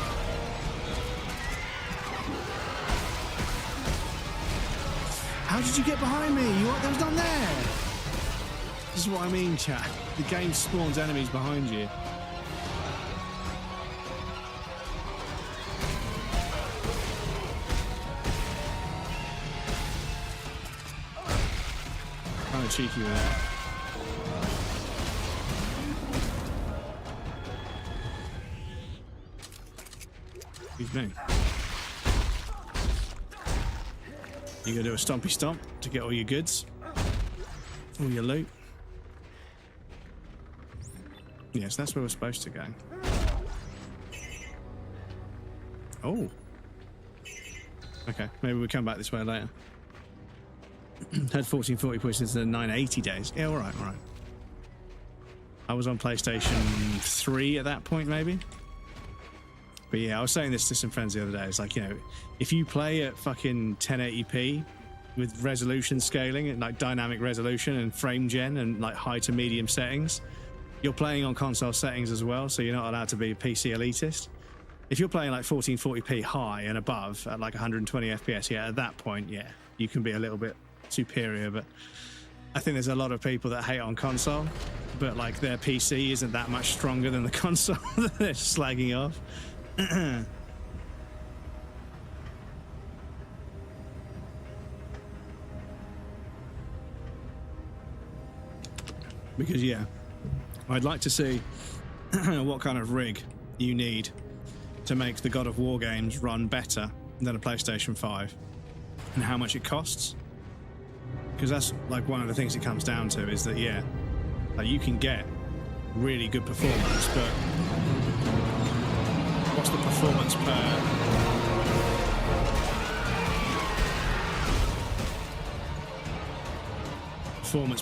How did you get behind me? There was none there. This is what I mean, chat. The game spawns enemies behind you. Kind of cheeky with that. Excuse me. You gonna do a stompy stomp to get all your goods, all your loot. Yes, that's where we're supposed to go. Oh. Okay, maybe we'll come back this way later. Had 1440 pushes in 980 days. Yeah, all right. I was on PlayStation 3 at that point, maybe. But yeah, I was saying this to some friends the other day. It's like, you know, if you play at fucking 1080p with resolution scaling and like dynamic resolution and frame gen and like high to medium settings, you're playing on console settings as well, so you're not allowed to be a PC elitist. If you're playing like 1440p high and above at like 120 FPS, yeah, at that point, yeah, you can be a little bit superior. But I think there's a lot of people that hate on console, but like their PC isn't that much stronger than the console that they're slagging off. Because yeah, I'd like to see what kind of rig you need to make the God of War games run better than a PlayStation 5. and how much it costs. Because that's like one of the things it comes down to is that, yeah, like you can get really good performance, but what's the performance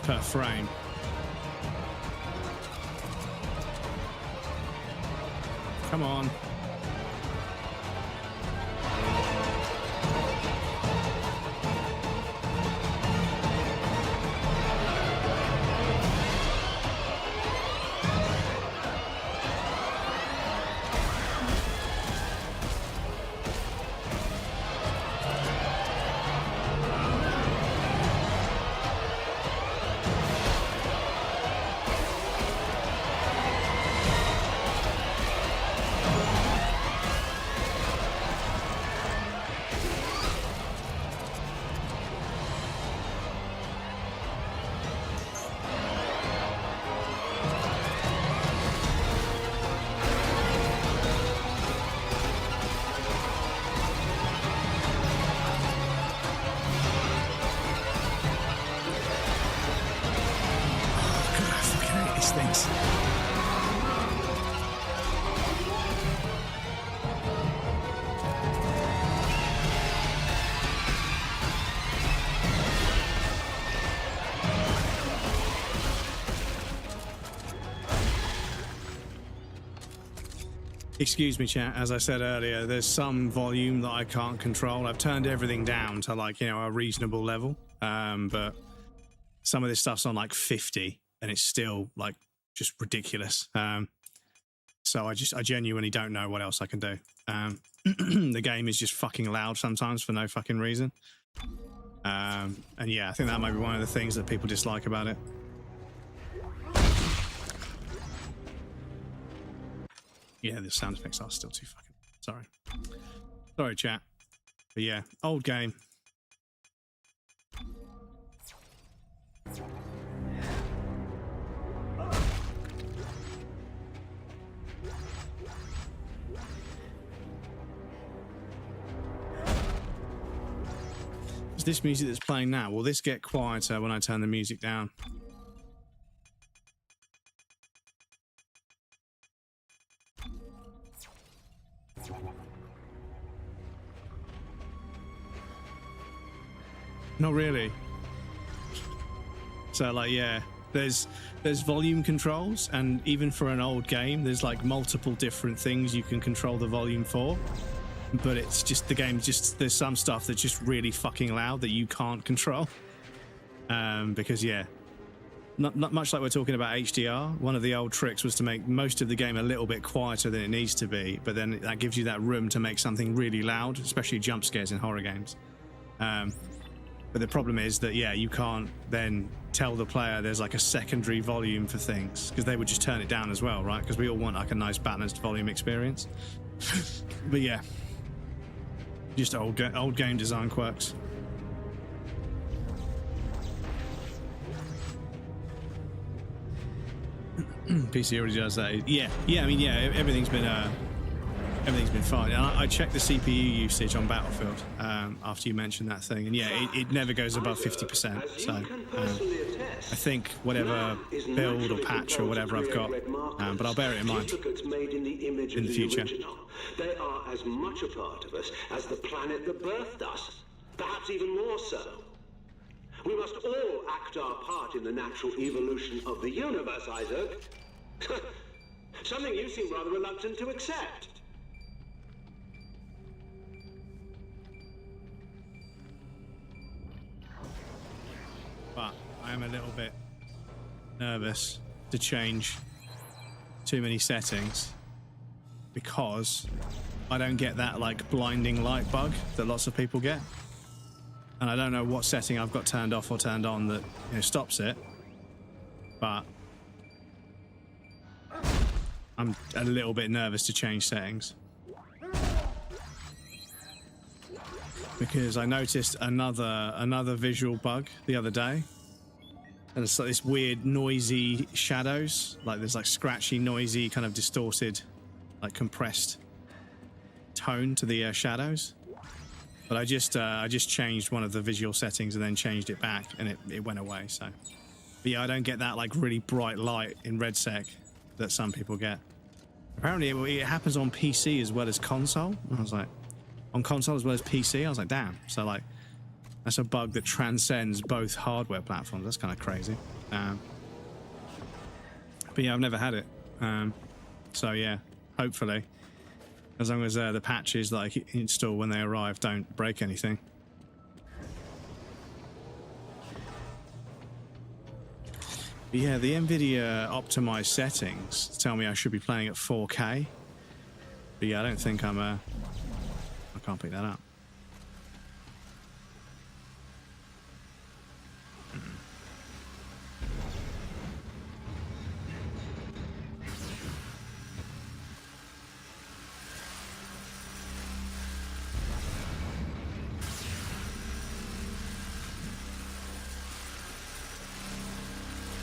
per frame? Come on. Things. Excuse me, chat. As I said earlier, there's some volume that I can't control. I've turned everything down to like, you know, a reasonable level. But some of this stuff's on like 50 and it's still like just ridiculous. So I genuinely don't know what else I can do. The game is just fucking loud sometimes for no fucking reason. And yeah, I think that might be one of the things that people dislike about it. Yeah, the sound effects are still too fucking... Sorry, chat. But yeah, old game. Is this music that's playing now? Will this get quieter when I turn the music down? Not really. So like, yeah, there's volume controls, and even for an old game, there's like multiple different things you can control the volume for. But it's just, the game just, there's some stuff that's just really fucking loud that you can't control. Because yeah, not much like we're talking about HDR, one of the old tricks was to make most of the game a little bit quieter than it needs to be, but then that gives you that room to make something really loud, especially jump scares in horror games. But the problem is that, yeah, you can't then tell the player there's like a secondary volume for things, because they would just turn it down as well, right? Because we all want like a nice balanced volume experience. But yeah, just old game design quirks. PC already does that. Yeah. I mean, yeah, everything's been fine. And I checked the CPU usage on Battlefield after you mentioned that thing, and yeah, it never goes above 50%. So I think whatever build or patch or whatever I've got, but I'll bear it in mind in the future. They are as much a part of us as the planet that birthed us, perhaps even more so. We must all act our part in the natural evolution of the universe, Isaac. Something you seem rather reluctant to accept. But I am a little bit nervous to change too many settings, because I don't get that like blinding light bug that lots of people get, and I don't know what setting I've got turned off or turned on that, you know, stops it. But I'm a little bit nervous to change settings, because I noticed another visual bug the other day, and it's like this weird noisy shadows, like there's like scratchy, noisy, kind of distorted, like compressed tone to the shadows. But I just changed one of the visual settings and then changed it back, and it went away. So, but yeah, I don't get that like really bright light in RedSec that some people get. Apparently, it happens on PC as well as console. And I was like, on console as well as PC. I was like, damn. So like, that's a bug that transcends both hardware platforms. That's kind of crazy. But yeah, I've never had it. So yeah, hopefully, as long as the patches that I install when they arrive don't break anything. But yeah, the NVIDIA optimized settings tell me I should be playing at 4K. But yeah, I don't think I can't pick that up.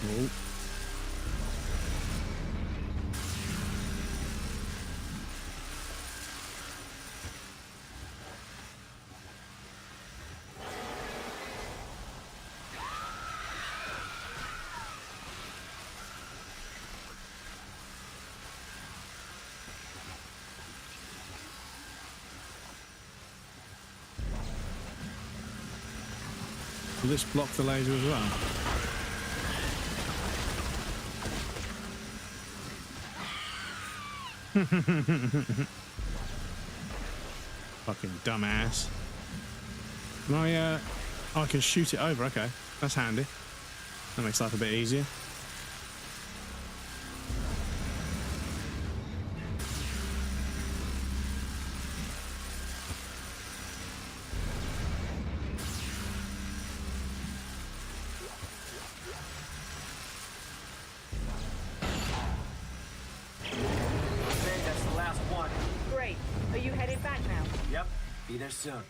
Oh. Will this block the laser as well? Fucking dumbass. I can shoot it over. Okay, that's handy. That makes life a bit easier. Soon.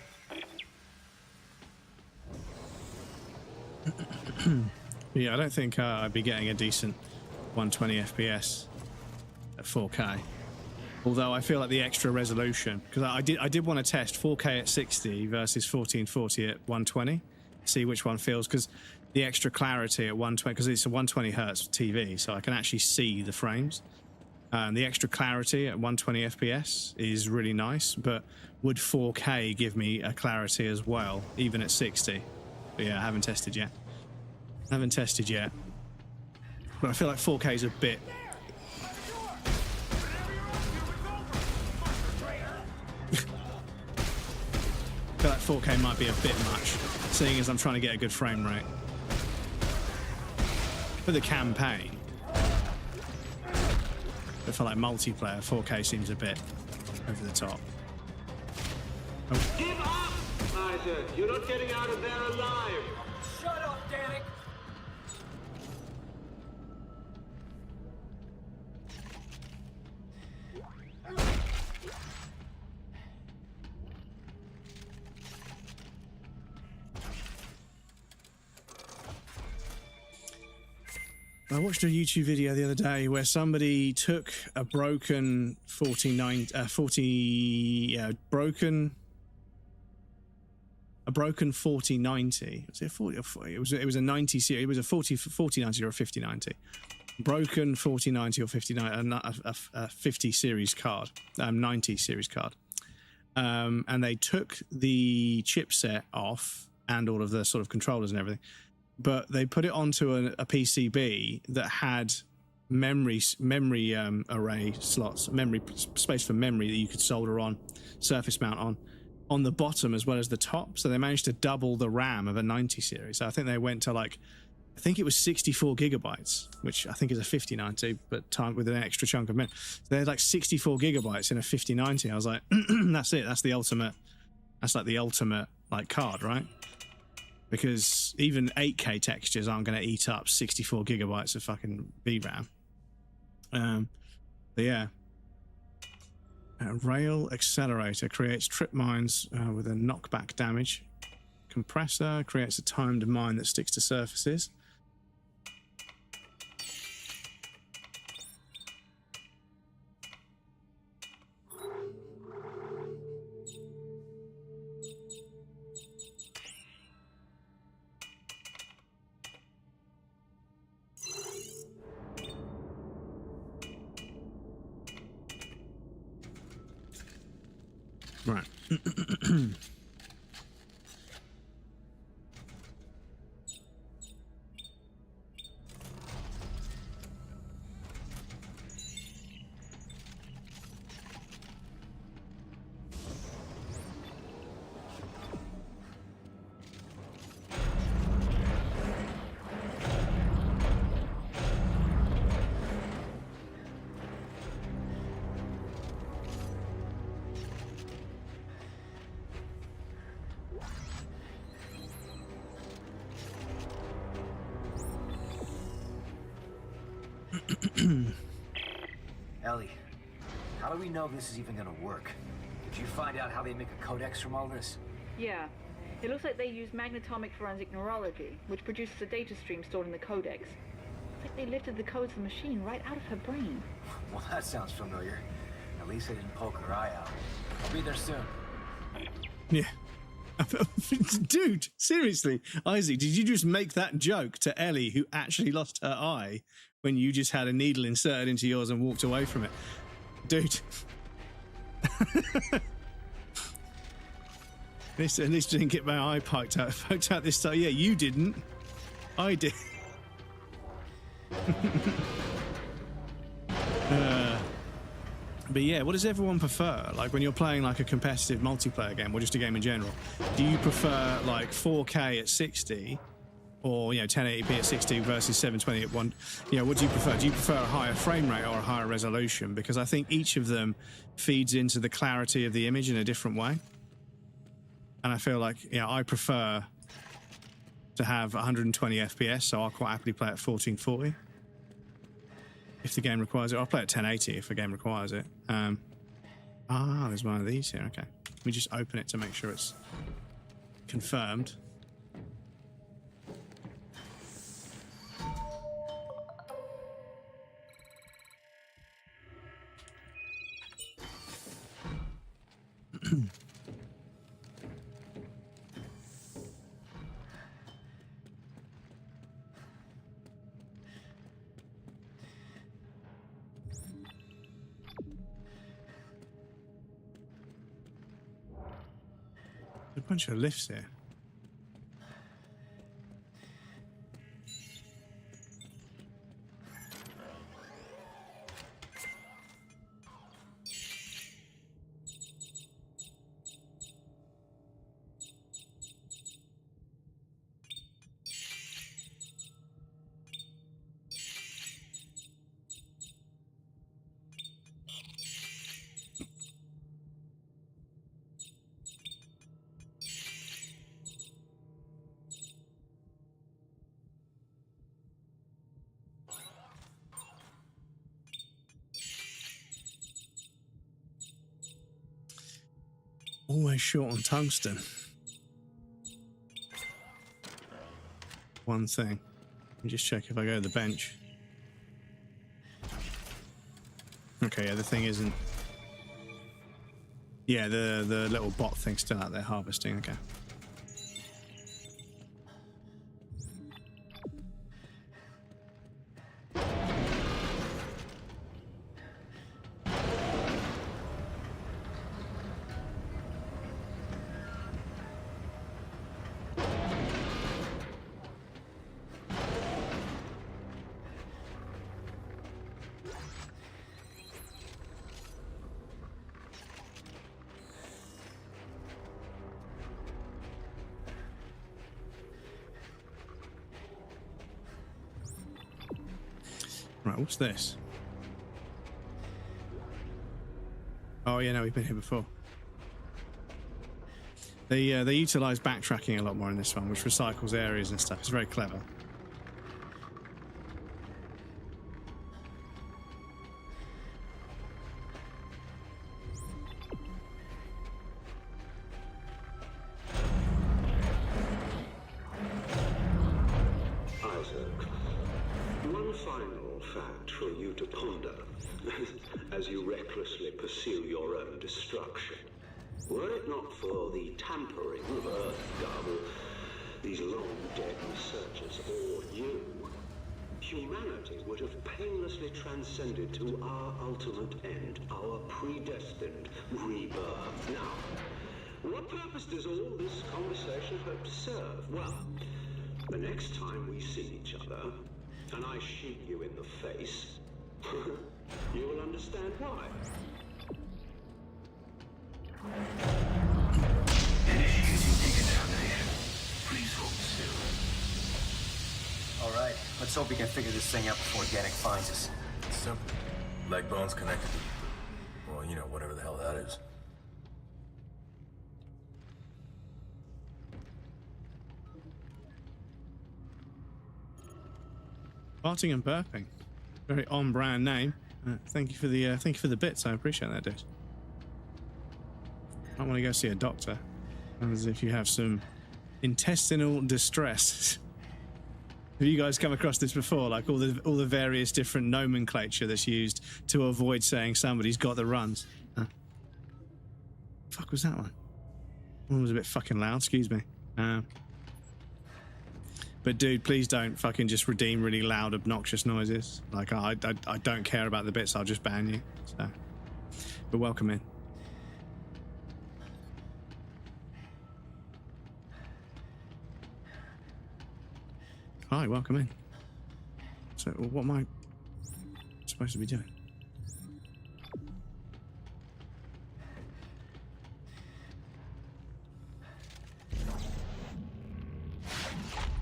Yeah, I don't think I'd be getting a decent 120 FPS at 4K. Although I feel like the extra resolution, because I did want to test 4K at 60 versus 1440 at 120, see which one feels, because the extra clarity at 120, because it's a 120 hertz TV, so I can actually see the frames. The extra clarity at 120 FPS is really nice, but would 4K give me a clarity as well, even at 60? But yeah, I haven't tested yet. But I feel like 4K is a bit... I feel like 4K might be a bit much, seeing as I'm trying to get a good frame rate. For the campaign. But for like multiplayer, 4K seems a bit over the top. Oh. Give up, Isaac! You're not getting out of there alive! Shut up, Danik! I watched a YouTube video the other day where somebody took a broken broken 4090. Was it a 40? It was a 90 series. It was a 4090 or a 5090. Broken 4090 or 5090, a 50 series card, 90 series card. And they took the chipset off and all of the sort of controllers and everything. But they put it onto a PCB that had memory array slots, memory space for memory that you could solder on, surface mount on the bottom as well as the top. So they managed to double the RAM of a 90 series. So I think they went to like, I think it was 64 gigabytes, which I think is a 5090, but timed with an extra chunk of memory. So they had like 64 gigabytes in a 5090. I was like, that's it. That's the ultimate. That's like the ultimate like card, right? Because even 8K textures aren't going to eat up 64 gigabytes of fucking VRAM. But yeah. Rail accelerator creates trip mines with a knockback damage. Compressor creates a timed mine that sticks to surfaces. Ellie, how do we know this is even gonna work? Did you find out how they make a codex from all this? Yeah. It looks like they use magnetomic forensic neurology, which produces a data stream stored in the codex. It's like they lifted the codes of the machine right out of her brain. Well, that sounds familiar. At least they didn't poke her eye out. I'll be there soon. Yeah. Dude, seriously, Isaac, did you just make that joke to Ellie, who actually lost her eye when you just had a needle inserted into yours and walked away from it? Dude. At least I didn't get my eye poked out this time. Yeah, you didn't. I did. But yeah, what does everyone prefer? Like when you're playing like a competitive multiplayer game or just a game in general, do you prefer like 4K at 60 or, you know, 1080p at 60 versus 720 at 1? You know, what do you prefer? Do you prefer a higher frame rate or a higher resolution? Because I think each of them feeds into the clarity of the image in a different way. And I feel like, you know, I prefer to have 120 FPS, so I'll quite happily play at 1440. If the game requires it. I'll play at 1080 if the game requires it. There's one of these here. Okay. Let me just open it to make sure it's confirmed. A bunch of lifts here. Always short on tungsten. One thing. Let me just check if I go to the bench. Okay, yeah, the thing isn't... Yeah, the little bot thing's still out there harvesting, okay. Right, what's this? Oh yeah, no, we've been here before. They utilize backtracking a lot more in this one, which recycles areas and stuff. It's very clever. As you recklessly pursue your own destruction. Were it not for the tampering of Earth Garble, these long-dead researchers, or you, humanity would have painlessly transcended to our ultimate end, our predestined rebirth. Now, What purpose does all this conversation hope to serve? Well, the next time we see each other, and I shoot you in the face, you will understand why. Initiating decontamination. Please hold still. All right, let's hope we can figure this thing out before Organic finds us. It's simple. Leg bones connected to, well, you know, whatever the hell that is. Farting and burping. Very on-brand name. Thank you for the bits. I appreciate that, dude. I want to go see a doctor. As if you have some intestinal distress. Have you guys come across this before? Like all the various different nomenclature that's used to avoid saying somebody's got the runs. Fuck was that one? One was a bit fucking loud. Excuse me. But dude, please don't fucking just redeem really loud, obnoxious noises. Like I don't care about the bits. I'll just ban you. So, but welcome in. Hi, welcome in. So, what am I supposed to be doing?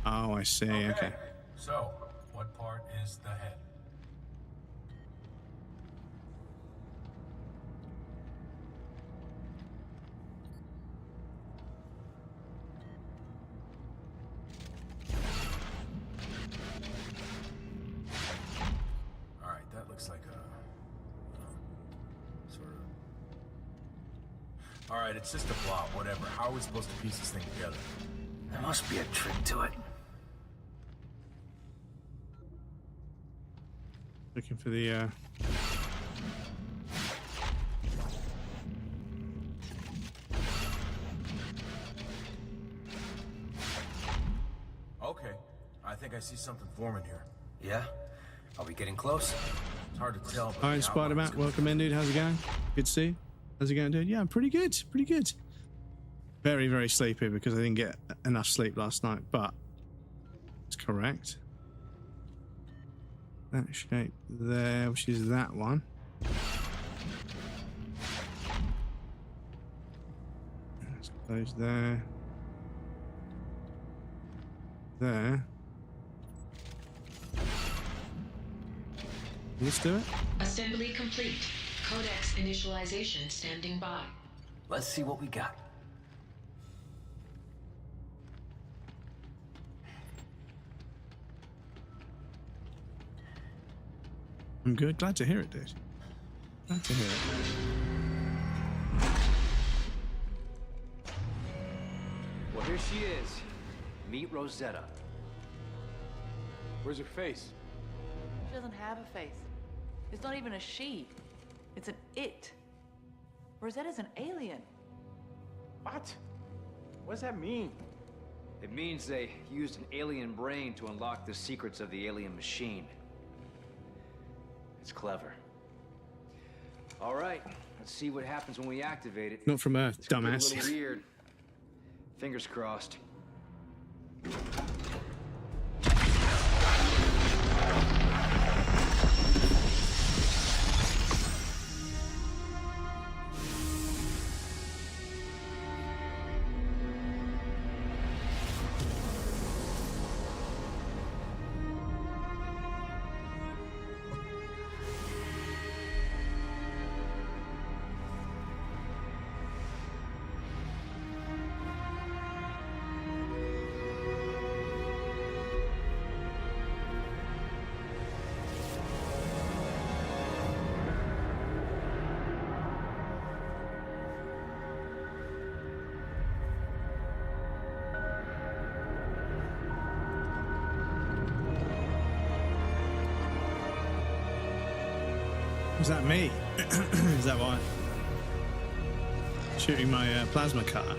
Oh, I see. Okay. So, what part is the head? Alright, that looks like a... sort of... Alright, it's just a blob, whatever. How are we supposed to piece this thing together? There must be a trick to it. Looking for the Okay, I think I see something forming here. Yeah? Are we getting close? It's hard to tell, but... Hi, Spider-Man. Welcome in, dude. How's it going? Good to see you. How's it going, dude? Yeah, pretty good. Pretty good. Very, very sleepy because I didn't get enough sleep last night, but it's correct. That shape there, which is that one. Let's close there. There. Let's do it. Assembly complete. Codex initialization standing by. Let's see what we got. I'm good. Glad to hear it, dude. Glad to hear it. Well, here she is. Meet Rosetta. Where's her face? She doesn't have a face. It's not even a she. It's an it. Rosetta's an alien. What? What does that mean? It means they used an alien brain to unlock the secrets of the alien machine. It's clever. All right, let's see what happens when we activate it. Not from Earth, This could get dumbass. a little weird. Fingers crossed. Is that me? Is that why? Shooting my plasma cutter.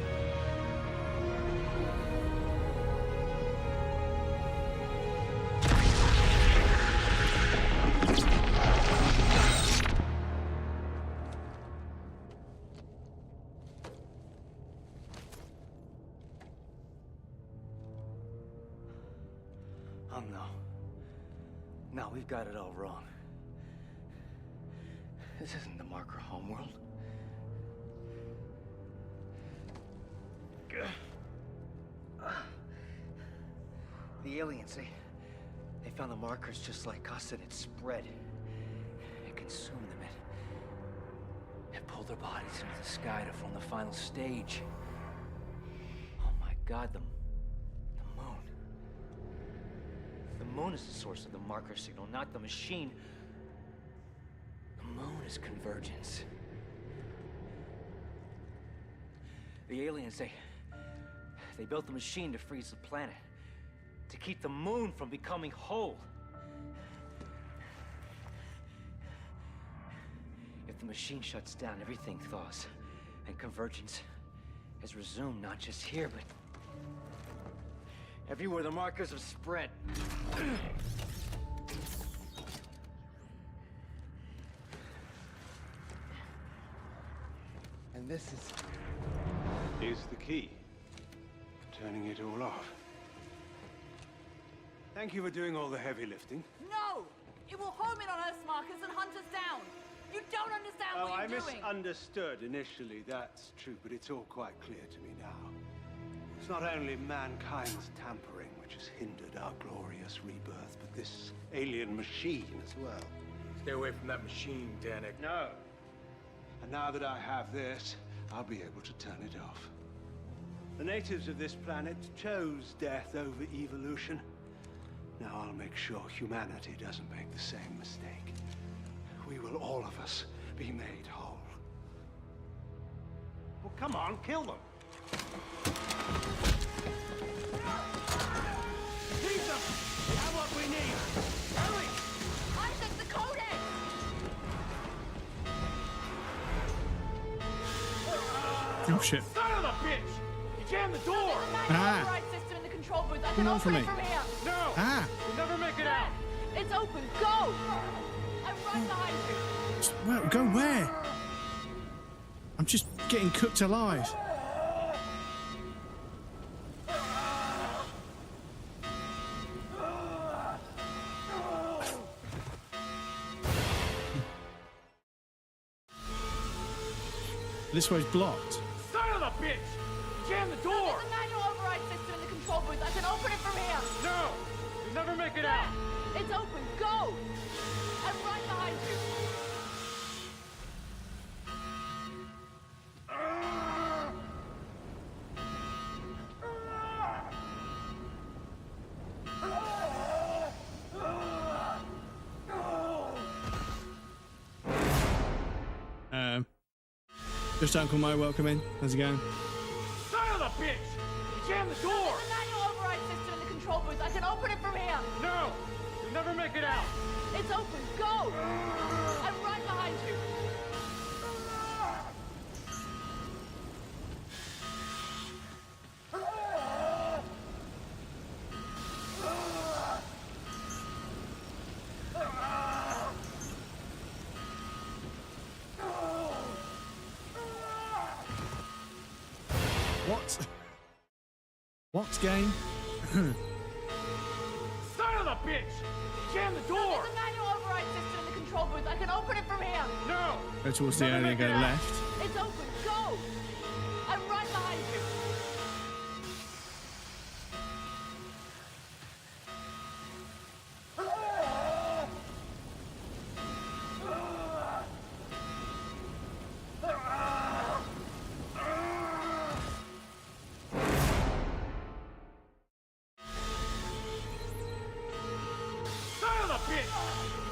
Oh, no. No, we've got it all wrong. This isn't the marker homeworld. The aliens, they found the markers just like us, and it spread. It consumed them. It pulled their bodies into the sky to form the final stage. Oh my God, the moon. The moon is the source of the marker signal, not the machine. The moon is convergence. The aliens, they built the machine to freeze the planet, to keep the moon from becoming whole. If the machine shuts down, everything thaws, and convergence has resumed, not just here, but everywhere the markers have spread. And this is the key. Turning it all off. Thank you for doing all the heavy lifting. No! It will home in on Earth's markers and hunt us down. You don't understand what you're doing. I misunderstood initially, that's true, but it's all quite clear to me now. It's not only mankind's tampering which has hindered our glorious rebirth, but this alien machine as well. Stay away from that machine, Danik. No. And now that I have this, I'll be able to turn it off. The natives of this planet chose death over evolution. Now I'll make sure humanity doesn't make the same mistake. We will, all of us, be made whole. Well, come on, kill them. Seize them! We have what we need! Hurry! Isaac, the codex! Oh shit. Son of a bitch! You jammed the door! There's a manual override system in the control booth. I can Come on open for it me. from here. No! Ah! You'll never make it out! It's open. Go! I'm right behind you. Well, go where? I'm just getting cooked alive. This way's blocked. Son of a bitch! You jammed the door! There's a manual override system in the control booth. I can open it from here. No! You'll never make it out! It's open. Go! I'm right behind you. Just Uncle Mo, welcome in. How's it going? Son of a bitch! You jammed the door! There's a manual override system in the control booth. I can open it from here. No! You'll never make it out! It's open. Go! I'm right behind you. What? What game? Son of a bitch! Jam the door! There's a manual override system in the control booth. I can open it from here. No! Go towards the area and go left. It's open. Go! I'm right behind you.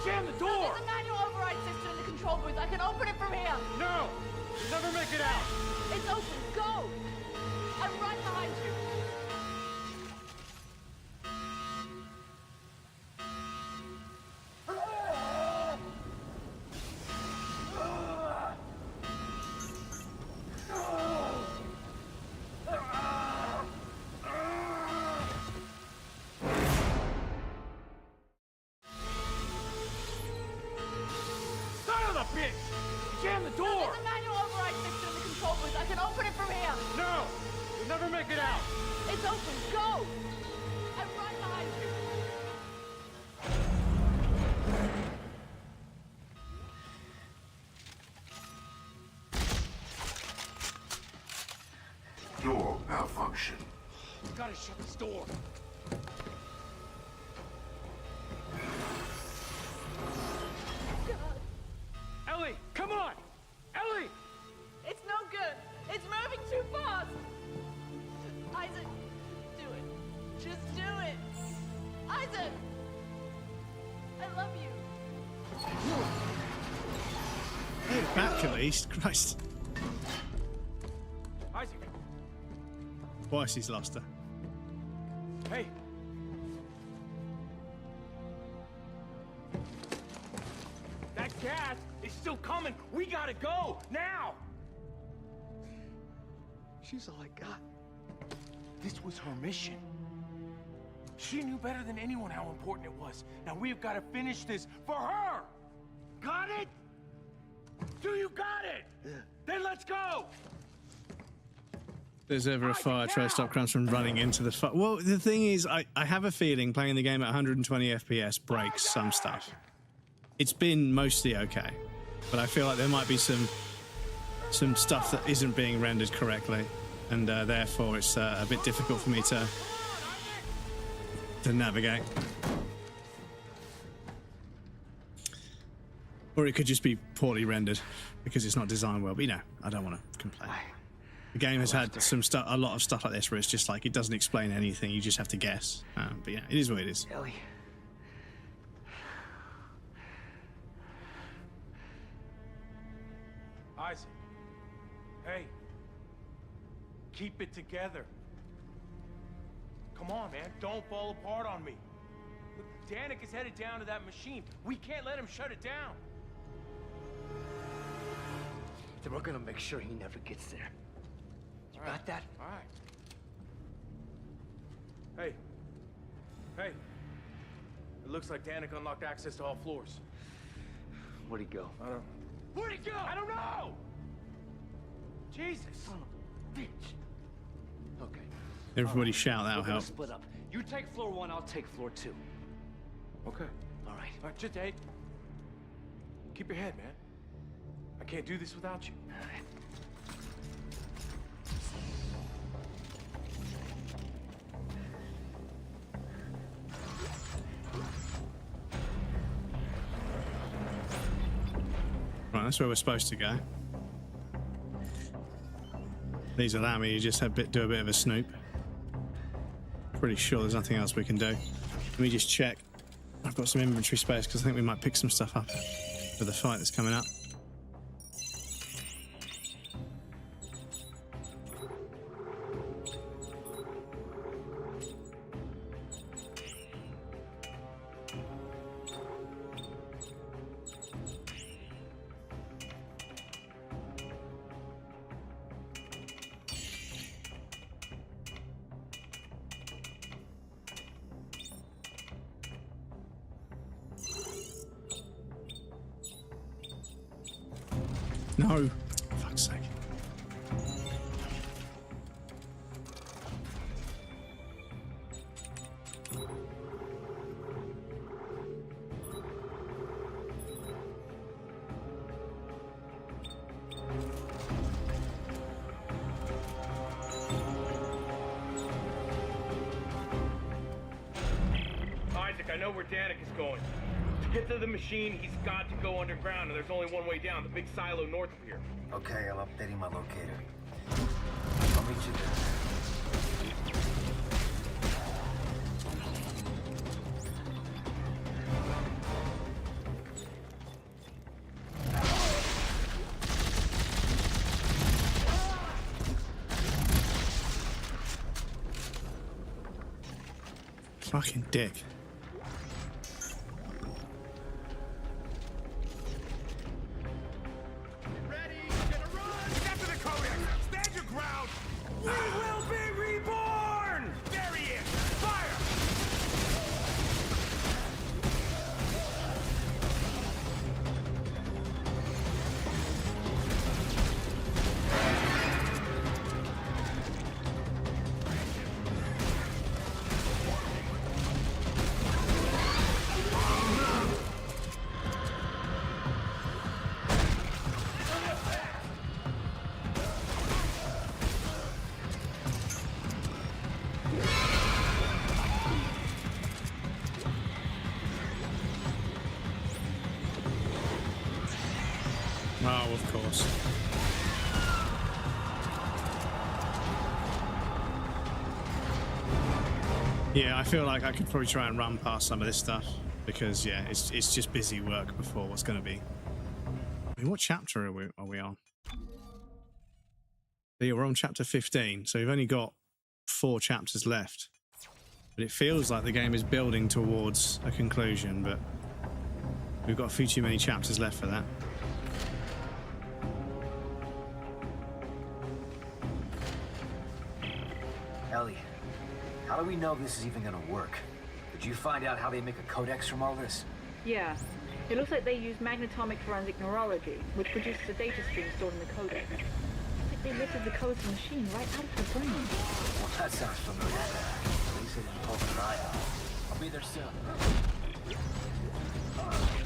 Jam the door! There's a manual override system in the control booth. I can open it from here. No! You'll never make it out! It's open. Go! I'm right behind you. Jam the door! There's a manual override system in the control booth. I can open it from here. No! You'll never make it out! It's open. Go! I'm right behind you. gotta shut this door. Ellie, come on! Ellie! It's no good. It's moving too fast. Isaac, do it. Just do it. Isaac! I love you. Hey, back at least. Christ. Isaac! Twice he's lost her. Hey! That gas is still coming! We gotta go! Now! She's all I got. This was her mission. She knew better than anyone how important it was. Now we've got to finish this for her! Got it? Do you got it? Yeah. Then let's go! If there's ever a fire, try to stop Crumbs from running into the fire. Well, the thing is, I have a feeling playing the game at 120 FPS breaks some stuff. It's been mostly okay, but I feel like there might be some stuff that isn't being rendered correctly, and therefore it's a bit difficult for me to navigate. Or it could just be poorly rendered because it's not designed well. But you know, I don't want to complain. The game has had a lot of stuff like this where it's just like it doesn't explain anything. You just have to guess. But yeah, it is what it is. Ellie. Isaac. Hey. Keep it together. Come on, man. Don't fall apart on me. Look, Danik is headed down to that machine. We can't let him shut it down. Then we're gonna make sure he never gets there. You got that? All right. Hey. Hey. It looks like Danik unlocked access to all floors. Where'd he go? I don't... Where'd he go? I don't know! Jesus. Son of a bitch. Okay. Everybody shout, that'll We're gonna help. split up. You take floor 1, I'll take floor 2. Okay. All right. All right, just, hey. Keep your head, man. I can't do this without you. All right. Right, that's where we're supposed to go. These allow me to just do a bit of a snoop. Pretty sure there's nothing else we can do. Let me just check. I've got some inventory space because I think we might pick some stuff up for the fight that's coming up. No. Fuck's sake. Isaac, I know where Danik is going. To get to the machine, he's got to go underground, and there's only one way down, the big silo north of here. Okay, I'm updating my locator. I'll meet you there. Fucking dick. of course. Yeah, I feel like I could probably try and run past some of this stuff because, yeah, it's just busy work before what's going to be. I mean, what chapter are we on? Yeah, we're on chapter 15, so we've only got 4 chapters left. But it feels like the game is building towards a conclusion, but we've got a few too many chapters left for that. Ellie, how do we know this is even gonna work? Did you find out how they make a codex from all this? Yeah. It looks like they use magnetomic forensic neurology, which produces a data stream stored in the codex. It's like they lifted the codes of the machine right out of her brain. Well, that sounds familiar. At least they didn't poke an eye out. I'll be there soon.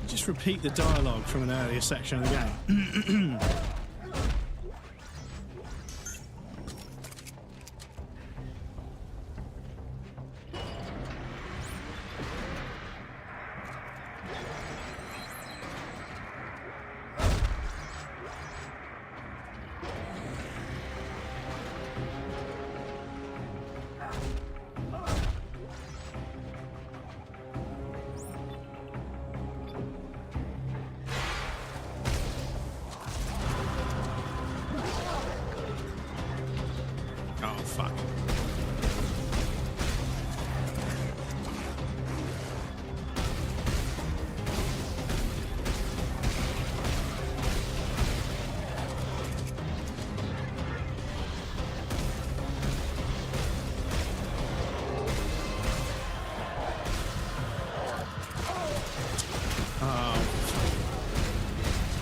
Just repeat the dialogue from an earlier section of the game. Oh, fuck. Oh.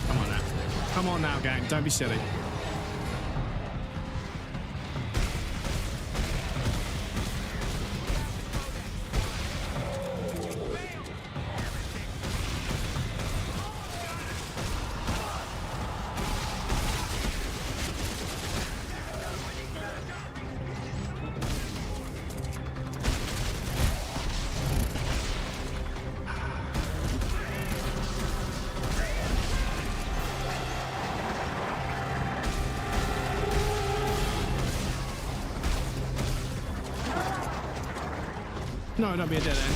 Come on now. Come on now, gang. Don't be silly. No, don't be a dead end.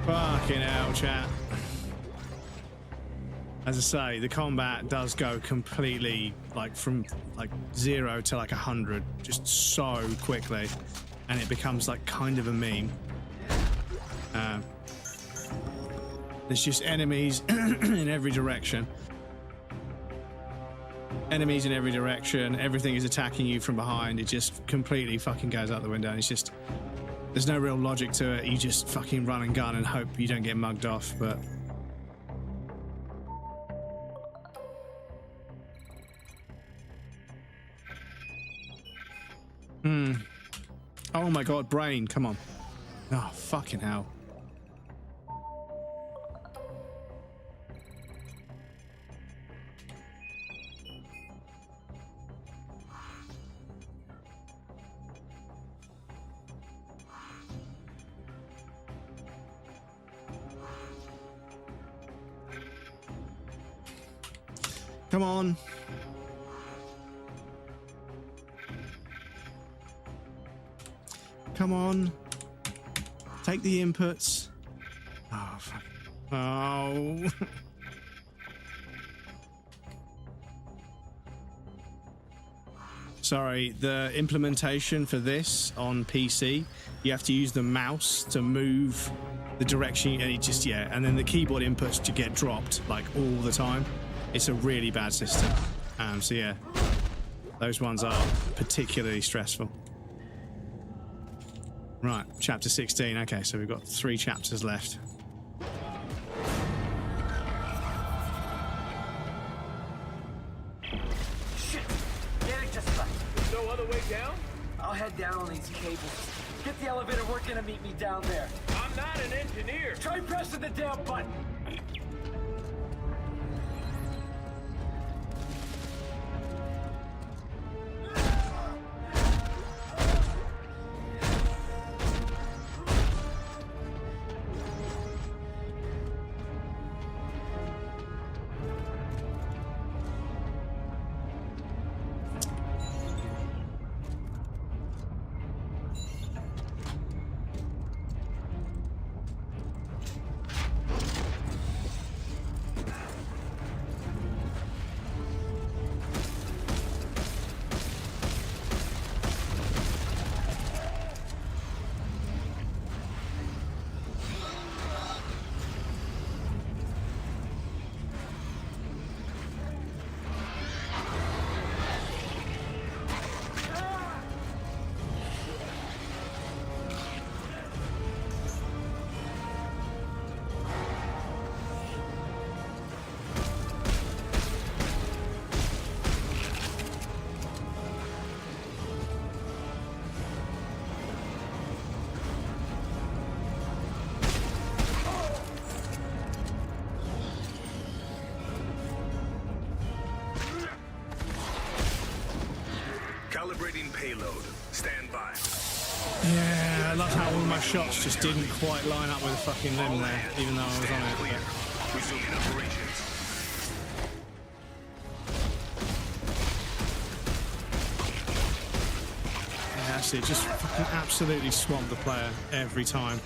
Fucking hell, chat. As I say, the combat does go completely, like, from, like, 0 to, like, 100, just so quickly. And it becomes, like, kind of a meme. There's just enemies in every direction. Enemies in every direction. Everything is attacking you from behind. It just completely fucking goes out the window. And it's just... there's no real logic to it. You just fucking run and gun and hope you don't get mugged off, but... Oh my god, brain, come on. Oh, fucking hell. Come on. Come on. Take the inputs. Oh, fuck. Oh. Sorry, the implementation for this on PC, you have to use the mouse to move the direction, and it just, yeah, and then the keyboard inputs to get dropped like all the time. It's a really bad system. So yeah, those ones are particularly stressful. Right, chapter 16. Okay, so we've got 3 chapters left. Shit! Getting just left. There's no other way down? I'll head down on these cables. Get the elevator working and meet me down there. I'm not an engineer. Try pressing the damn button. Calibrating payload. Stand by. Yeah, I love how all my shots just didn't quite line up with a fucking limb there, even though I was on it. Clear. Resuming operations. Yeah, that's it. Just fucking absolutely swamp the player every time.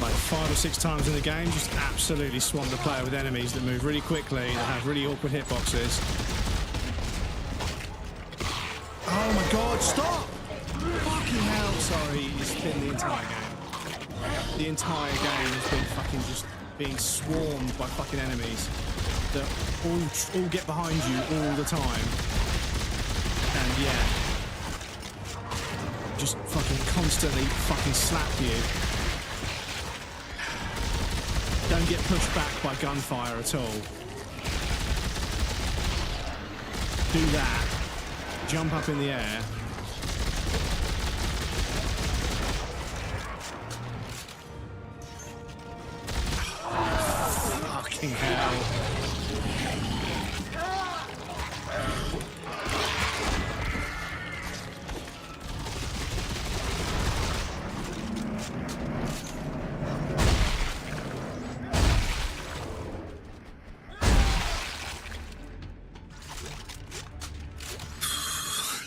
Like 5 or 6 times in the game, just absolutely swamp the player with enemies that move really quickly, that have really awkward hitboxes. Oh my god, stop! Fucking hell, sorry, it's been the entire game. The entire game has been fucking just being swarmed by fucking enemies that all get behind you all the time. And yeah, just fucking constantly fucking slap you. Don't get pushed back by gunfire at all. Do that. Jump up in the air. Fucking hell.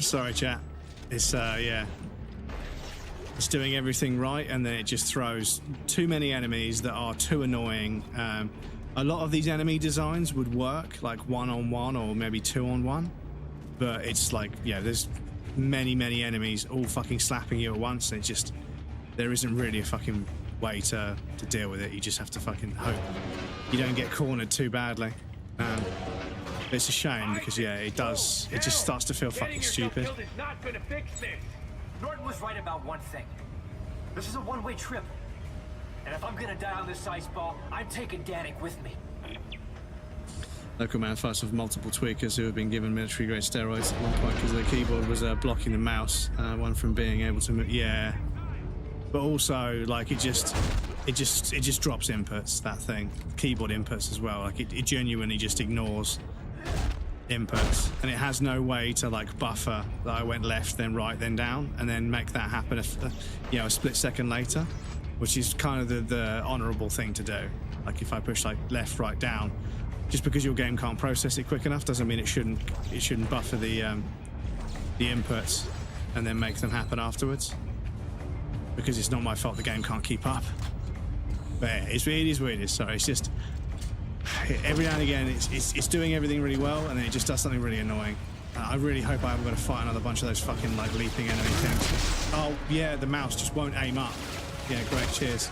Sorry, chat. It's yeah. It's doing everything right, and then it just throws too many enemies that are too annoying. A lot of these enemy designs would work, like 1-on-1 or maybe 2-on-1, but it's like, yeah, there's many enemies all fucking slapping you at once, and it just, there isn't really a fucking way to deal with it. You just have to fucking hope you don't get cornered too badly. It's a shame because, yeah, it does. It just starts to feel fucking stupid. Norton was right about one thing. This is a one-way trip. And if I'm gonna die on this ice ball, I'm taking Danik with me. Local man fights with multiple tweakers who have been given military-grade steroids at one point because their keyboard was blocking the mouse, one from being able to move. Yeah. But also, like, it just drops inputs, that thing. Keyboard inputs as well. Like, it genuinely just ignores inputs, and it has no way to like buffer that I went left then right then down and then make that happen a split second later, which is kind of the honorable thing to do. Like if I push like left right down, just because your game can't process it quick enough doesn't mean it shouldn't buffer the inputs and then make them happen afterwards, because it's not my fault the game can't keep up. But yeah, it is what it is. Sorry, it's just every now and again it's doing everything really well, and then it just does something really annoying. I really hope I haven't got to fight another bunch of those fucking like leaping enemy things. Oh yeah, the mouse just won't aim up. Yeah, great, cheers.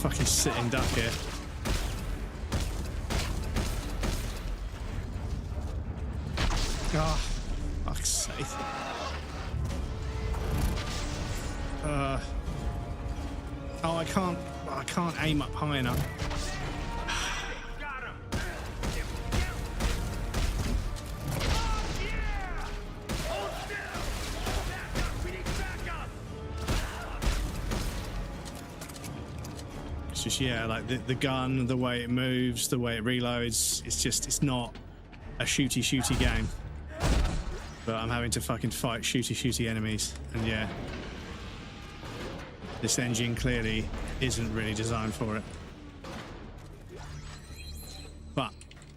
fucking sitting duck here. Oh, fuck's sake. Oh, I can't aim up high enough. It's just, yeah, like the gun, the way it moves, the way it reloads, it's not a shooty game. But I'm having to fucking fight shooty enemies, and yeah. This engine clearly isn't really designed for it. But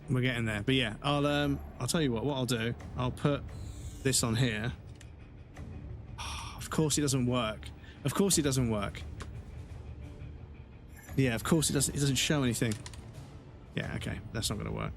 we're getting there. But yeah, I'll tell you what I'll do. I'll put this on here. Oh, of course it doesn't work. Of course it doesn't work. Yeah, of course it doesn't show anything. Yeah, okay, that's not gonna work.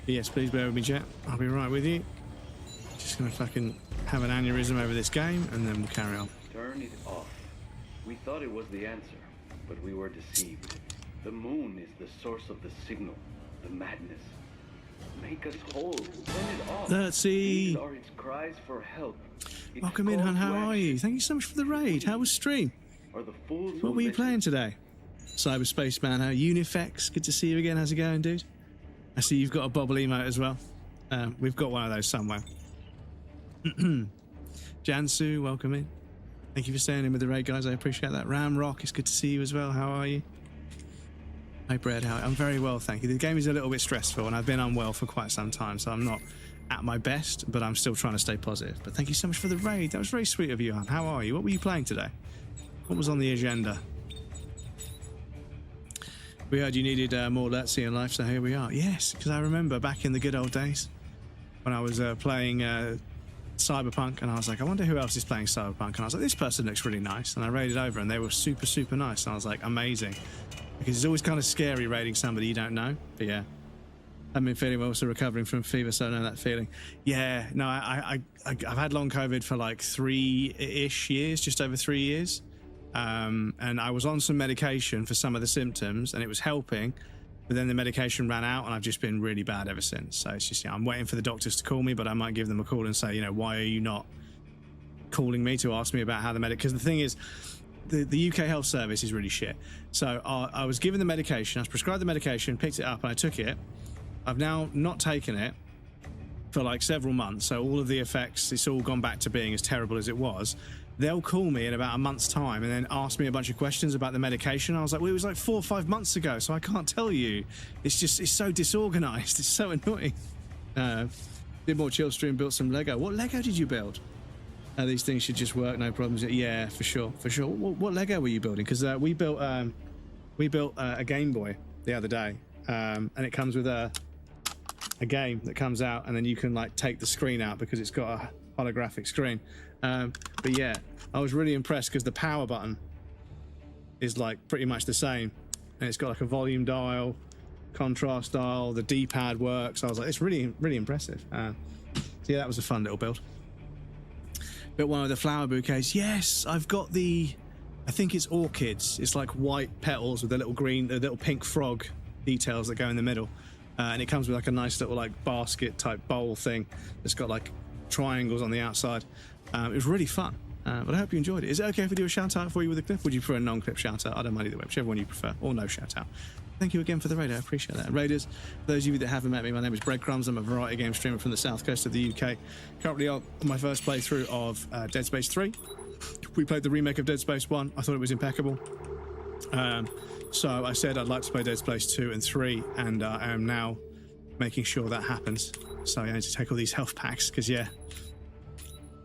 Yes, please bear with me, chat. I'll be right with you. Just gonna fucking have an aneurysm over this game, and then we'll carry on. Turn it off. We thought it was the answer, but we were deceived. The moon is the source of the signal, the madness. Make us whole. Turn it off. Let's see. These are its cries for help. Welcome in, hun. How are you? Thank you so much for the raid. How was stream? What were you playing today? Cyberspace Man, how Unifex? Good to see you again. How's it going, dude? I see you've got a bobble emote as well. We've got one of those somewhere. Jansu, welcome in. Thank you for staying in with the raid, guys. I appreciate that. Ramrock, it's good to see you as well. How are you? Hi, Brad. How? I'm very well, thank you. The game is a little bit stressful, and I've been unwell for quite some time, so I'm not at my best, but I'm still trying to stay positive. But thank you so much for the raid. That was very sweet of you, hon. How are you? What were you playing today? What was on the agenda? We heard you needed more Let's See in life, so here we are. Yes, because I remember back in the good old days when I was playing Cyberpunk, and I was like, I wonder who else is playing Cyberpunk. And I was like, this person looks really nice. And I raided over, and they were super nice. And I was like, amazing. Because it's always kind of scary raiding somebody you don't know. But yeah, I've been feeling well, also recovering from fever, so I know that feeling. Yeah, no, I've had long COVID for like 3-ish years, just over 3 years. And I was on some medication for some of the symptoms, and it was helping, but then the medication ran out, and I've just been really bad ever since. So it's just, you know, I'm waiting for the doctors to call me, but I might give them a call and say, you know, why are you not calling me to ask me about how the because the thing is, the UK health service is really shit. So I was given the medication, I was prescribed the medication, picked it up, and I took it. I've now not taken it for like several months, so all of the effects, it's all gone back to being as terrible as it was. They'll call me in about a month's time and then ask me a bunch of questions about the medication. I was like, well, it was like 4 or 5 months ago, so I can't tell you. It's just, it's so disorganized. It's so annoying. Did more chill stream, built some Lego. What Lego did you build? These things should just work, no problems. Yeah, for sure. What Lego were you building? Because we built a Game Boy the other day, and it comes with a game that comes out, and then you can like take the screen out because it's got a holographic screen. But yeah, I was really impressed because the power button is like pretty much the same, and it's got like a volume dial, contrast dial, the D-pad works. I was like, it's really impressive. So yeah, that was a fun little build. Built one of the flower bouquets. Yes, I've got I think it's orchids. It's like white petals with the little pink frog details that go in the middle, and it comes with like a nice little like basket type bowl thing that's got like triangles on the outside. It was really fun, but I hope you enjoyed it. Is it okay if we do a shout out for you with a clip? Would you prefer a non-clip shout out? I don't mind either way, whichever one you prefer, or no shout out. Thank you again for the raid, I appreciate that. Raiders, for those of you that haven't met me, my name is Breadcrumbs. I'm a variety game streamer from the south coast of the UK. Currently on my first playthrough of Dead Space 3. We played the remake of Dead Space 1. I thought it was impeccable. So I said I'd like to play Dead Space 2 and 3, and I am now making sure that happens. So I need to take all these health packs, because, yeah,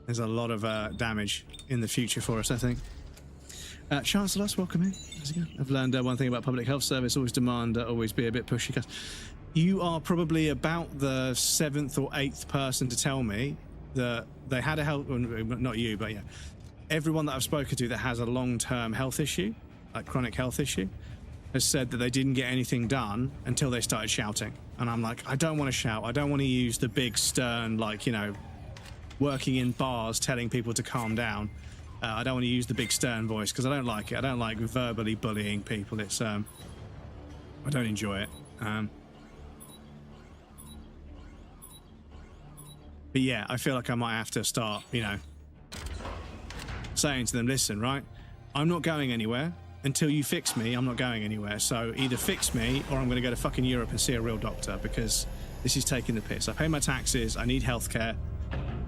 there's a lot of damage in the future for us, I think. Chancellor, welcome in. How's it going? I've learned one thing about public health service: always demand, always be a bit pushy. Cause you are probably about the 7th or 8th person to tell me that they had a health, well, not you, but yeah, everyone that I've spoken to that has a long-term health issue, like chronic health issue, has said that they didn't get anything done until they started shouting. And I'm like, I don't want to shout. I don't want to use the big stern, like, you know, working in bars telling people to calm down. I don't want to use the big stern voice, because I don't like it. I don't like verbally bullying people. It's I don't enjoy it. But yeah, I feel like I might have to start, you know, saying to them, listen, right, I'm not going anywhere until you fix me. I'm not going anywhere. So either fix me, or I'm going to go to fucking Europe and see a real doctor, because this is taking the piss. I pay my taxes. I need healthcare.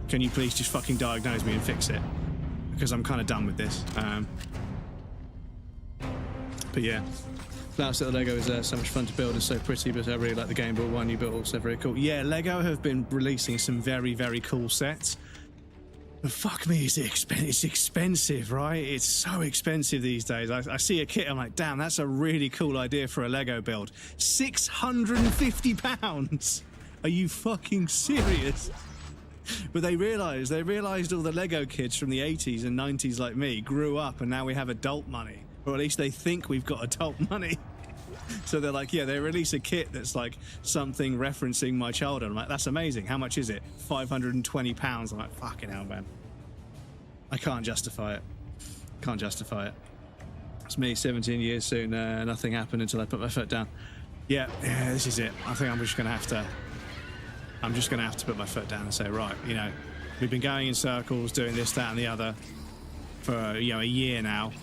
Can you please just fucking diagnose me and fix it? Because I'm kind of done with this. But yeah, Klaus, the Lego is so much fun to build and so pretty, but I really like the Game Boy one you built, also very cool. Yeah, Lego have been releasing some very, very cool sets. But fuck me, it's expensive, right? It's so expensive these days. I see a kit, I'm like, damn, that's a really cool idea for a Lego build. £650? Are you fucking serious? But they realised all the Lego kids from the 80s and 90s like me grew up, and now we have adult money. Or at least they think we've got adult money. So they're like, yeah, they release a kit that's like something referencing my childhood. I'm like, that's amazing. How much is it? £520. I'm like, fucking hell, man. I can't justify it. Can't justify it. It's me, 17 years soon. Nothing happened until I put my foot down. Yeah, this is it. I think I'm just going to have to put my foot down and say, right, you know, we've been going in circles, doing this, that, and the other for, you know, a year now.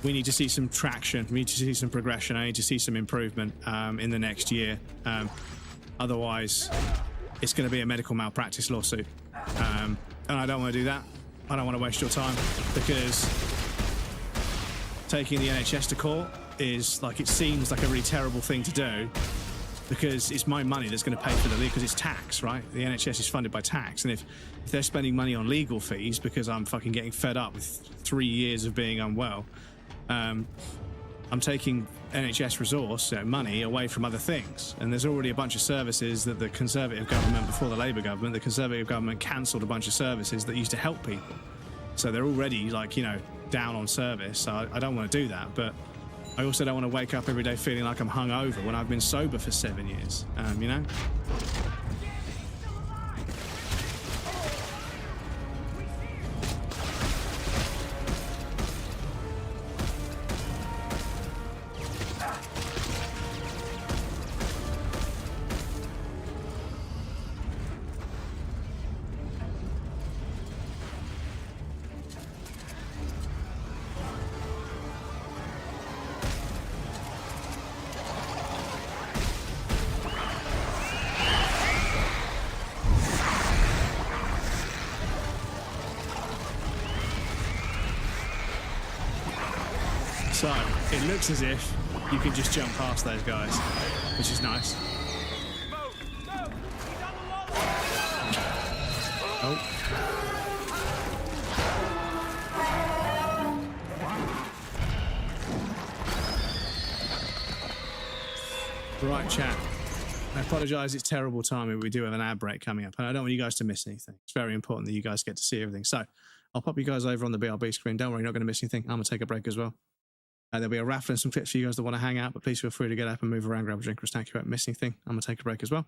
We need to see some traction. We need to see some progression. I need to see some improvement in the next year. Otherwise, it's going to be a medical malpractice lawsuit. And I don't want to do that. I don't want to waste your time, because taking the NHS to court is like, it seems like a really terrible thing to do, because it's my money that's going to pay for the legal, because it's tax, right? The NHS is funded by tax, and if they're spending money on legal fees because I'm fucking getting fed up with 3 years of being unwell, I'm taking NHS resource, money, away from other things. And there's already a bunch of services that the Conservative government, before the Labour government, the Conservative government cancelled a bunch of services that used to help people. So they're already, like, you know, down on service. So I don't want to do that, but I also don't want to wake up every day feeling like I'm hungover when I've been sober for 7 years, you know? So it looks as if you can just jump past those guys, which is nice. Oh. Right, chat. I apologise, it's terrible timing. We do have an ad break coming up, and I don't want you guys to miss anything. It's very important that you guys get to see everything. So I'll pop you guys over on the BRB screen. Don't worry, you're not going to miss anything. I'm going to take a break as well. There'll be a raffle and some clips for you guys that want to hang out, but please feel free to get up and move around, grab a drink, or a snack. You won't miss anything. I'm going to take a break as well,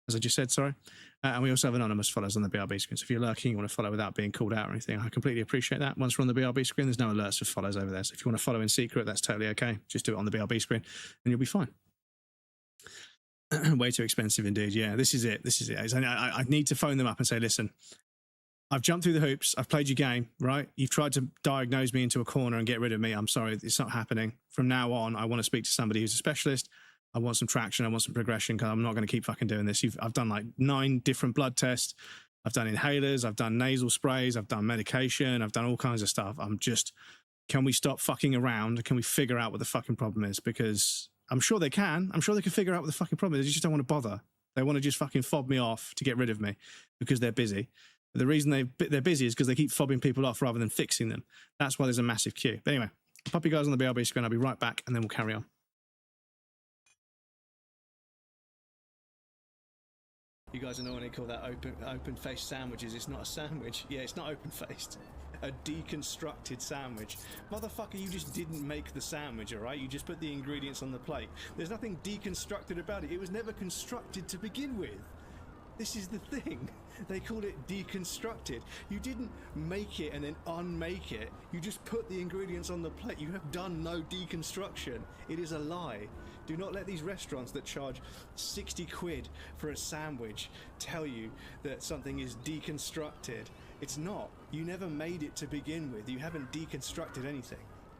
as I just said, sorry. And we also have anonymous follows on the BRB screen. So if you're lurking, you want to follow without being called out or anything, I completely appreciate that. Once we're on the BRB screen, there's no alerts for follows over there. So if you want to follow in secret, that's totally okay. Just do it on the BRB screen and you'll be fine. Way too expensive indeed. Yeah, this is it. This is it. I need to phone them up and say, listen, I've jumped through the hoops. I've played your game, right? You've tried to diagnose me into a corner and get rid of me. I'm sorry, it's not happening. From now on, I want to speak to somebody who's a specialist. I want some traction. I want some progression, because I'm not going to keep fucking doing this. I've done like 9 different blood tests. I've done inhalers, I've done nasal sprays, I've done medication, I've done all kinds of stuff. Can we stop fucking around? Can we figure out what the fucking problem is? Because I'm sure they can. I'm sure they can figure out what the fucking problem is. They just don't want to bother. They want to just fucking fob me off to get rid of me because they're busy. But the reason they're busy is because they keep fobbing people off rather than fixing them. That's why there's a massive queue. But anyway, I'll pop you guys on the BRB screen. I'll be right back and then we'll carry on. You guys know when they call that open-faced sandwiches. It's not a sandwich. Yeah, it's not open-faced. A deconstructed sandwich. Motherfucker, you just didn't make the sandwich, all right? You just put the ingredients on the plate. There's nothing deconstructed about it. It was never constructed to begin with. This is the thing. They call it deconstructed. You didn't make it and then unmake it. You just put the ingredients on the plate. You have done no deconstruction. It is a lie. Do not let these restaurants that charge 60 quid for a sandwich tell you that something is deconstructed. It's not. You never made it to begin with. You haven't deconstructed anything.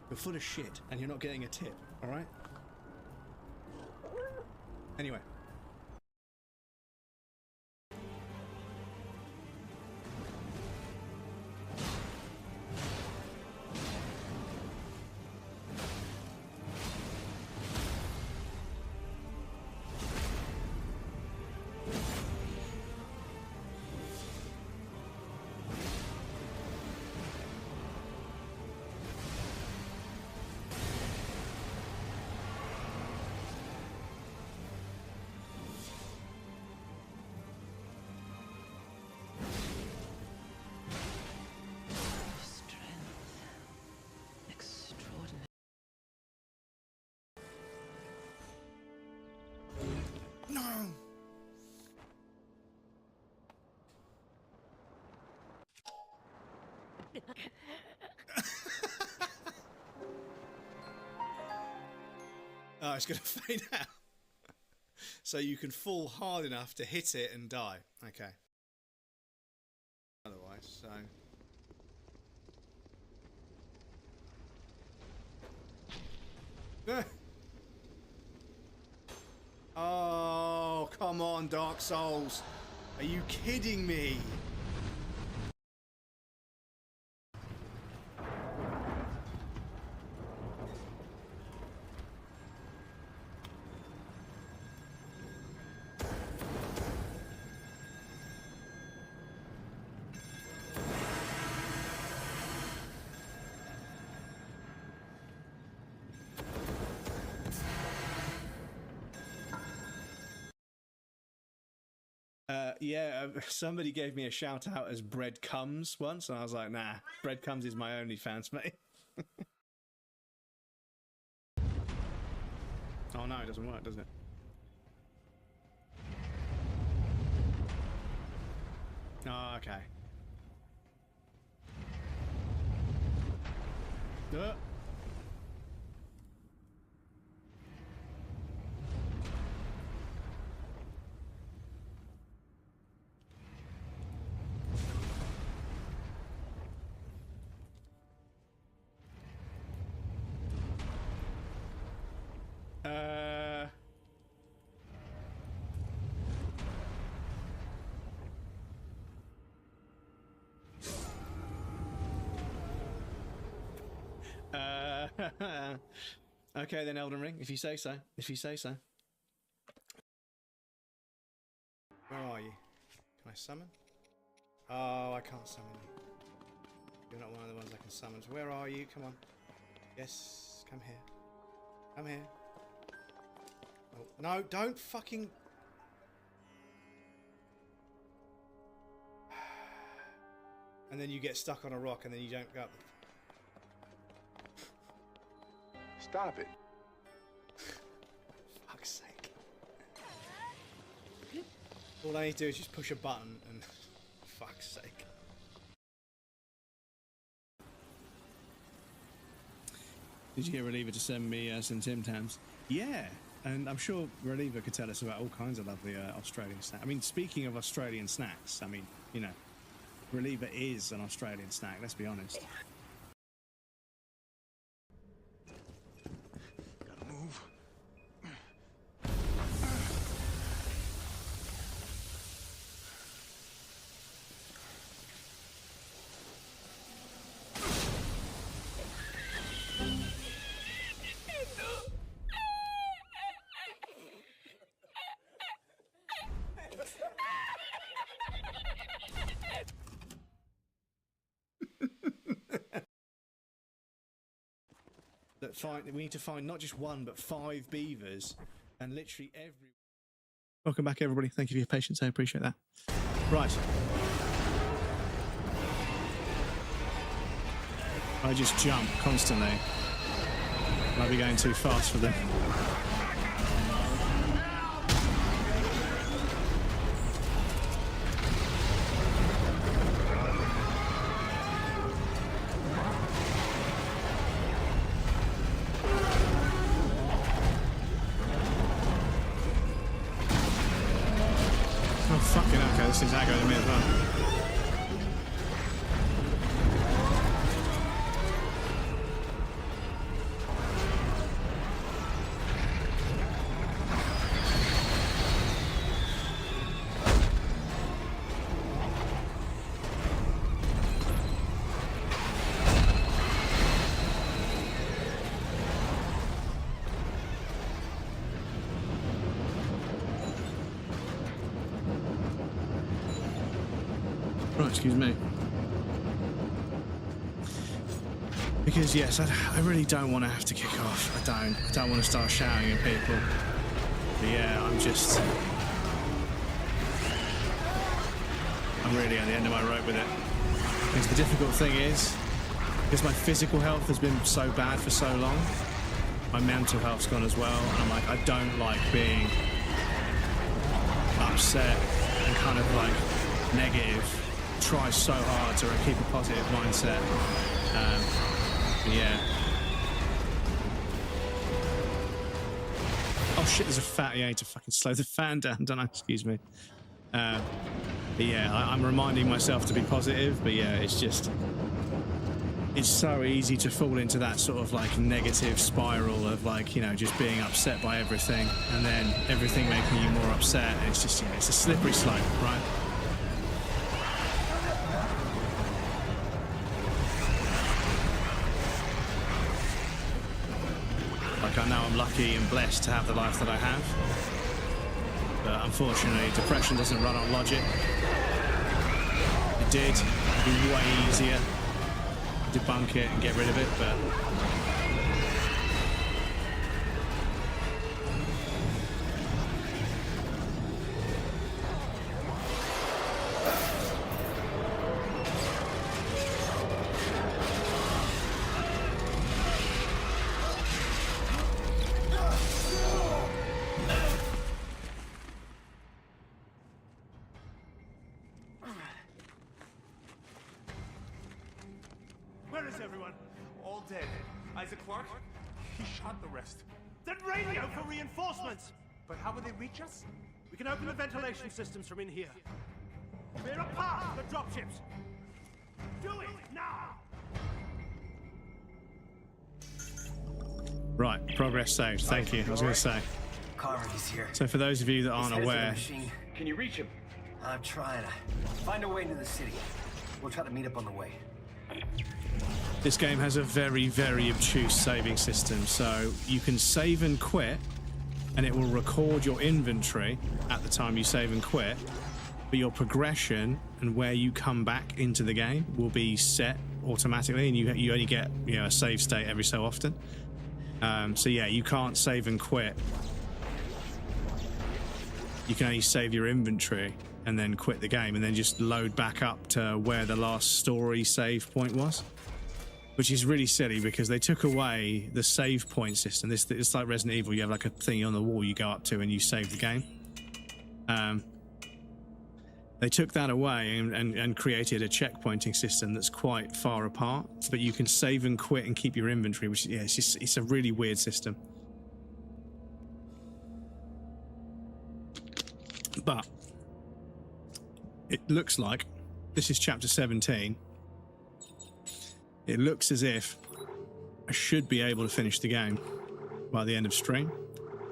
You're full of shit and you're not getting a tip, all right? Anyway. No. Oh, it's going to fade out. So you can fall hard enough to hit it and die. Okay. Otherwise, so... Oh, come on, Dark Souls. Are you kidding me? Yeah, somebody gave me a shout out as Bread Comes once, and I was like, nah, Bread Comes is my OnlyFans, mate. Oh no, it doesn't work, does it? Oh, okay. Okay then, Elden Ring, if you say so. If you say so. Where are you? Can I summon? Oh, I can't summon you. You're not one of the ones I can summon. So where are you? Come on. Yes, come here. Come here. Oh, no, don't fucking... And then you get stuck on a rock and then you don't go up. Stop it. Fuck's sake. All I need to do is just push a button and... Fuck's sake. Did you get Reliever to send me some Tim Tams? Yeah, and I'm sure Reliever could tell us about all kinds of lovely Australian snacks. I mean, speaking of Australian snacks, I mean, you know, Reliever is an Australian snack, let's be honest. that we need to find not just one but 5 beavers, and literally every. Welcome back, everybody. Thank you for your patience. I appreciate that. Right. I just jump constantly. Might be going too fast for them. Oh, fucking okay, this thing's aggroing me as well. Excuse me. Because yes, I really don't want to have to kick off. I don't want to start shouting at people. But yeah, I'm really at the end of my rope with it. Because the difficult thing is, because my physical health has been so bad for so long, my mental health's gone as well. And I'm like, I don't like being upset and kind of like negative. Try so hard to keep a positive mindset. Yeah. Oh shit, there's a fatty. I need to fucking slow the fan down, don't I? Excuse me. But yeah, I'm reminding myself to be positive, but yeah, it's so easy to fall into that sort of like negative spiral of like, you know, just being upset by everything and then everything making you more upset. And it's just, yeah, it's a slippery slope, right? I know I'm lucky and blessed to have the life that I have, but unfortunately depression doesn't run on logic. It did. It'd be way easier to debunk it and get rid of it, but We can open the ventilation systems from in here. Clear a path for the dropships. Do it now! right, progress saved. Thank you. I was going to say. Carmody's here. So for those of you that aren't aware, can you reach him? I'm trying to find a way into the city. We'll try to meet up on the way. this game has a very, very obtuse saving system. So you can save and quit, and it will record your inventory at the time you save and quit, but your progression and where you come back into the game will be set automatically, and you only get, you know, a save state every so often. So yeah, you can't save and quit. You can only save your inventory and then quit the game and then just load back up to where the last story save point was, which is really silly because they took away the save point system. It's like Resident Evil. You have like a thing on the wall you go up to and you save the game. They took that away and created a checkpointing system that's quite far apart, but you can save and quit and keep your inventory, which, yeah, it's a really weird system. But it looks like this is chapter 17. It looks as if I should be able to finish the game by the end of stream.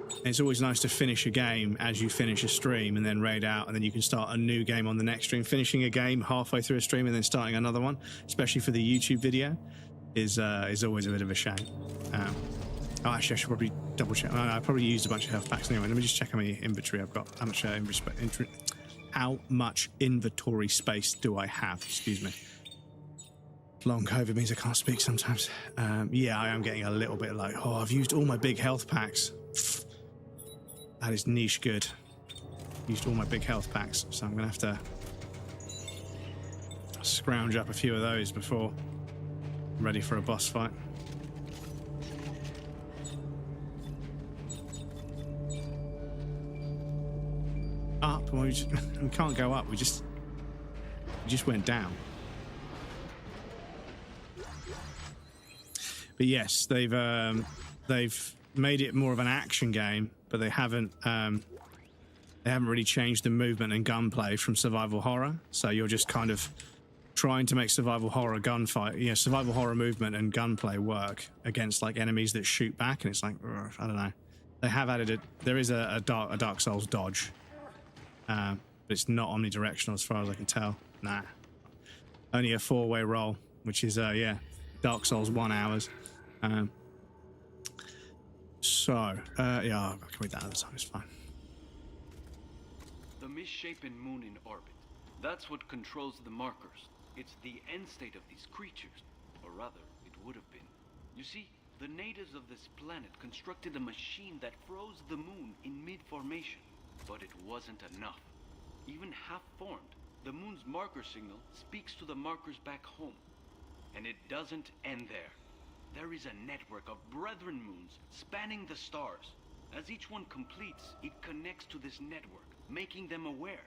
And it's always nice to finish a game as you finish a stream and then raid out, and then you can start a new game on the next stream. Finishing a game halfway through a stream and then starting another one, especially for the YouTube video, is always a bit of a shame. Oh, actually, I should probably double check. Oh, no, I probably used a bunch of health packs anyway. Let me just check how many inventory I've got. How much inventory space do I have? Excuse me. Long COVID means I can't speak sometimes. Yeah, I am getting a little bit like, oh, I've used all my big health packs. That is niche good. Used all my big health packs, so I'm gonna have to scrounge up a few of those before I'm ready for a boss fight. Up? Well, we can't go up. We just went down. But yes, they've made it more of an action game, but they haven't really changed the movement and gunplay from survival horror. So you're just kind of trying to make survival horror gunfight, survival horror movement and gunplay work against like enemies that shoot back, and it's like, ugh, I don't know. They have added it. There is a Dark Souls dodge, but it's not omnidirectional as far as I can tell. Nah, only a 4-way roll, which is Dark Souls 1 hours. Yeah, I can read that other time. It's fine. The misshapen moon in orbit. That's what controls the markers. It's the end state of these creatures. Or rather, it would have been. You see, the natives of this planet constructed a machine that froze the moon in mid-formation. But it wasn't enough. Even half-formed, the moon's marker signal speaks to the markers back home. And it doesn't end there. There is a network of brethren moons spanning the stars. As each one completes, it connects to this network, making them aware.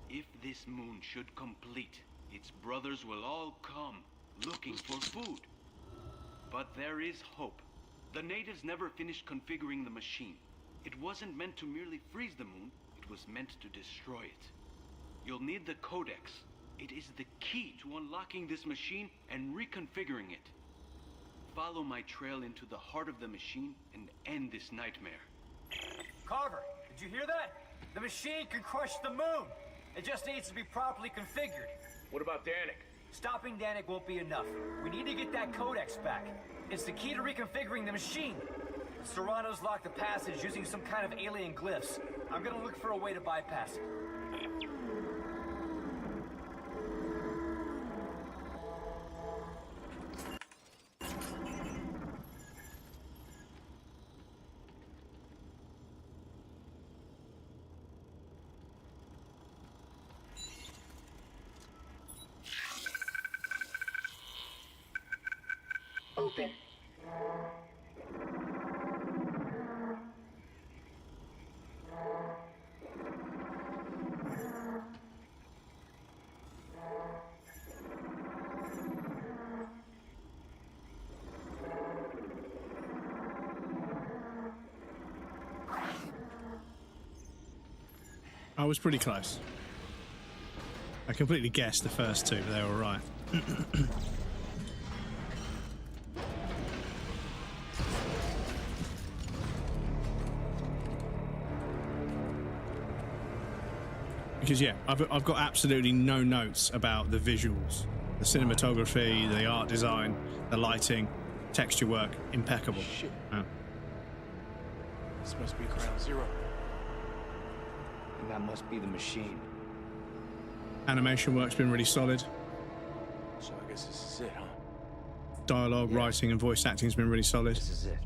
If this moon should complete, its brothers will all come, looking for food. But there is hope. The natives never finished configuring the machine. It wasn't meant to merely freeze the moon, it was meant to destroy it. You'll need the Codex. It is the key to unlocking this machine and reconfiguring it. Follow my trail into the heart of the machine and end this nightmare. Carver, did you hear that? The machine can crush the moon. It just needs to be properly configured. What about Danik? Stopping Danik won't be enough. We need to get that Codex back. It's the key to reconfiguring the machine. Serrano's locked the passage using some kind of alien glyphs. I'm gonna look for a way to bypass it. Open. I was pretty close. I completely guessed the first two, but they were right. Because yeah, I've got absolutely no notes about the visuals, the cinematography, the art design, the lighting, texture work, impeccable. Shit. This must be ground zero. And that must be the machine. Animation work's been really solid. So I guess this is it, huh? Dialogue, writing, and voice acting's been really solid. This is it.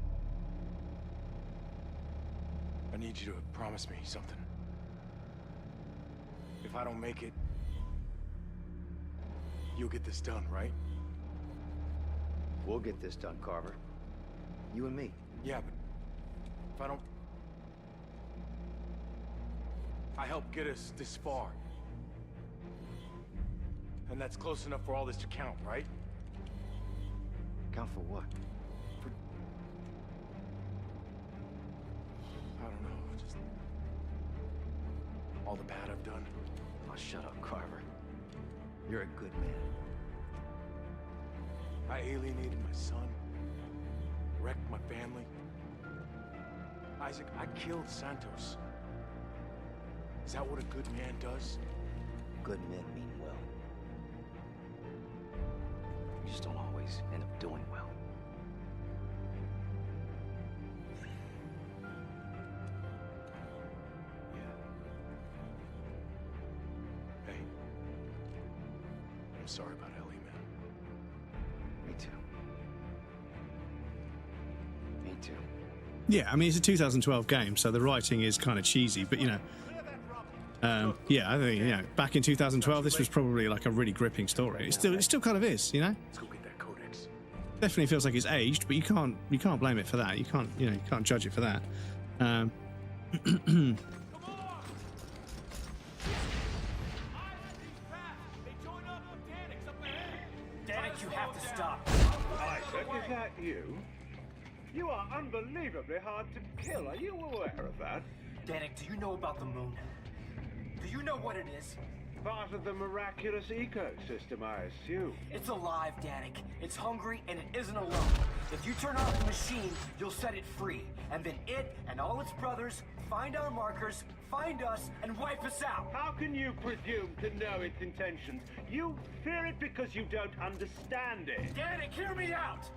I need you to promise me something. If I don't make it, you'll get this done, right? We'll get this done, Carver. You and me. Yeah, but if I don't... I helped get us this far. And that's close enough for all this to count, right? Count for what? I don't know, just... all the bad I've done. Oh, shut up, Carver. You're a good man. I alienated my son. Wrecked my family. Isaac, I killed Santos. Is that what a good man does? Good men mean well. You just don't always end up doing well. Hey. I'm sorry about Ellie, man. Yeah, I mean, it's a 2012 game, so the writing is kind of cheesy, but, you know, yeah, I think, you know, back in 2012, this was probably like a really gripping story. It still kind of is, you know? Let's go get that codex. Definitely feels like it's aged, but you can't blame it for that. You can't judge it for that. Danik, you have to stop. Isaac, is that you? You are unbelievably hard to kill. Are you aware of that? Danik, do you know about the moon? Do you know what it is? Part of the miraculous ecosystem, I assume. It's alive, Danik. It's hungry, and it isn't alone. If you turn off the machine, you'll set it free. And then it and all its brothers find our markers, find us, and wipe us out. How can you presume to know its intentions? You fear it because you don't understand it. Danik, hear me out!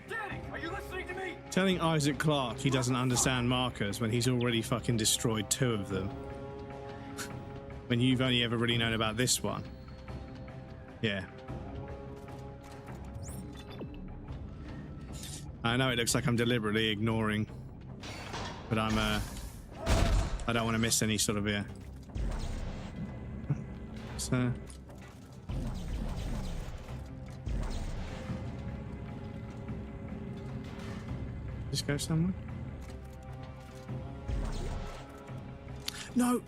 Danik, are you listening to me? Telling Isaac Clarke he doesn't understand markers when he's already fucking destroyed 2 of them. When you've only ever really known about this one. Yeah. I know it looks like I'm deliberately ignoring, but I don't want to miss any sort of, yeah. So... Just go somewhere? No!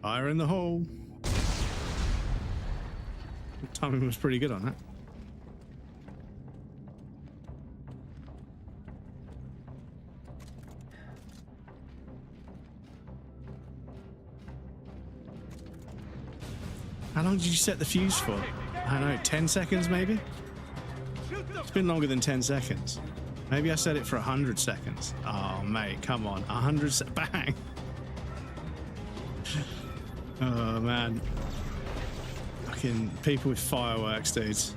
Fire in the hole. The timing was pretty good on that. How long did you set the fuse for? I don't know, 10 seconds maybe? It's been longer than 10 seconds. Maybe I set it for 100 seconds. Oh, mate, come on. 100 bang! Oh, man. Fucking people with fireworks, dudes.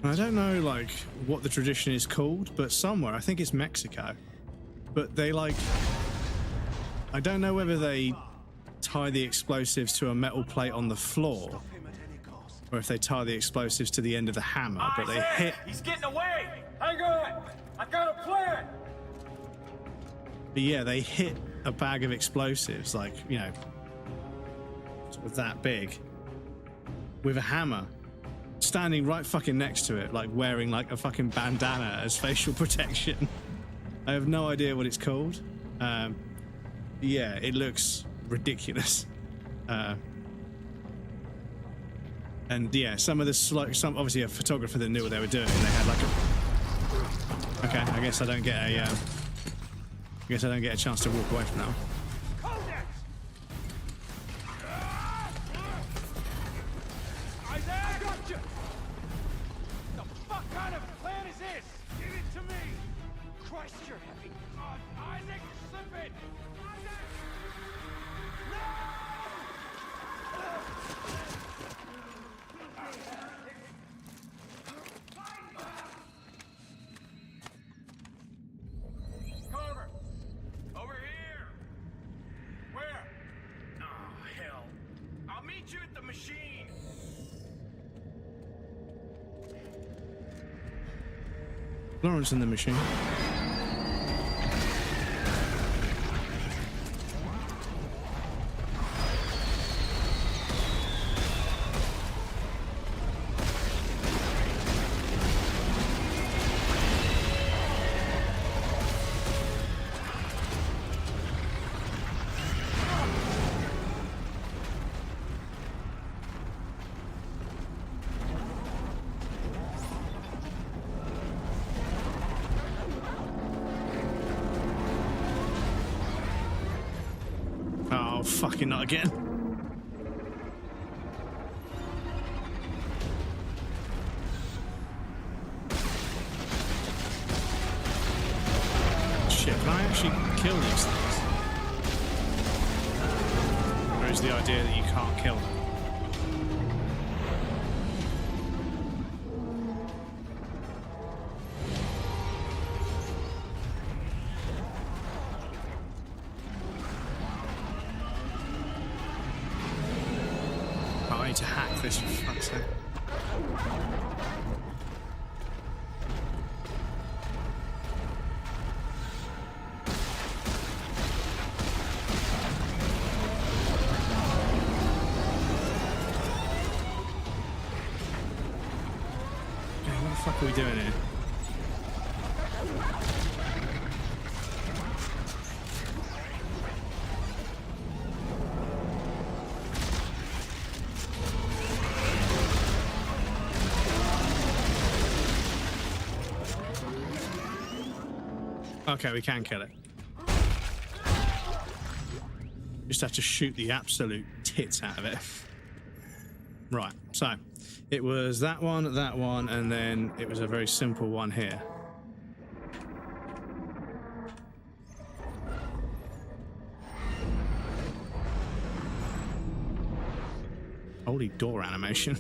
I don't know, like, what the tradition is called, but somewhere, I think it's Mexico, but they, like, I don't know whether they tie the explosives to a metal plate on the floor, or if they tie the explosives to the end of the hammer, but they hit... He's getting away! Hang on! I got a plan! But yeah, they hit a bag of explosives, like, you know, sort of that big, with a hammer. Standing right fucking next to it, like wearing like a fucking bandana as facial protection. I have no idea what it's called. Yeah, it looks ridiculous. And yeah, some obviously a photographer that knew what they were doing. They had like a. Okay, I guess I don't get a chance to walk away from that one. Lawrence in the machine. Fucking not again. actually kill these things? Or is the idea that you can't kill them? Oh, I need to hack this for fuck's sake. What the fuck are we doing here? Okay, we can kill it. Just have to shoot the absolute tits out of it. Right, so it was that one, and then it was a very simple one here. Holy door animation.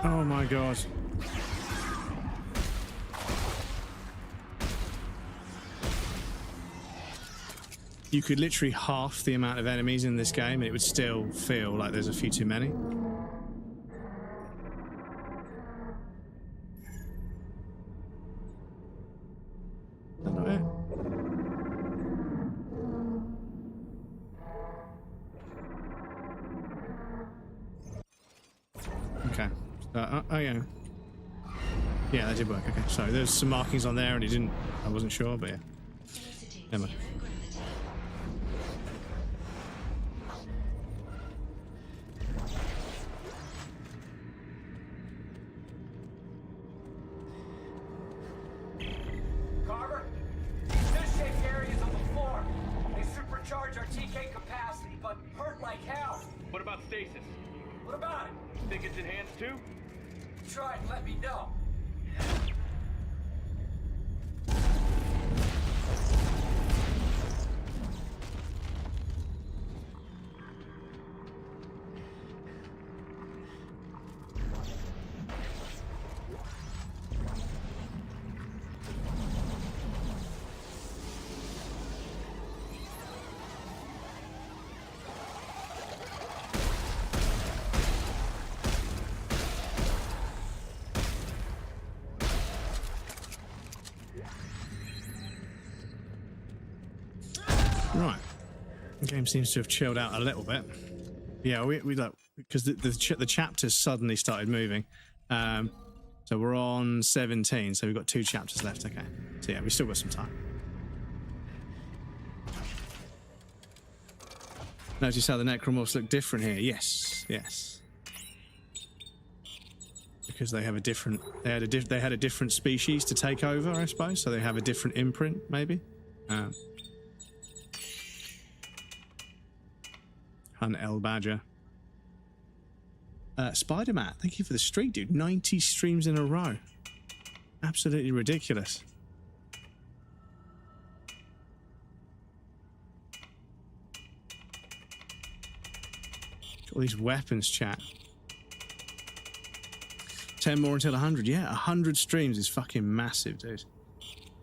Oh my god. You could literally half the amount of enemies in this game and it would still feel like there's a few too many. Okay. Oh yeah. Yeah, that did work. Okay. So there's some markings on there and it didn't. I wasn't sure, but yeah. Never mind. Carver, these fish-shaped areas on the floor. They supercharge our TK capacity, but hurt like hell. What about stasis? What about it? Think it's enhanced too? Try and let me know. Right. The game seems to have chilled out a little bit. Yeah, we like because the chapters suddenly started moving. So we're on 17, so we've got 2 chapters left. Okay. So yeah, we still got some time. Notice how the necromorphs look different here. Yes, yes. Because they have a different, they had a different species to take over, I suppose. So they have a different imprint, maybe. Hunt El Badger. Spider-Man, thank you for the streak, dude. 90 streams in a row. Absolutely ridiculous. Got all these weapons, chat. 10 more until 100. Yeah, 100 streams is fucking massive, dude.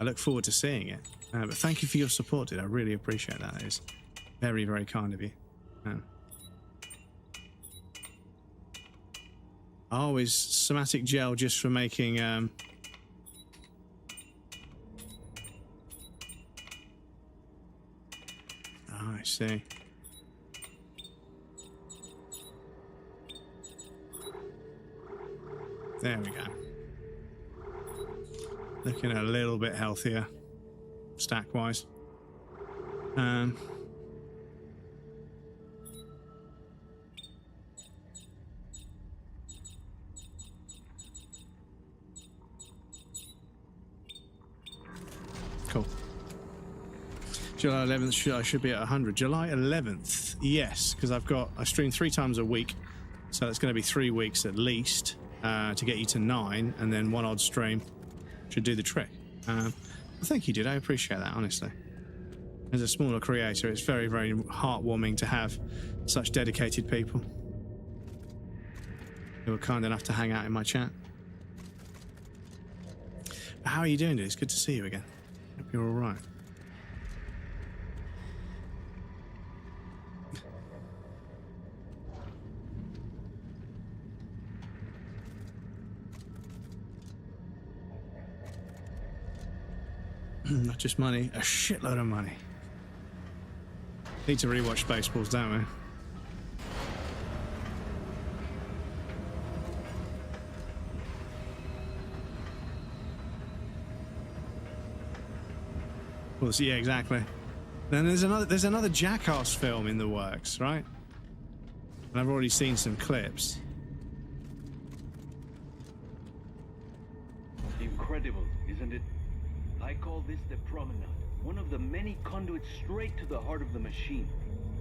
I look forward to seeing it. But thank you for your support, dude. I really appreciate that. It is very, very kind of you. Oh, is somatic gel just for making oh, I see. There we go. Looking a little bit healthier, stack-wise. Cool. July 11th, I should be at 100. July 11th, yes, because I stream 3 times a week, so that's going to be 3 weeks at least to get you to 9, and then 1 odd stream should do the trick. Well, thank you, dude. I appreciate that, honestly. As a smaller creator, it's very, very heartwarming to have such dedicated people who are kind enough to hang out in my chat. How are you doing, dude? It's good to see you again. Hope you're all right. Not just money, a shitload of money. Need to rewatch Spaceballs, don't we? Well, yeah, exactly. Then there's another Jackass film in the works, right? And I've already seen some clips. Incredible, isn't it? I call this the Promenade, one of the many conduits straight to the heart of the machine.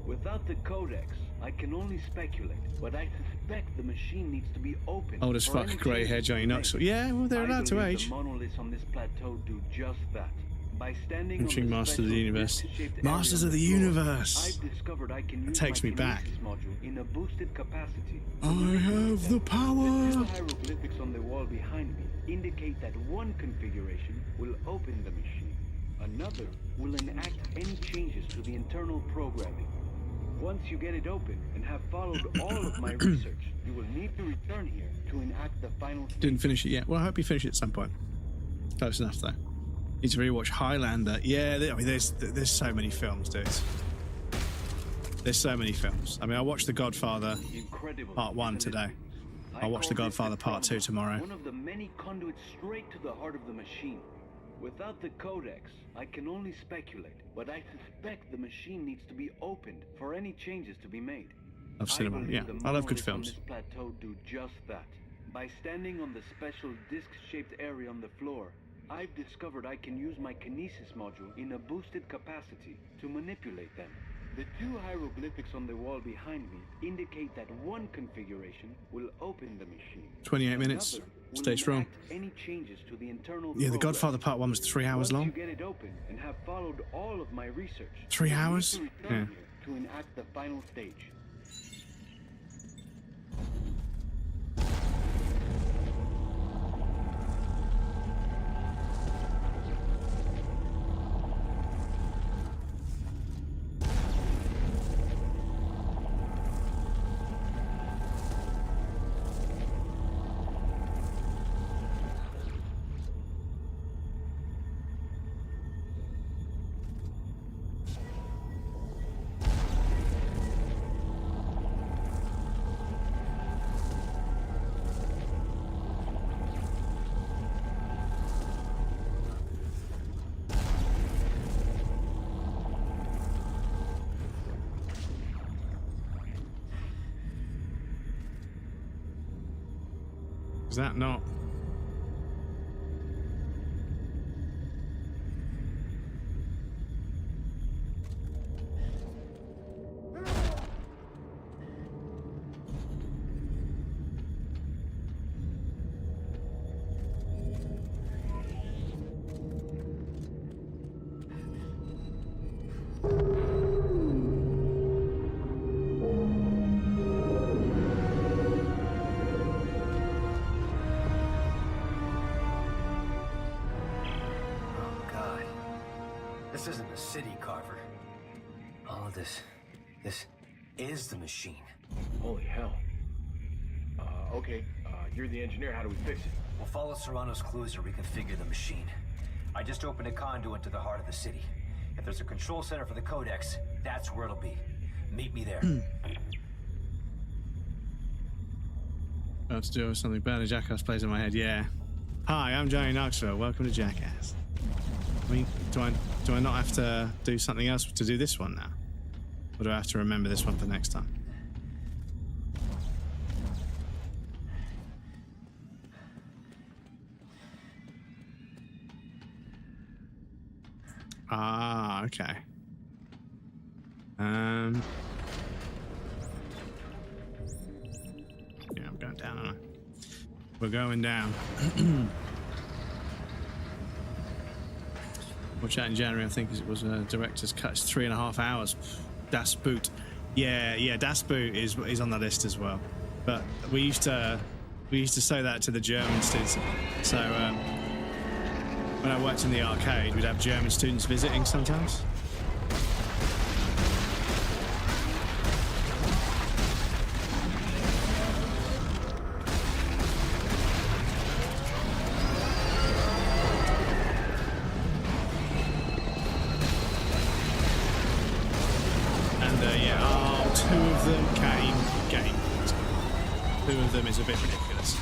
Without the Codex, I can only speculate, but I suspect the machine needs to be opened. Old as fuck, grey hair, Johnny Knoxville. Yeah, well, they're allowed to age. The monoliths on this plateau do just that. By standing Reaching on the Masters of the Universe. Masters of the Universe. I've discovered I can use that takes me back. Module in a boosted capacity. I have the power. The 2 hieroglyphics on the wall behind me indicate that one configuration will open the machine. Another will enact any changes to the internal programming. Once you get it open and have followed all of my research, you will need to return here to enact the final stage. Didn't finish it yet. Well, I hope you finish it at some point. Close enough, though. Need to rewatch Highlander. Yeah, I mean, there's so many films, dude. There's so many films. I mean, I watched The Godfather Part 1 today. I'll watch The Godfather Part 2 tomorrow. One of the many conduits straight to the heart of the machine. Without the Codex, I can only speculate, but I suspect the machine needs to be opened for any changes to be made. Love cinema, yeah. I love good films. This plateau do just that. By standing on the special disc-shaped area on the floor, I've discovered I can use my kinesis module in a boosted capacity to manipulate them. The 2 hieroglyphics on the wall behind me indicate that one configuration will open the machine. 28 minutes. Stay strong. Any changes to the internal yeah, The Godfather Part 1 was 3 hours long. Once you get it open and have followed all of my research, 3 hours? Yeah. To enact the final stage. Is that not? This isn't a city, Carver. All of this is the machine. Holy hell. Okay, you're the engineer. How do we fix it? We'll follow Serrano's clues and reconfigure the machine. I just opened a conduit to the heart of the city. If there's a control center for the Codex, that's where it'll be. Meet me there. About to do something bad. A Jackass plays in my head. Yeah. Hi, I'm Johnny Knoxville. Welcome to Jackass. I mean, do I not have to do something else to do this one now? Or do I have to remember this one for next time? Ah, okay. Yeah, I'm going down, aren't I? We're going down. Watch out in January, I think it was a director's cut. It's 3.5 hours. Das Boot. Yeah, Das Boot is on the list as well. But we used to say that to the German students. So when I worked in the arcade, we'd have German students visiting sometimes. Two of them is a bit ridiculous.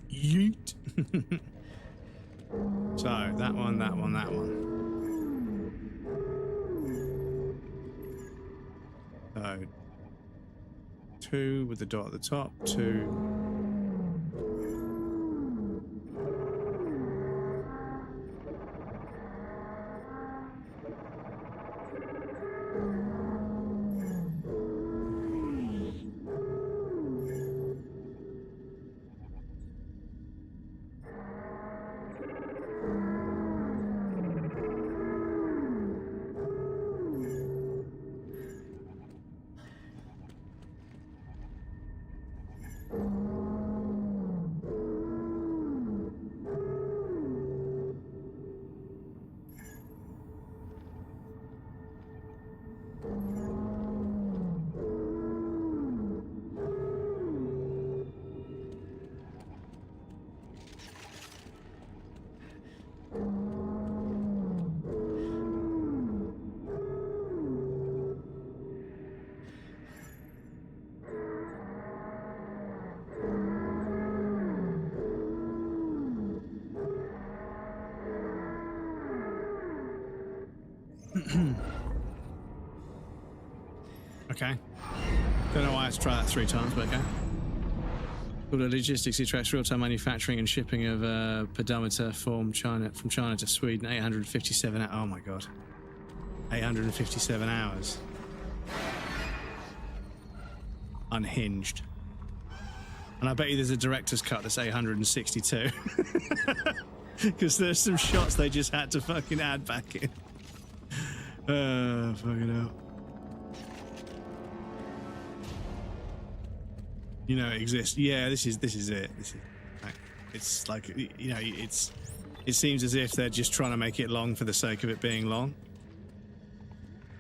Yeet. So that one. So 2 with the dot at the top, 2. Okay. Don't know why I had to try that 3 times, but okay. Called a logistics, it tracks real-time manufacturing and shipping of pedometer from China to Sweden. 857. Oh my god. 857 hours. Unhinged. And I bet you there's a director's cut that's 862. Because there's some shots they just had to fucking add back in. Fucking hell. You know it exists. Yeah, this is it. It's like, you know, it's it seems as if they're just trying to make it long for the sake of it being long.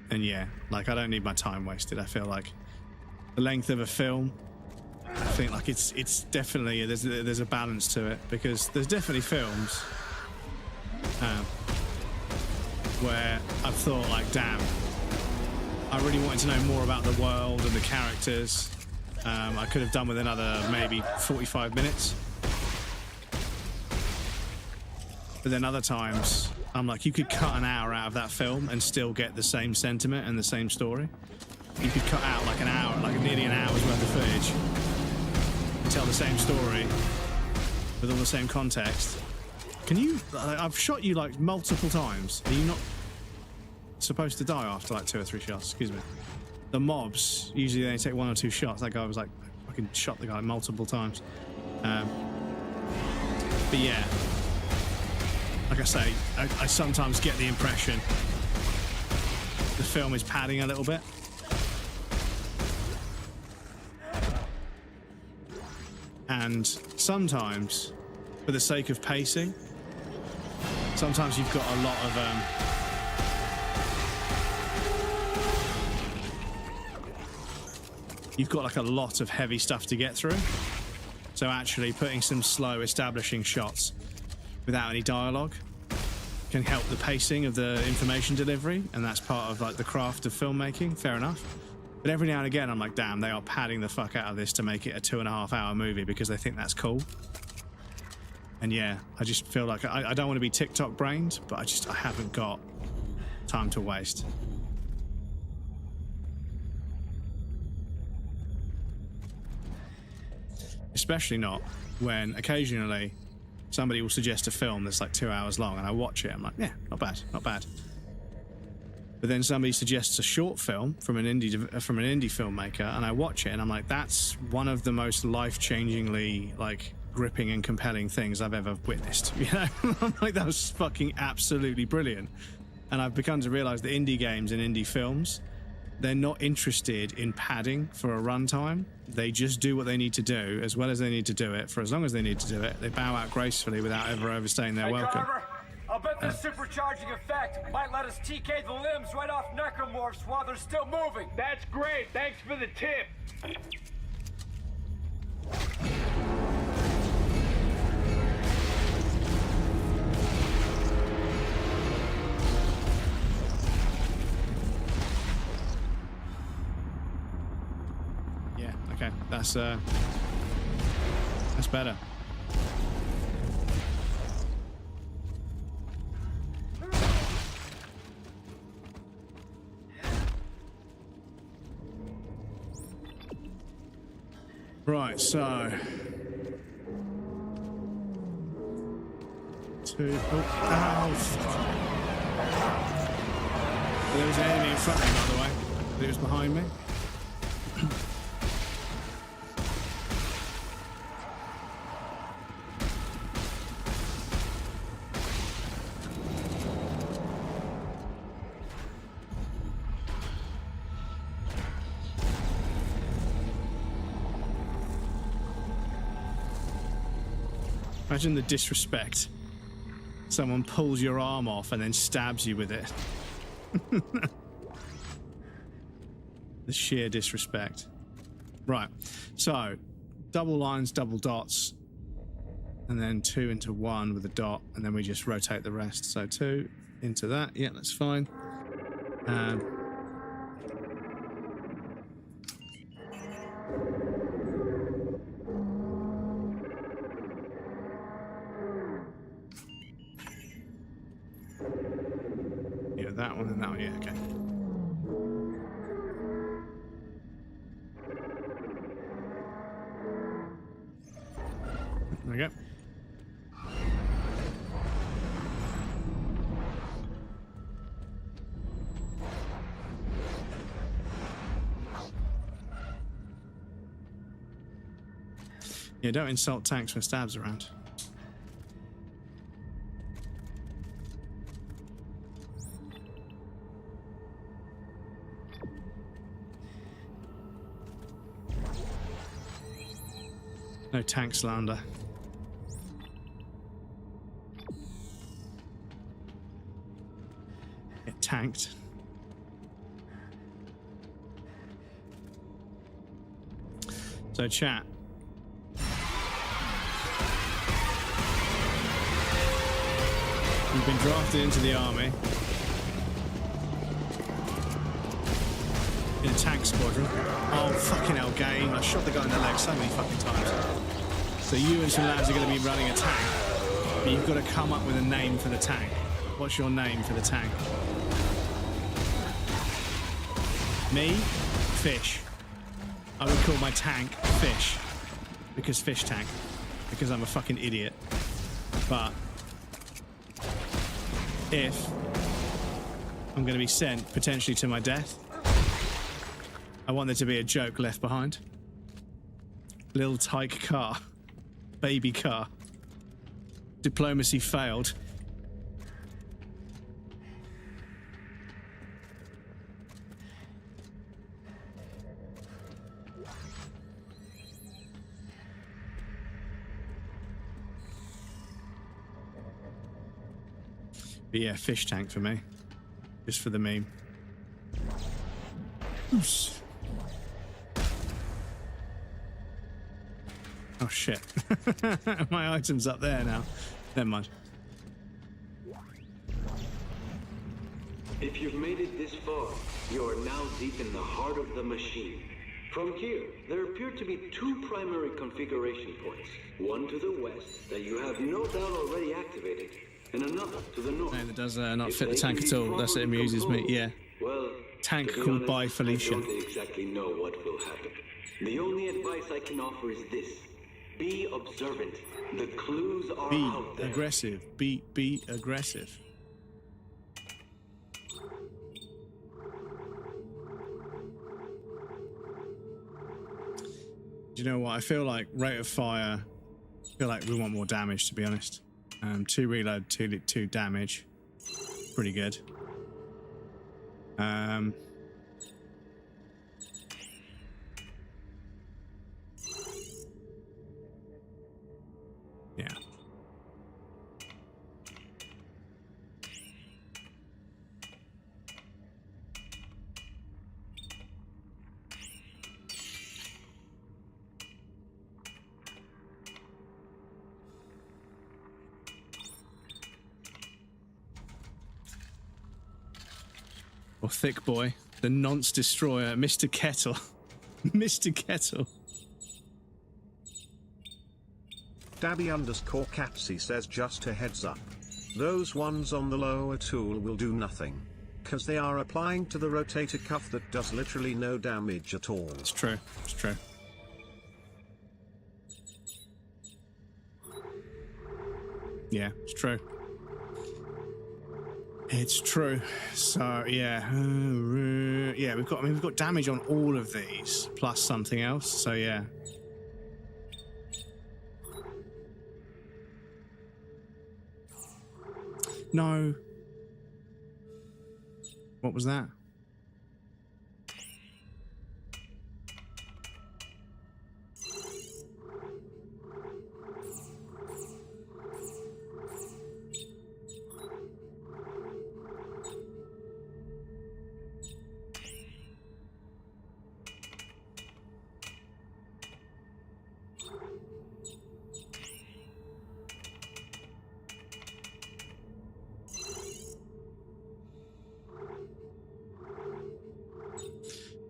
And yeah, like I don't need my time wasted. I feel like the length of a film, I think like it's definitely there's a balance to it, because there's definitely films where I've thought like, damn, I really wanted to know more about the world and the characters. I could have done with another maybe 45 minutes. But then other times, I'm like, you could cut an hour out of that film and still get the same sentiment and the same story. You could cut out like an hour, like nearly an hour's worth of footage and tell the same story with all the same context. Can you, I've shot you like multiple times. Are you not supposed to die after like 2 or 3 shots? Excuse me. The mobs, usually they only take 1 or 2 shots. That guy was like, I fucking shot the guy multiple times. But yeah. Like I say, I sometimes get the impression the film is padding a little bit. And sometimes, for the sake of pacing, sometimes you've got a lot of you've got like a lot of heavy stuff to get through. So actually putting some slow establishing shots without any dialogue can help the pacing of the information delivery, and that's part of like the craft of filmmaking. Fair enough. But every now and again I'm like, damn, they are padding the fuck out of this to make it a 2.5 hour movie because they think that's cool. And yeah, I just feel like I don't want to be TikTok brained, but I haven't got time to waste. Especially not when occasionally somebody will suggest a film that's like 2 hours long and I watch it, I'm like, yeah, not bad, not bad. But then somebody suggests a short film from an indie filmmaker and I watch it and I'm like, that's one of the most life-changingly like gripping and compelling things I've ever witnessed. You know, I'm like, that was fucking absolutely brilliant. And I've begun to realize that indie games and indie films, they're not interested in padding for a runtime. They just do what they need to do as well as they need to do it for as long as they need to do it. They bow out gracefully without ever overstaying their welcome. Carver, I'll bet this supercharging effect might let us TK the limbs right off necromorphs while they're still moving. That's great. Thanks for the tip. Okay, that's better. Right, so 2. Oh, fuck. There was an enemy in front of me, by the way. But it was behind me. Imagine the disrespect. Someone pulls your arm off and then stabs you with it. The sheer disrespect. Right, so double lines, double dots, and then 2 into 1 with a dot, and then we just rotate the rest. So 2 into that, yeah, that's fine. Yeah, that one and that one, yeah, okay. There we go. Yeah, don't insult tanks when stabs around. No tank slander. tanked. So chat. You've been drafted into the army in a tank squadron. Oh fucking hell, game! I shot the guy in the leg so many fucking times. So you and some lads are going to be running a tank, but you've got to come up with a name for the tank. What's your name for the tank? Me? Fish. I would call my tank Fish. Because fish tank. Because I'm a fucking idiot. But if I'm going to be sent potentially to my death, I want there to be a joke left behind. Little tyke car. Baby car. Diplomacy failed. But yeah, fish tank for me. Just for the meme. Oops. Oh shit. My item's up there now. Never mind. If you've made it this far, you are now deep in the heart of the machine. From here, there appear to be two primary configuration points. One to the west that you have no doubt already activated, and another to the north. No, that does not fit the tank at all. That's what amuses me. Yeah. Well, tank called By Felicia. I don't exactly know what will happen. The only advice I can offer is this. Be observant. The clues are out there. Aggressive. Be aggressive. Do you know what? I feel like rate of fire. I feel like we want more damage, to be honest. 2 reload, 2 damage. Pretty good. Yeah. Or Thick Boy, the nonce destroyer, Mr. Kettle. Mr. Kettle. Dabby_Catsy says just a heads up. Those ones on the lower tool will do nothing. Cause they are applying to the rotator cuff that does literally no damage at all. It's true, it's true. Yeah, it's true. It's true. So yeah, yeah, we've got damage on all of these plus something else. So yeah. No. What was that?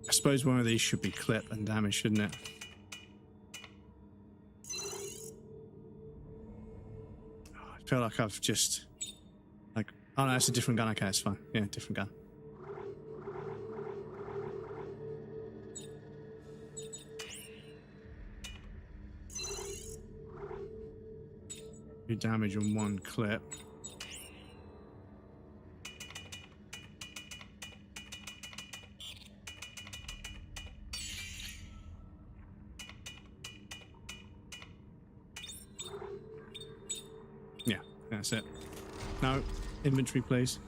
I suppose one of these should be clip and damage, shouldn't it? Oh, I feel like I've just... like... oh no, it's a different gun. Okay, it's fine. Yeah, different gun. Do damage on 1 clip. Yeah, that's it. No, inventory, please.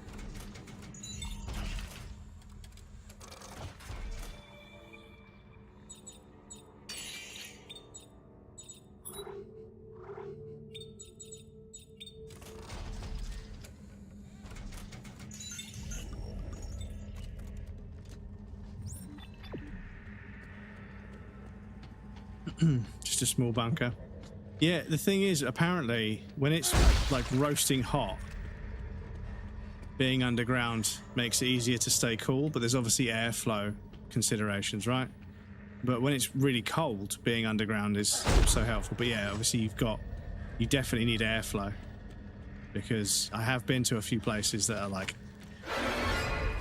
Just a small bunker. Yeah, the thing is, apparently, when it's like roasting hot, being underground makes it easier to stay cool, but there's obviously airflow considerations, right? But when it's really cold, being underground is so helpful. But yeah, obviously you definitely need airflow, because I have been to a few places that are like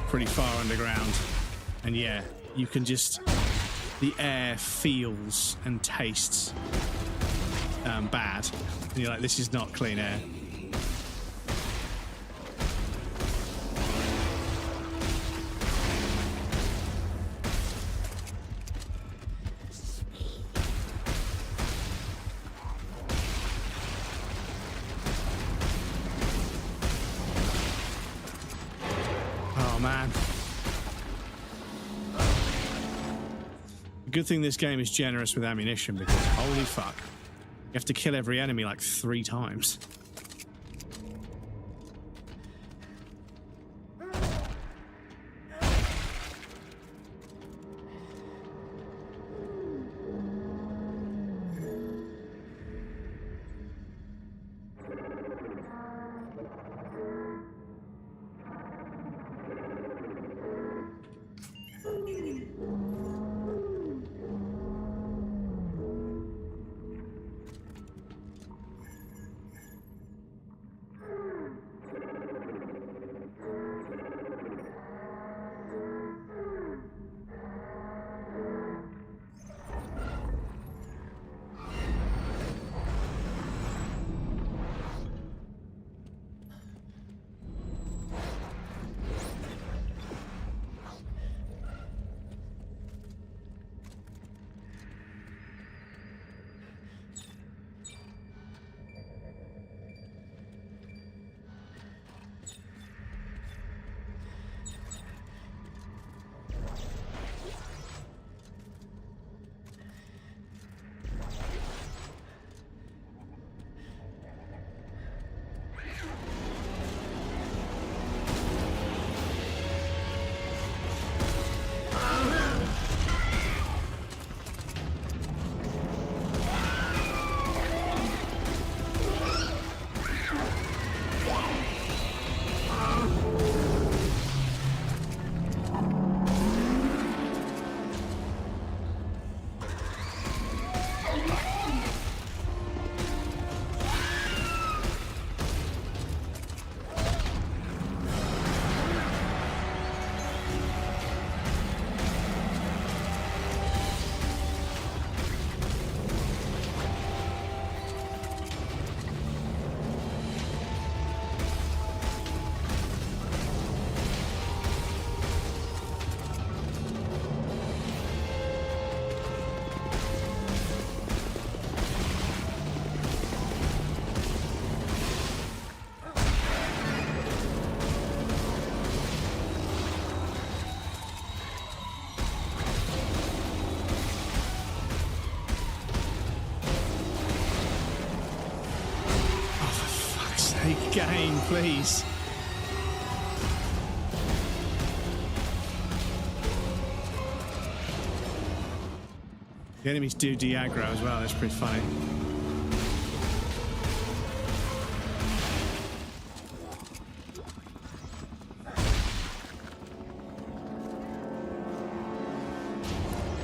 pretty far underground, and yeah, you can just, the air feels and tastes bad, and you're like, this is not clean air. Oh man. The good thing this game is generous with ammunition, because holy fuck, you have to kill every enemy like 3 times. Game, please. The enemies do de-aggro as well, that's pretty funny.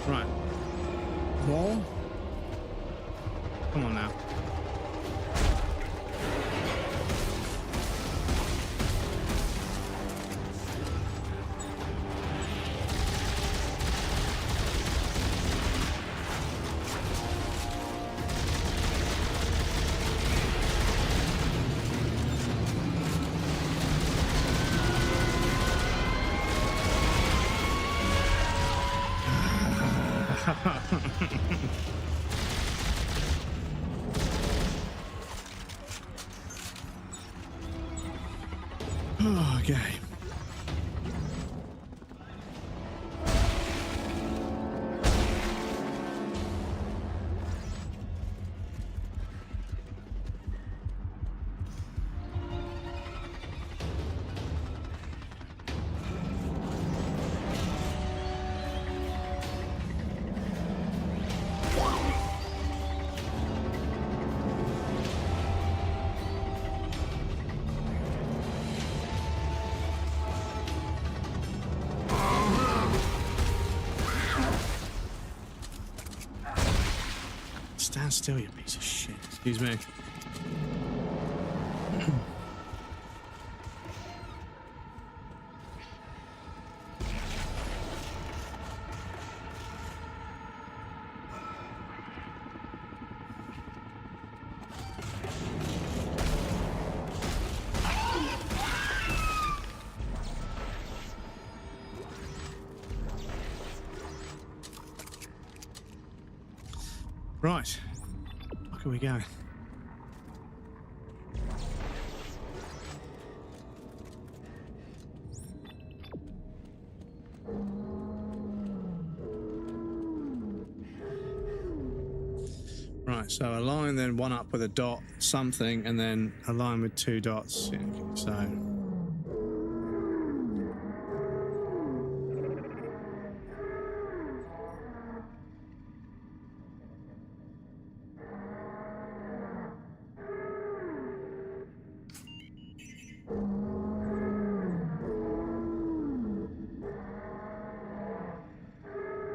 Right. More? Come on now. stand still, you piece of shit. Excuse me. Right. Where can we go? Right, so a line, then one up with a dot, something, and then a line with two dots. Yeah, okay, so.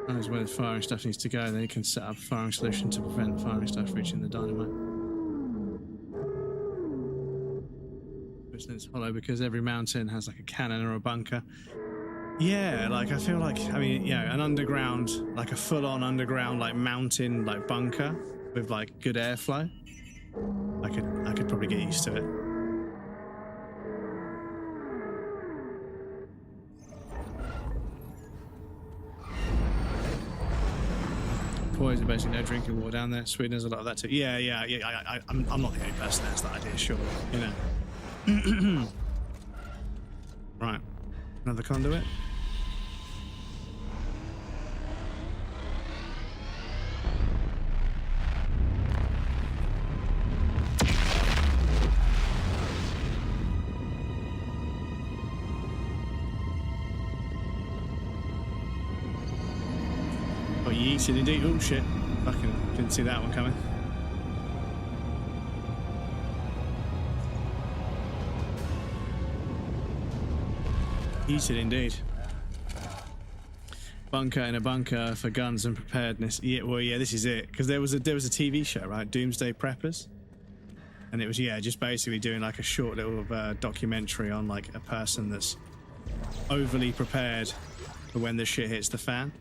Knows where the firing stuff needs to go, then you can set up a firing solution to prevent firing stuff reaching the dynamite. It's hollow because every mountain has like a cannon or a bunker. Yeah, like I feel like, I mean, you know, an underground, like a full-on underground, like mountain, like bunker with like good airflow. I could probably get used to it. Poison, basically no drinking water down there. Sweden has a lot of that too. Yeah. I'm not the only person that has that idea, sure. You know. Right. Another conduit. Oh, yeeted indeed. Oh shit. Fucking didn't see that one coming. Yeeted indeed. Bunker in a bunker for guns and preparedness. Yeah, well, yeah, this is it. Because there was a TV show, right? Doomsday Preppers. And it was, yeah, just basically doing like a short little documentary on like a person that's overly prepared for when the shit hits the fan.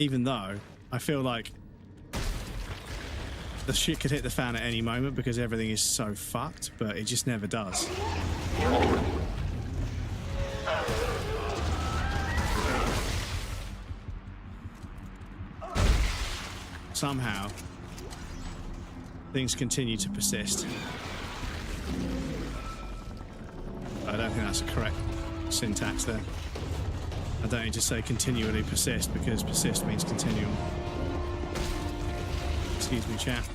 Even though I feel like the shit could hit the fan at any moment because everything is so fucked, but it just never does. Somehow, things continue to persist. I don't think that's a correct syntax there. I don't need to say continually persist because persist means continual. Excuse me, chat.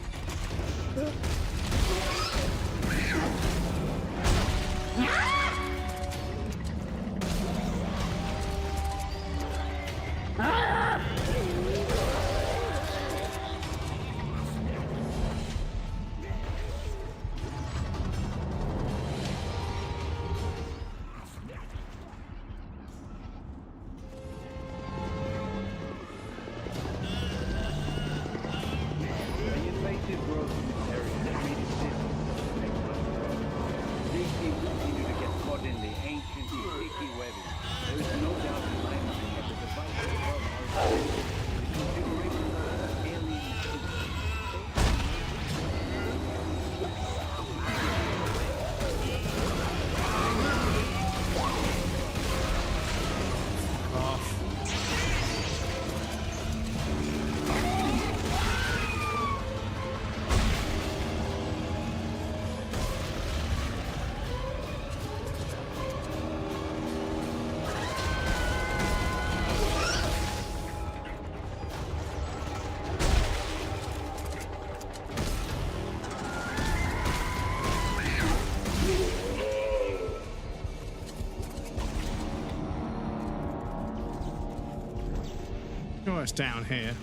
Oh, it's down here.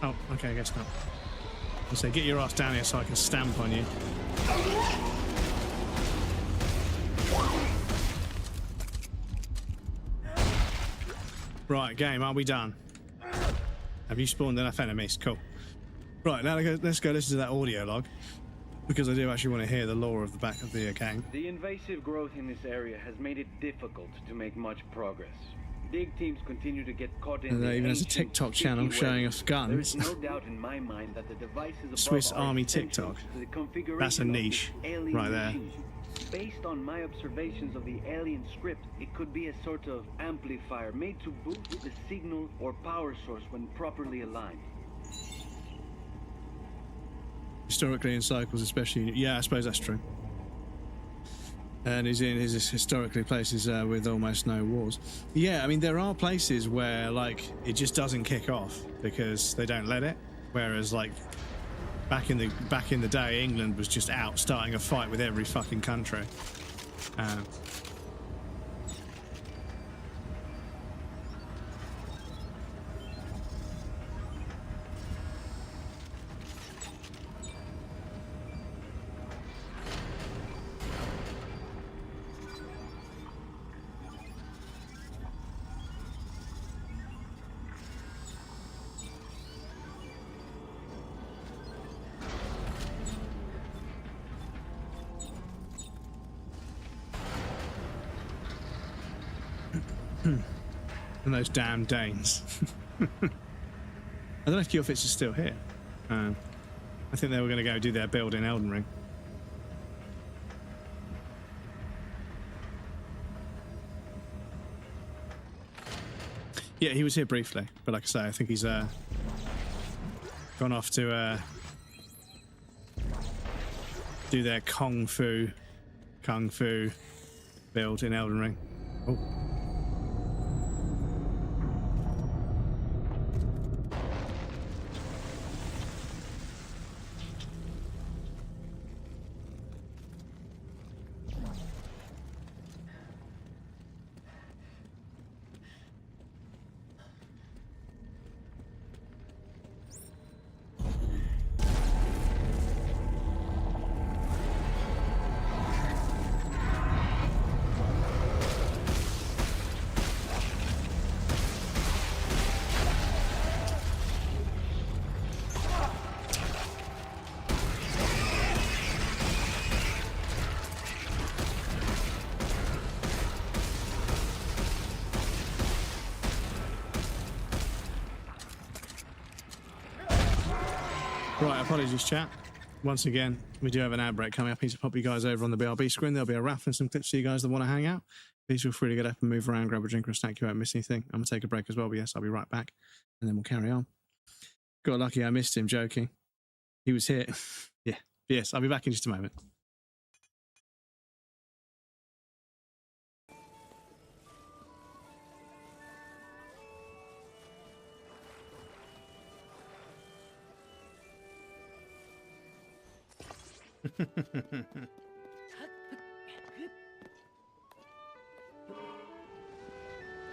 Oh, okay, I guess not. I'll say, get your ass down here so I can stamp on you. Right, game, are we done? Have you spawned enough enemies? Cool. Right, now let's go listen to that audio log, because I do actually want to hear the lore of the back of the gang. The invasive growth in this area has made it difficult to make much progress. Dig teams continue to get caught in And the there even has a ancient, TikTok sticky channel web. showing us guns. There's no doubt in my mind that the devices above Swiss are Army essential TikTok. to the configuration That's a of niche this alien right there. machine. Based on my observations of the alien script, it could be a sort of amplifier made to boost the signal or power source when properly aligned. Historically in cycles, especially. Yeah, I suppose that's true. And he's in his historically places with almost no wars. Yeah, I mean, there are places where, like, it just doesn't kick off because they don't let it. Whereas, like, back in the day, England was just out starting a fight with every fucking country. And those damn Danes. I don't know if Killfits is still here. I think they were going to go do their build in Elden Ring. Yeah, he was here briefly, but like I say, I think he's gone off to do their kung fu build in Elden Ring. Oh. Right, apologies chat. Once again, we do have an ad break coming up. I need to pop you guys over on the BRB screen. There'll be a raffle and some clips for you guys that want to hang out. Please feel free to get up and move around, grab a drink or a snack. You won't miss anything. I'm going to take a break as well, but yes, I'll be right back. And then we'll carry on. Got lucky I missed him, joking. He was here. Yeah. Yes, I'll be back in just a moment.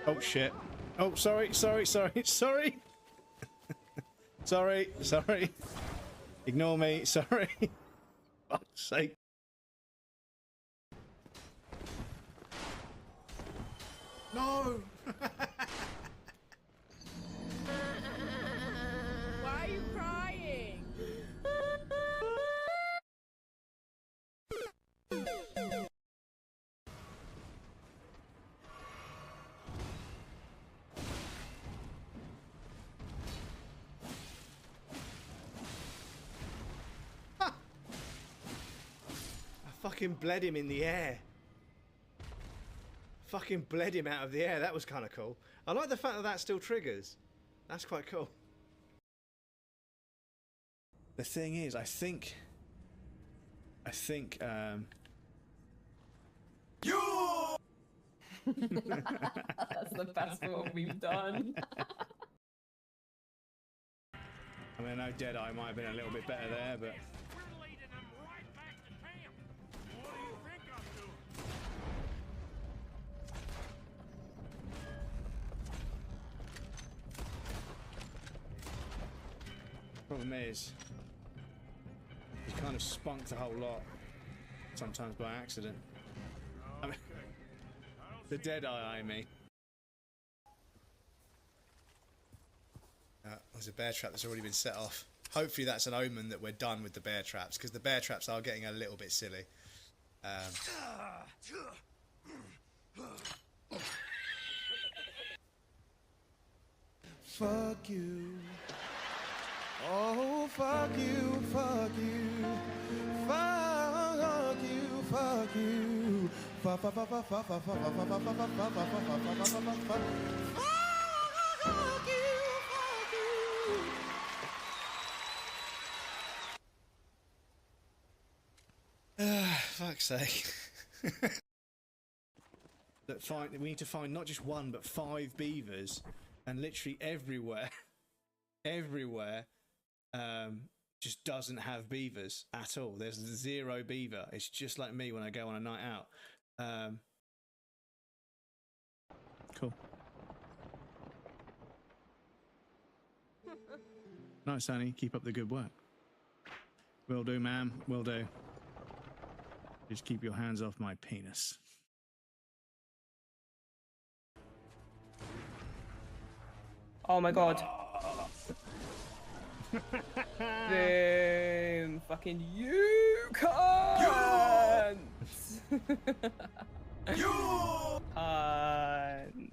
Oh shit. Oh, sorry. Sorry. Ignore me, sorry. Fuck's sake. No! Why are you crying? Fucking bled him in the air. Fucking bled him out of the air. That was kind of cool. I like the fact that that still triggers. That's quite cool. The thing is, I think You. That's the best one we've done. I mean, I know Deadeye might have been a little bit better there, but problem is, you kind of spunk the whole lot, sometimes by accident. I mean, the Deadeye, I mean. there's a bear trap that's already been set off. Hopefully that's an omen that we're done with the bear traps, because the bear traps are getting a little bit silly. Fuck you. Oh, fuck you, fuck you. Fuck you, fuck you. Fuck, fuck, fuck, fuck, fuck, fuck, fuck, fuck, fuck, fuck, fuck, fuck, fuck, fuck, fuck. Fuck you, fuck you. Fuck's sake. We need to find not just one, but 5 beavers, and literally everywhere, just doesn't have beavers at all. There's 0 beaver. It's just like me when I go on a night out. Cool. Nice, Annie. Keep up the good work. Will do, ma'am. Will do. Just keep your hands off my penis. Oh my god. Boom. Fucking you cunts. You cunts.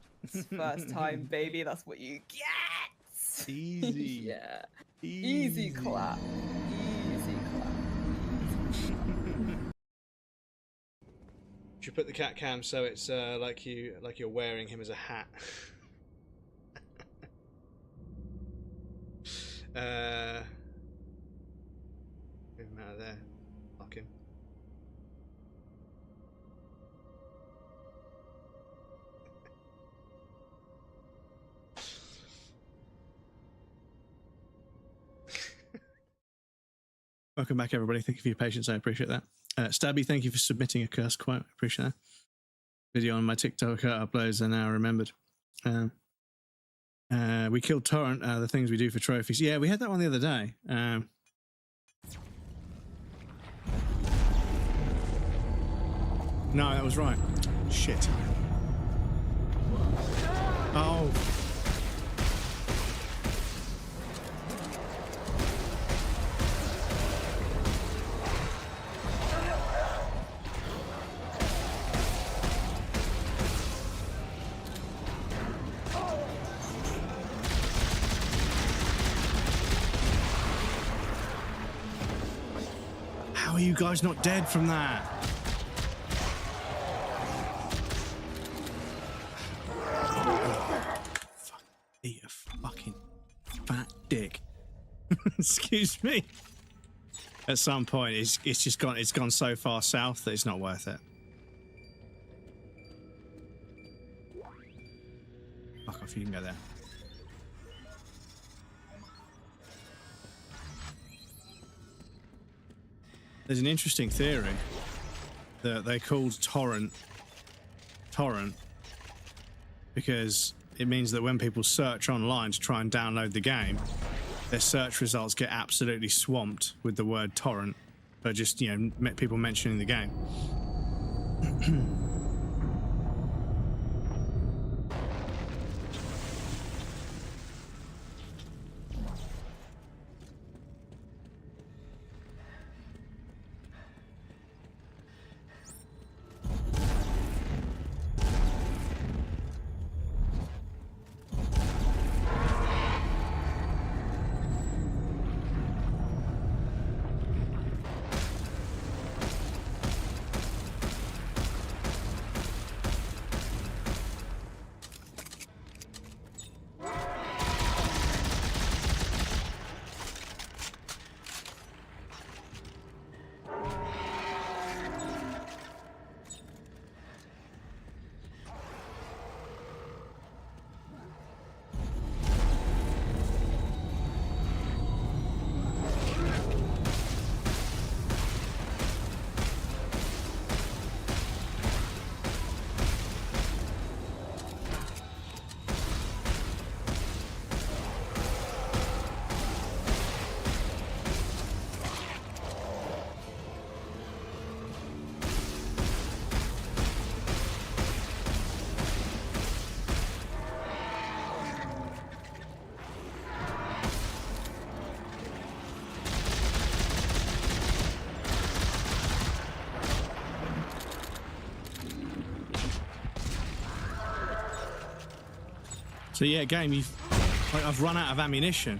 First time, baby. That's what you get. Easy. Yeah. Easy clap. Easy clap. Should put the cat cam so it's like you're wearing him as a hat. Move him out of there. Fuck him. Welcome back, everybody. Thank you for your patience. I appreciate that. Stabby, thank you for submitting a curse quote. I appreciate that. Video on my TikTok uploads are now remembered. We killed Torrent, the things we do for trophies. Yeah, we had that one the other day. No, that was right. Shit. Oh. How are you guys not dead from that? Fuck, eat a fucking fat dick. Excuse me. At some point, it's just gone. It's gone so far south that it's not worth it. Fuck off! You can go there. There's an interesting theory that they called Torrent because it means that when people search online to try and download the game, their search results get absolutely swamped with the word torrent, but just, you know, people mentioning the game. So yeah, game, I've run out of ammunition.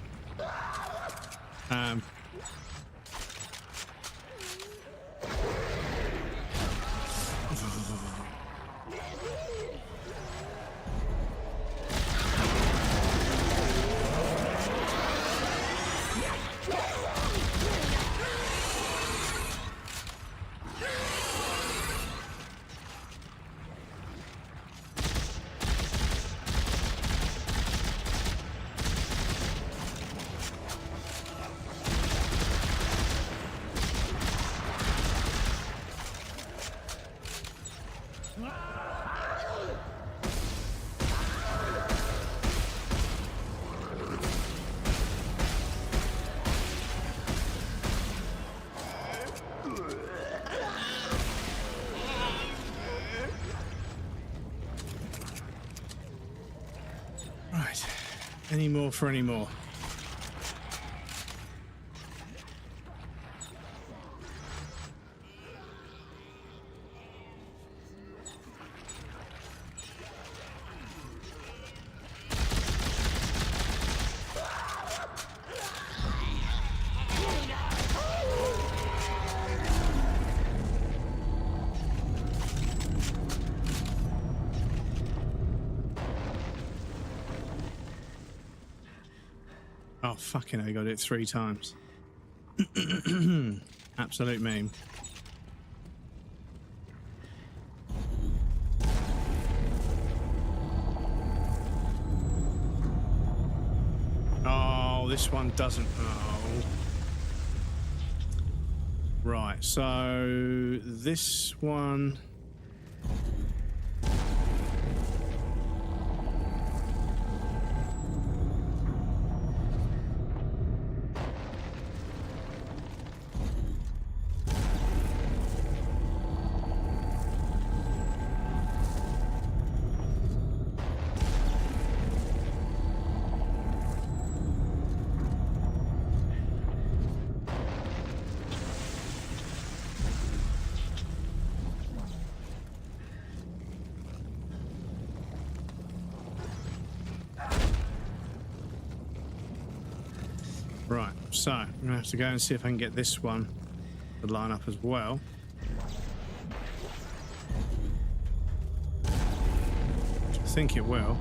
Right, any more for any more? Oh, fucking hell, I got it 3 times. Absolute meme. Oh, this one doesn't. Oh. Right, so this one. Right, so I'm gonna have to go and see if I can get this one to line up as well. I think it will.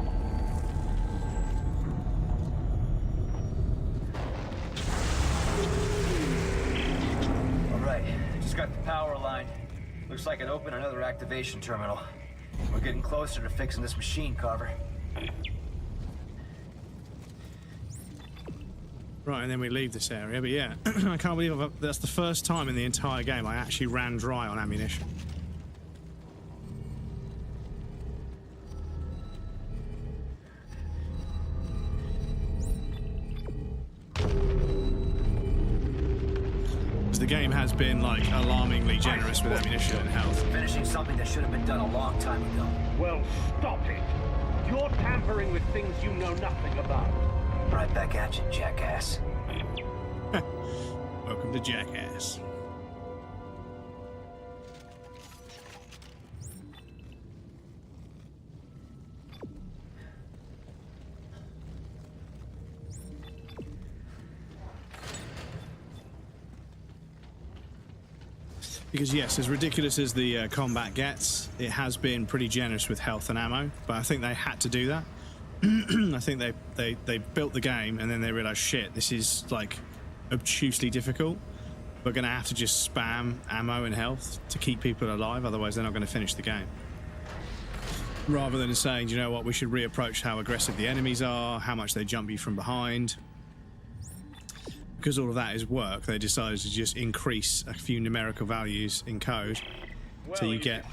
All right, just got the power line. Looks like it opened another activation terminal. We're getting closer to fixing this machine, Carver. Right, and then we leave this area, but yeah, I can't believe that's the first time in the entire game I actually ran dry on ammunition. The game has been, like, alarmingly generous with ammunition and health. Finishing something that should have been done a long time ago. Well, stop it! You're tampering with things you know nothing about. Right back at you, jackass. Welcome to Jackass. Because yes, as ridiculous as the combat gets, it has been pretty generous with health and ammo, but I think they had to do that. I think they built the game and then they realized, shit, this is like obtusely difficult. We're gonna have to just spam ammo and health to keep people alive, otherwise they're not gonna finish the game. Rather than saying, you know what, we should reapproach how aggressive the enemies are, how much they jump you from behind. Because all of that is work, they decided to just increase a few numerical values in code so you get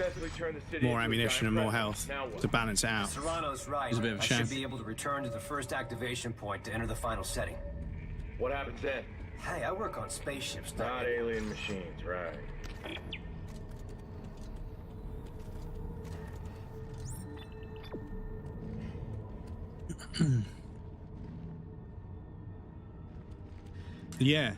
more ammunition and more health to balance it out. Serrano's right. It's a bit of a shame. I should be able to return to the first activation point to enter the final setting. What happens then? Hey, I work on spaceships. Not alien machines, right? Yeah.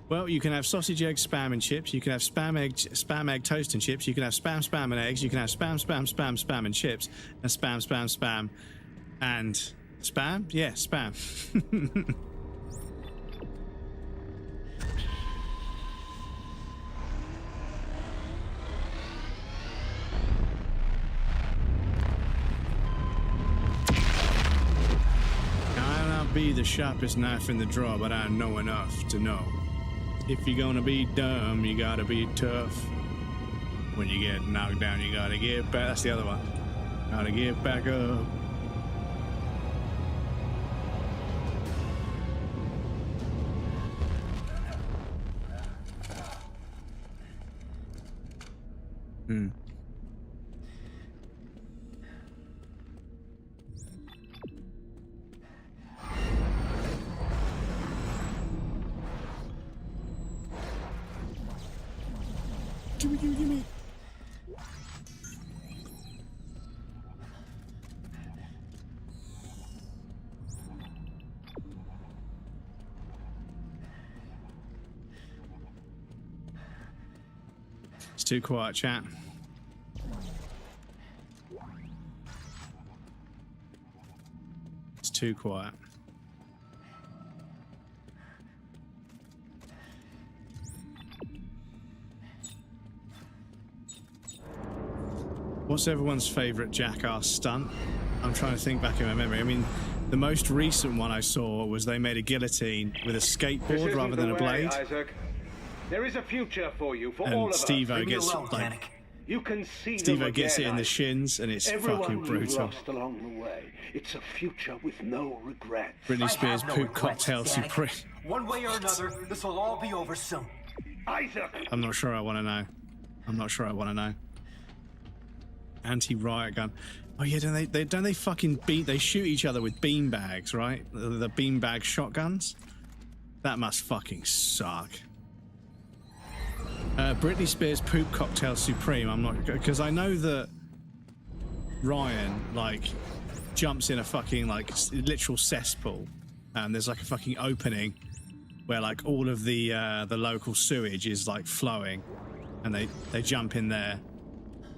Well, you can have sausage, egg, spam, and chips. You can have spam, egg, toast, and chips. You can have spam, spam, and eggs. You can have spam, spam, spam, spam, and chips. And spam, spam, spam, And spam? Yeah, spam. I'll be the sharpest knife in the drawer, but I know enough to know. If you're gonna be dumb, you gotta be tough. When you get knocked down, you gotta get back. That's the other one. Gotta get back up. Gimme. It's too quiet, chat. It's too quiet. What's everyone's favourite jackass stunt? I'm trying to think back in my memory. I mean, the most recent one I saw was they made a guillotine with a skateboard rather than a blade. Isaac. There is a future for you, for all of us. Steve-O gets like, you can see Steve-O gets it in the shins, and it's fucking brutal. Lost along the way. It's a future with no regret. Britney Spears poop cocktail supreme. One way or another, this will all be over soon. Isaac. I'm not sure I want to know. I'm not sure I want to know. Anti-riot gun. Oh yeah, don't they fucking they shoot each other with beanbags, right? The beanbag shotguns. That must fucking suck. Britney Spears poop cocktail supreme. I'm not, because I know that Ryan like jumps in a fucking like literal cesspool, and there's like a fucking opening where like all of the local sewage is like flowing, and they jump in there.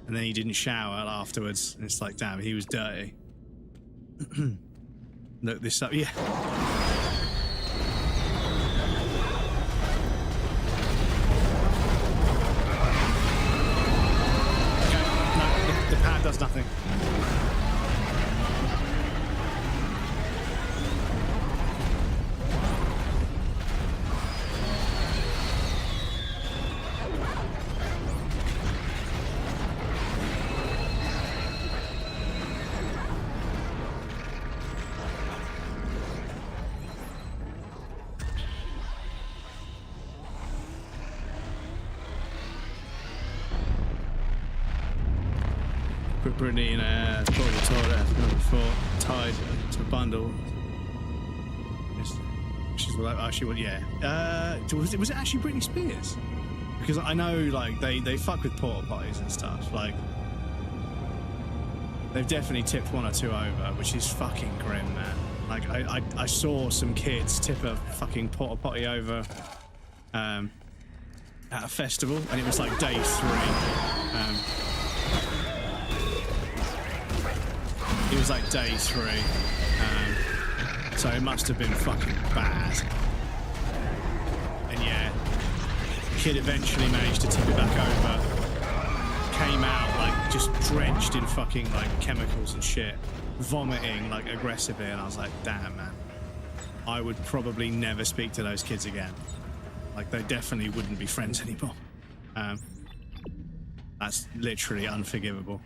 And then he didn't shower afterwards. And it's like, damn, he was dirty. Look this up, yeah. Okay, no, the pad does nothing. Put Brittany in a portable toilet, as done before, tied to a bundle. She's like, oh, she went, yeah. Was it actually Britney Spears? Because I know, like, they fuck with porta potties and stuff. Like, they've definitely tipped one or two over, which is fucking grim, man. Like, I saw some kids tip a fucking porta potty over at a festival, and it was like day 3. It was like day 3, so it must have been fucking bad. And yeah, the kid eventually managed to tip it back over, came out like just drenched in fucking like chemicals and shit, vomiting like aggressively, and I was like, damn man, I would probably never speak to those kids again. Like they definitely wouldn't be friends anymore. That's literally unforgivable.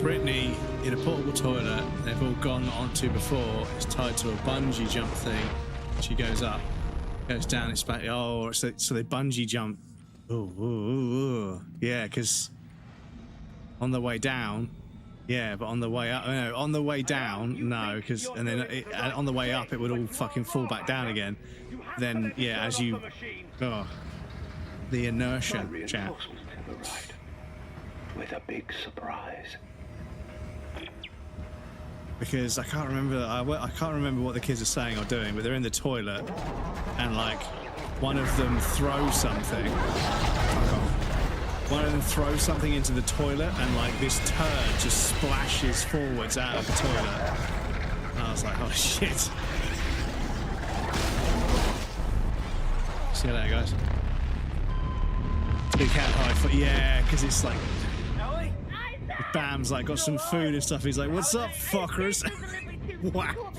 Brittany in a portable toilet they've all gone onto before. It's tied to a bungee jump thing. She goes up, goes down, it's back. Oh, so they bungee jump. Oh, yeah, because on the way down, yeah, but on the way up, no, on the way down, no, because and then on the way up it would all fucking fall back down again. Then yeah, as you, the inertia, chat. With a big surprise. Because I can't remember, I can't remember what the kids are saying or doing, but they're in the toilet and like one of them throws something. One of them throws something into the toilet and like this turd just splashes forwards out of the toilet. And I was like, oh shit. See you later, guys. Big cat high foot, yeah, because it's like Bam's like got some food and stuff. He's like, "What's up, fuckers?" Wow.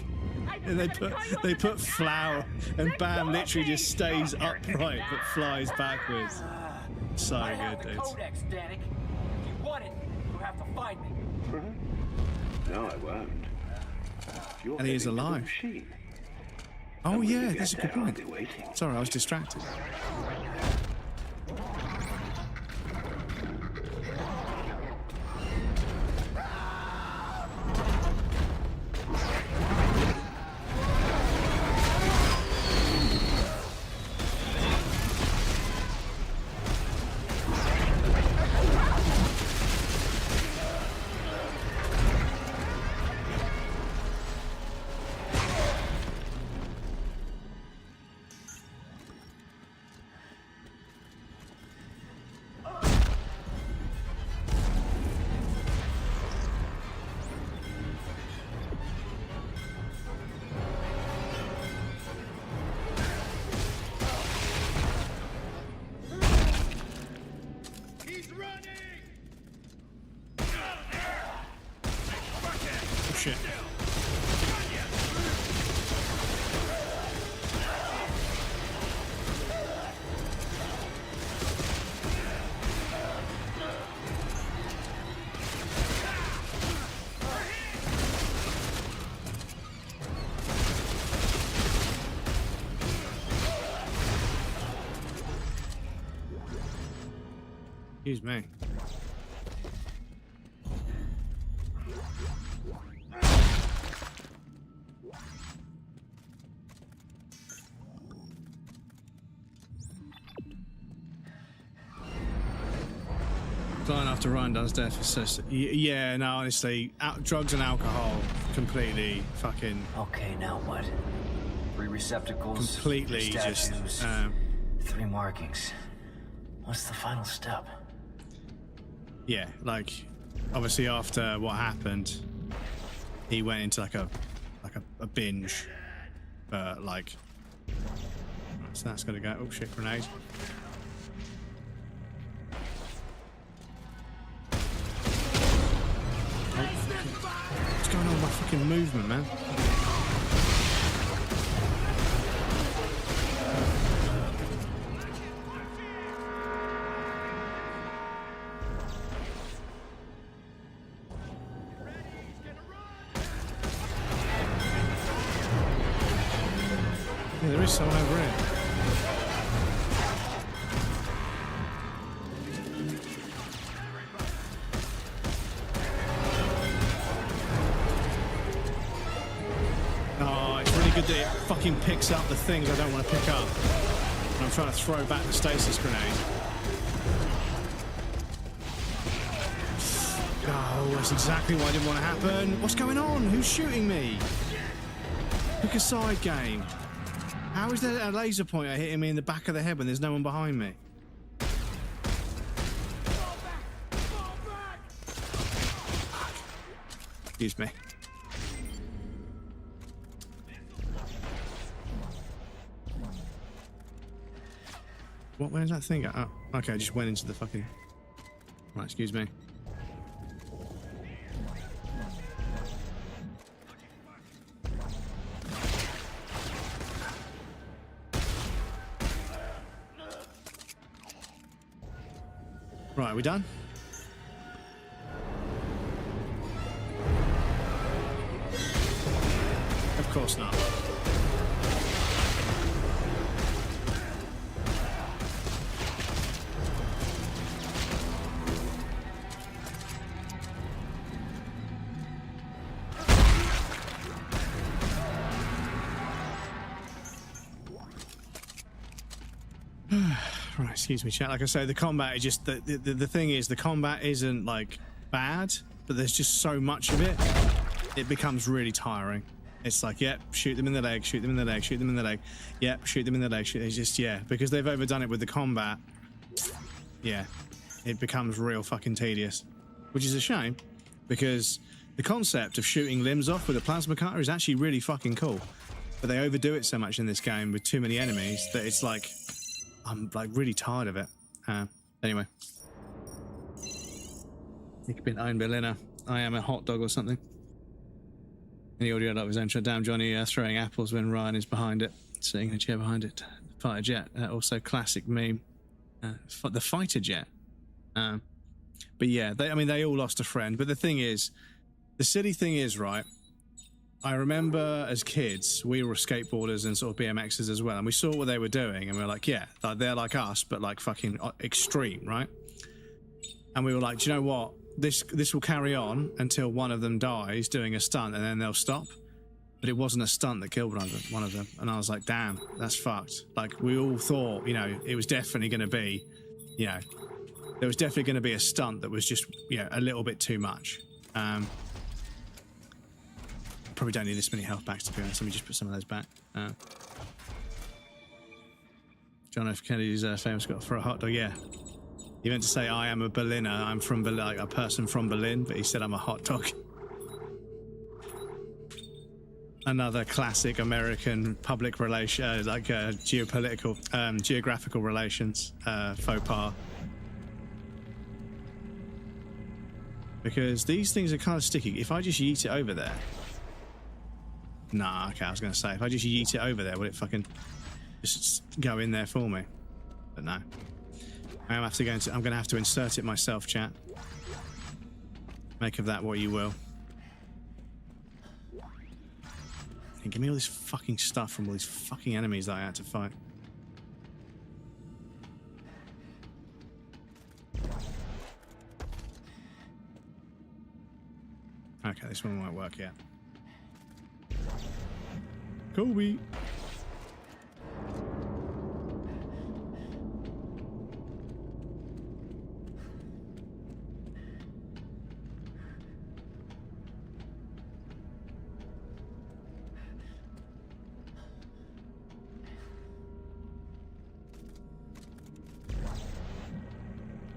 And they put flour, and Bam literally just stays upright but flies backwards. So good, dude. Codex, Danik. If you want it, you have to find me. No, I won't. And he is alive. Oh yeah, that's a good point. Sorry, I was distracted. Excuse me. Flying after Ryan downstairs for so yeah, no, honestly, drugs and alcohol completely fucking. Okay, now what? 3 receptacles. Completely statues, just. 3 markings. What's the final step? Yeah, like obviously after what happened, he went into like a binge, like. So that's gonna go. Oh shit! Grenade. What's going on with my fucking movement, man? Yeah, there is someone over here. That it fucking picks up the things I don't want to pick up. And I'm trying to throw back the stasis grenade. Oh, that's exactly what I didn't want to happen. What's going on? Who's shooting me? Pick a side game. How is there a laser pointer hitting me in the back of the head when there's no one behind me? Excuse me. What? Where's that thing? Oh, okay, I just went into the fucking. Right, excuse me. Right, are we done? course not. Right, excuse me, chat. Like I say, the combat is just the thing is the combat isn't like bad, but there's just so much of it. It becomes really tiring. It's like, yep, shoot them in the leg, shoot them in the leg, shoot them in the leg. Yep, shoot them in the leg. It's just, yeah, because they've overdone it with the combat. Yeah, it becomes real fucking tedious, which is a shame because the concept of shooting limbs off with a plasma cutter is actually really fucking cool. But they overdo it so much in this game with too many enemies that it's like, I'm like really tired of it. Anyway. Ich bin ein Berliner. I am a hot dog or something. In the audio of his own damn Johnny throwing apples when Ryan is behind it, sitting in a chair behind it. Fighter jet, also classic meme. The fighter jet. But yeah, they all lost a friend. But the thing is, the silly thing is, right, I remember as kids, we were skateboarders and sort of BMXers as well, and we saw what they were doing, and we were like, yeah, they're like us, but like fucking extreme, right? And we were like, do you know what? This will carry on until one of them dies doing a stunt, and then they'll stop. But it wasn't a stunt that killed one of them, and I was like, damn, that's fucked. Like, we all thought, you know, it was definitely going to be, you know, there was definitely going to be a stunt that was just, you know, a little bit too much. Probably don't need this many health packs, to be honest. Let me just put some of those back. John F. Kennedy's famous for a hot dog. Yeah, he meant to say I am a Berliner. I'm from Berlin, like a person from Berlin, but he said I'm a hot dog. Another classic American public relation, geographical relations faux pas. Because these things are kind of sticky. If I just yeet it over there. Nah, okay, I was going to say, if I just yeet it over there, will it fucking just go in there for me? But no. I'm going to have to insert it myself, chat. Make of that what you will. And give me all this fucking stuff from all these fucking enemies that I had to fight. Okay, this one won't work yet. Kobe.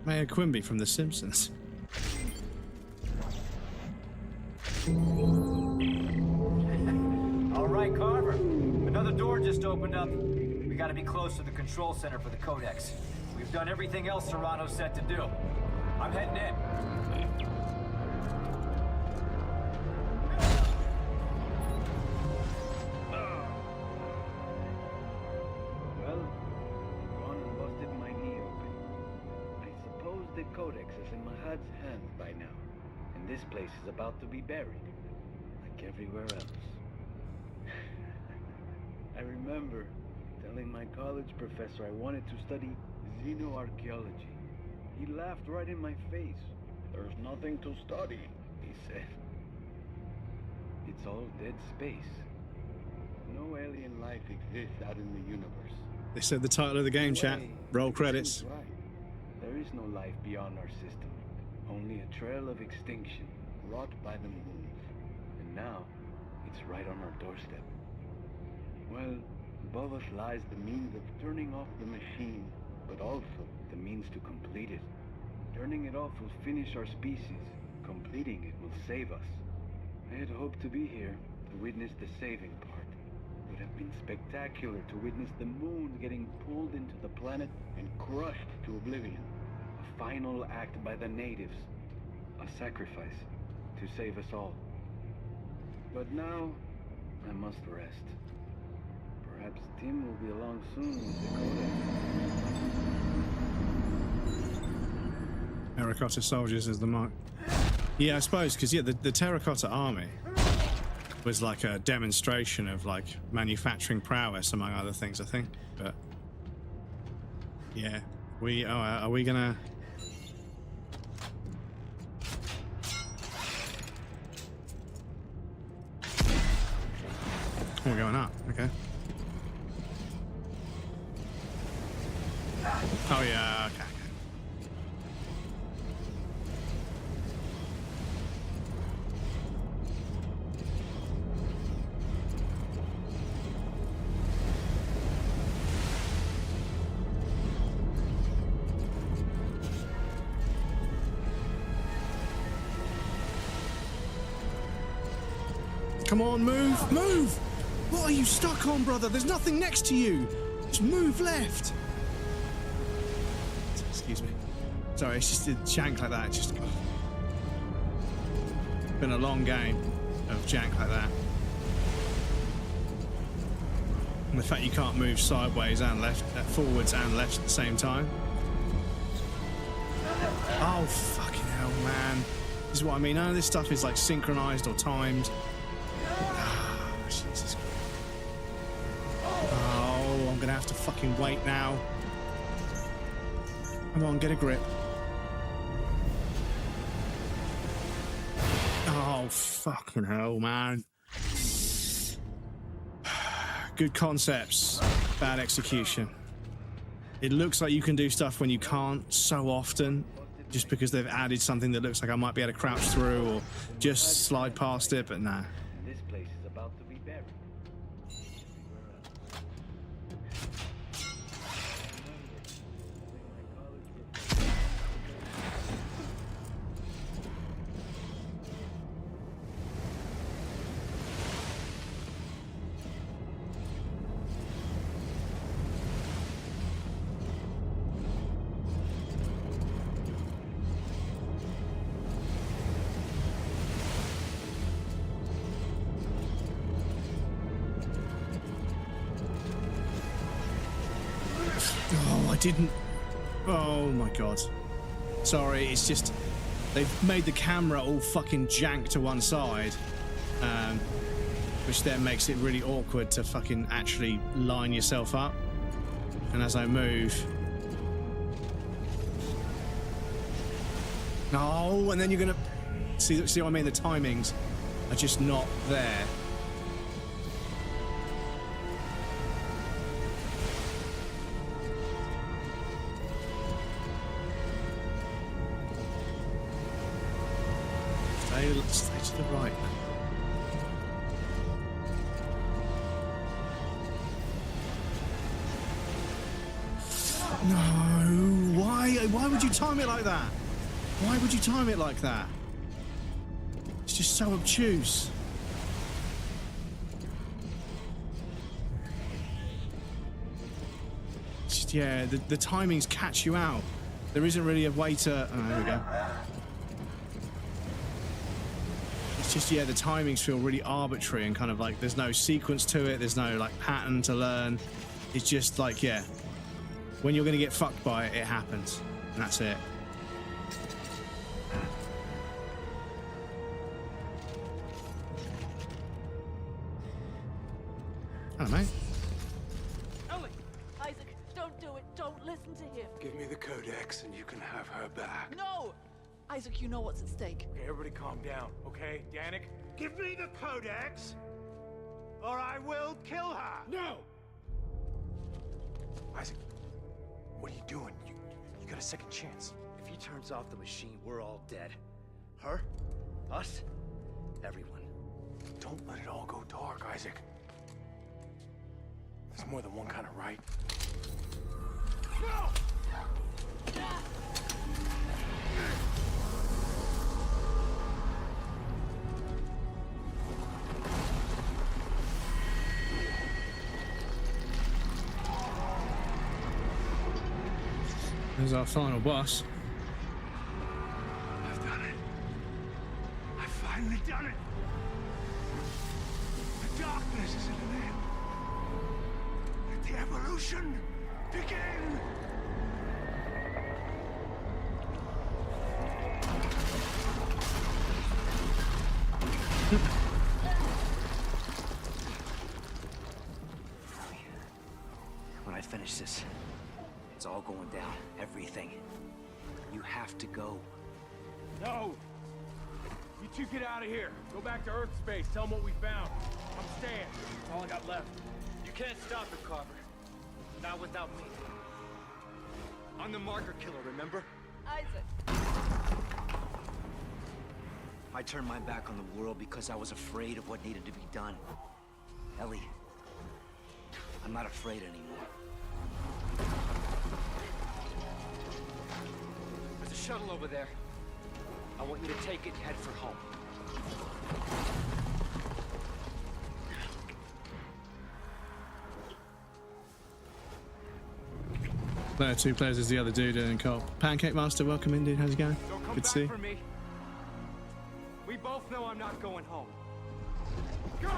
Mayor Quimby from The Simpsons. All right, Carver. Another door just opened up. We gotta be close to the control center for the Codex. We've done everything else Serrano said to do. I'm heading in. Well, gone and busted my knee open. I suppose the Codex is in Mahad's hands by now, and this place is about to be buried, like everywhere else. I remember telling my college professor I wanted to study xenoarchaeology. He laughed right in my face. "There's nothing to study," he said. It's all dead space. No alien life exists out in the universe. They said the title of the game, chat. Roll credits. Right. There is no life beyond our system. Only a trail of extinction wrought by the moons. And now, it's right on our doorstep. Well, above us lies the means of turning off the machine, but also the means to complete it. Turning it off will finish our species. Completing it will save us. I had hoped to be here to witness the saving part. It would have been spectacular to witness the moon getting pulled into the planet and crushed to oblivion. A final act by the natives. A sacrifice to save us all. But now, I must rest. Perhaps Tim will be along soon with the Codex. Terracotta soldiers is the mark. Yeah, I suppose, because yeah, the Terracotta army was like a demonstration of like manufacturing prowess, among other things, I think. But yeah, are we gonna? We're going up. Okay. Oh yeah. Okay. Come on, move, move! What are you stuck on, brother? There's nothing next to you. Just move left. Excuse me. Sorry, it's just a jank like that. It's just been a long game of jank like that. And the fact you can't move sideways and left, forwards and left at the same time. Oh, fucking hell, man. This is what I mean. None of this stuff is like synchronized or timed. Oh, Jesus. Oh, I'm gonna have to fucking wait now. Come on, get a grip. Oh, fucking hell, man. Good concepts, bad execution. It looks like you can do stuff when you can't so often, just because they've added something that looks like I might be able to crouch through or just slide past it, but nah. This place is about to be buried. Didn't. Oh my god. Sorry, it's just they've made the camera all fucking jank to one side, which then makes it really awkward to fucking actually line yourself up. And as I move, no, and then you're gonna see what I mean. The timings are just not there. Stay to the right. No, why would you time it like that? Why would you time it like that? It's just so obtuse. It's just, yeah, the timings catch you out. There isn't really a way to... Oh, there we go. It's just, yeah, the timings feel really arbitrary and kind of like there's no sequence to it, there's no like pattern to learn. It's just like, yeah, when you're going to get fucked by it, it happens. And that's it. Hello, mate. Ellie! Isaac, don't do it. Don't listen to him. Give me the codex and you can have her back. No! Isaac, you know what's at stake. Okay, everybody calm down, okay? Danik, give me the codex, or I will kill her! No! Isaac, what are you doing? You got a second chance. If he turns off the machine, we're all dead. Her? Us? Everyone. Don't let it all go dark, Isaac. There's more than one kind of right. No! There's our final boss. I've done it. I've finally done it. The darkness is at an end. Let the evolution begin. crisis. It's all going down. Everything. You have to go. No! You two get out of here. Go back to Earth space. Tell them what we found. I'm staying. That's all I got left. You can't stop it, Carver. Not without me. I'm the marker killer, remember? Isaac. I turned my back on the world because I was afraid of what needed to be done. Ellie, I'm not afraid anymore. There's a shuttle over there. I want you to take it and head for home. Player 2 players is the other dude in co-op. Pancake Master, welcome in, dude. How's it going? Don't come Good to back see. for me. We both know I'm not going home. Go!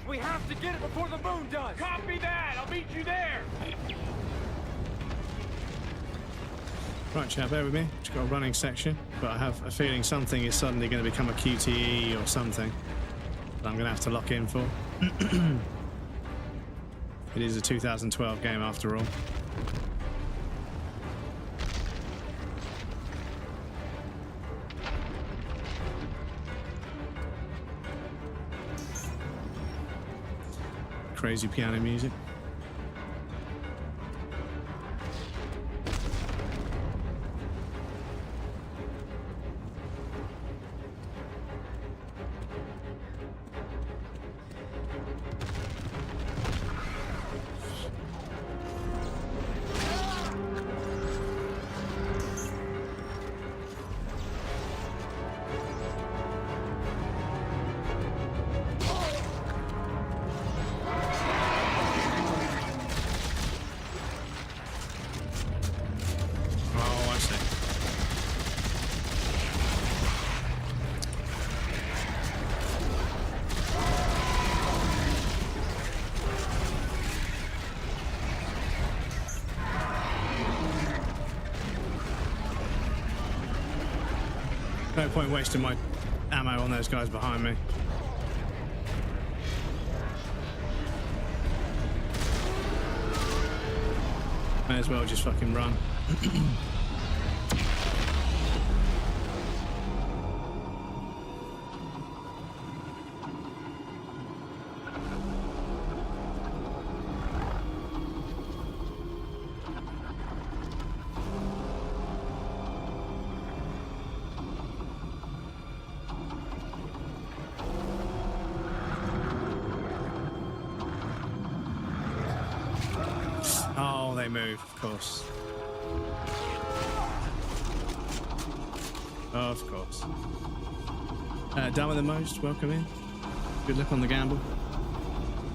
We have to get it before the moon does! Copy that! I'll meet you there! Right, chat, bear with me. Just got a running section, but I have a feeling something is suddenly going to become a QTE or something that I'm going to have to lock in for. It is a 2012 game after all. Crazy piano music. No point wasting my ammo on those guys behind me. May as well just fucking run. Oh, they move, of course. Of course. Dumber than most, welcome in. Good luck on the gamble.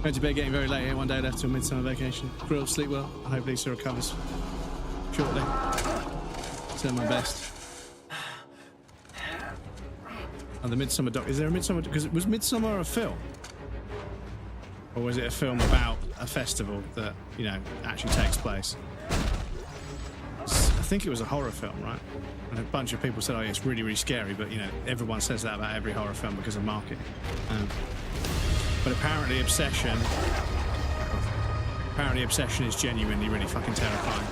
Going to bed getting very late here, one day left till midsummer vacation. Grill, sleep well. I hope Lisa recovers shortly. Send my best. Oh, the Midsummer doc. Is there a Midsummer? Because was Midsummer a film? Or was it a film about a festival that, you know, actually takes place? I think it was a horror film, right? And a bunch of people said, oh, yeah, it's really, really scary, but, you know, everyone says that about every horror film because of marketing. But apparently Obsession is genuinely really fucking terrifying.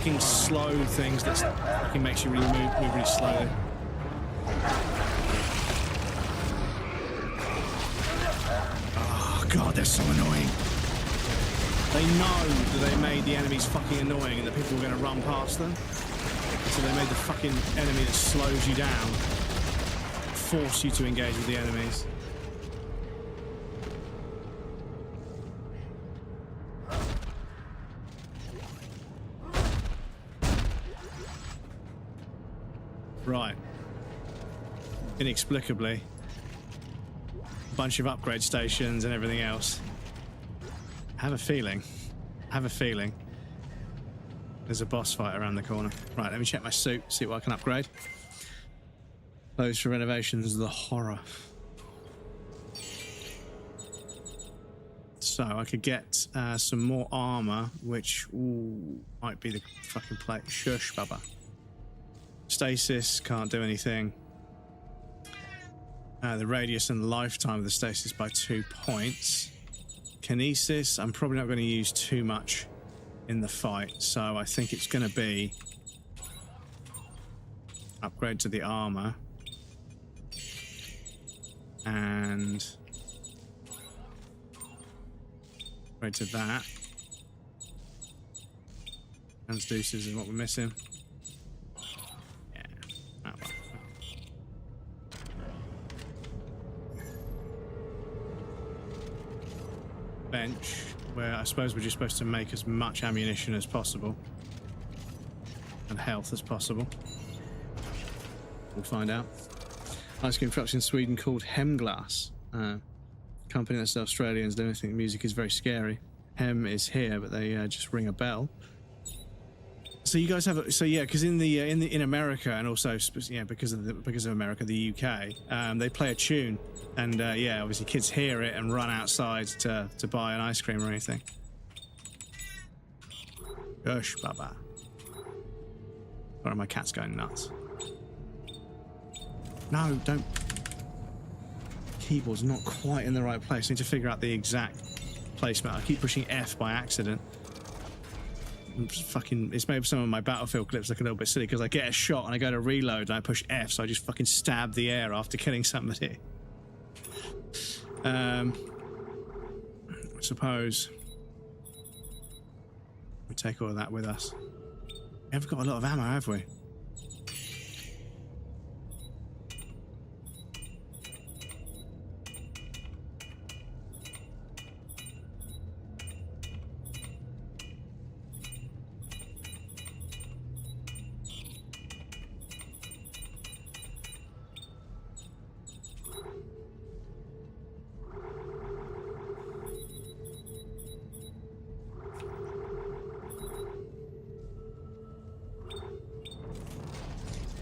fucking slow things that fucking makes you really move really slowly. Oh god, they're so annoying. They know that they made the enemies fucking annoying and that people were going to run past them. So they made the fucking enemy that slows you down force you to engage with the enemies. Right. Inexplicably, a bunch of upgrade stations and everything else. I have a feeling there's a boss fight around the corner. Right, let me check my suit, see what I can upgrade. Closed for renovations, the horror. So I could get some more armor, which might be the fucking plate. Shush, baba. Stasis, can't do anything. The radius and lifetime of the stasis by 2 points. Kinesis, I'm probably not going to use too much in the fight, so I think it's going to be upgrade to the armor and upgrade to that. Transducers is what we're missing. Yeah, that one. Bench, where I suppose we're just supposed to make as much ammunition as possible and health as possible. We'll find out. Ice cream trucks in Sweden called Hemglass. Company that's Australians don't think music is very scary. Hem is here, but they just ring a bell. So you guys have because in America and also because of America, the UK, they play a tune, and obviously kids hear it and run outside to buy an ice cream or anything. Gosh, baba. Sorry, my cat's going nuts. No, don't. Keyboard's not quite in the right place. I need to figure out the exact placement. I keep pushing F by accident. It's made some of my Battlefield clips look a little bit silly because I get a shot and I go to reload and I push F, so I just fucking stab the air after killing somebody. I suppose we take all of that with us. We haven't got a lot of ammo, have we?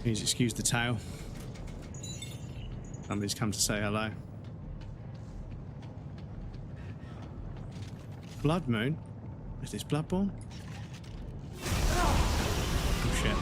Please excuse the tail. Somebody's come to say hello. Blood Moon? Is this Bloodborne? Oh shit.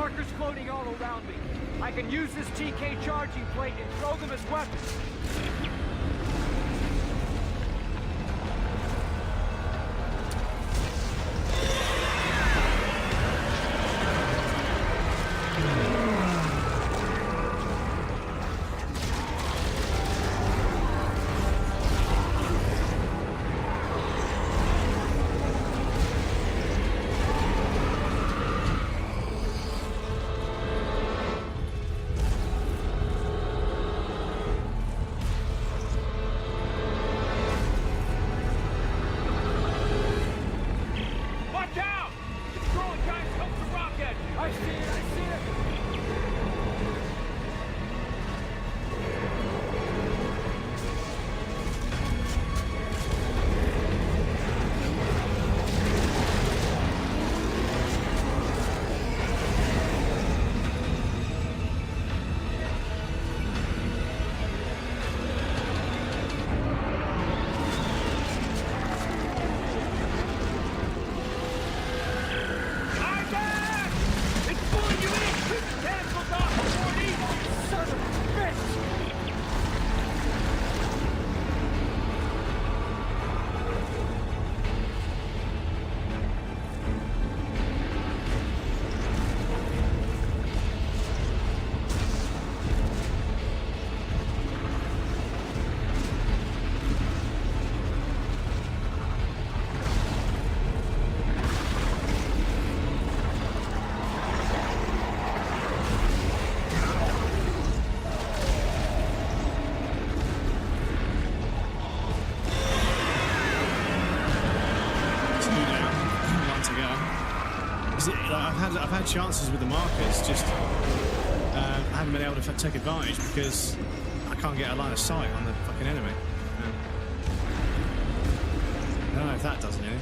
lurkers floating all around me. I can use this TK charging plate and throw them as weapons. I've had chances with the markers, just I haven't been able to take advantage because I can't get a line of sight on the fucking enemy. I don't know if that does anything.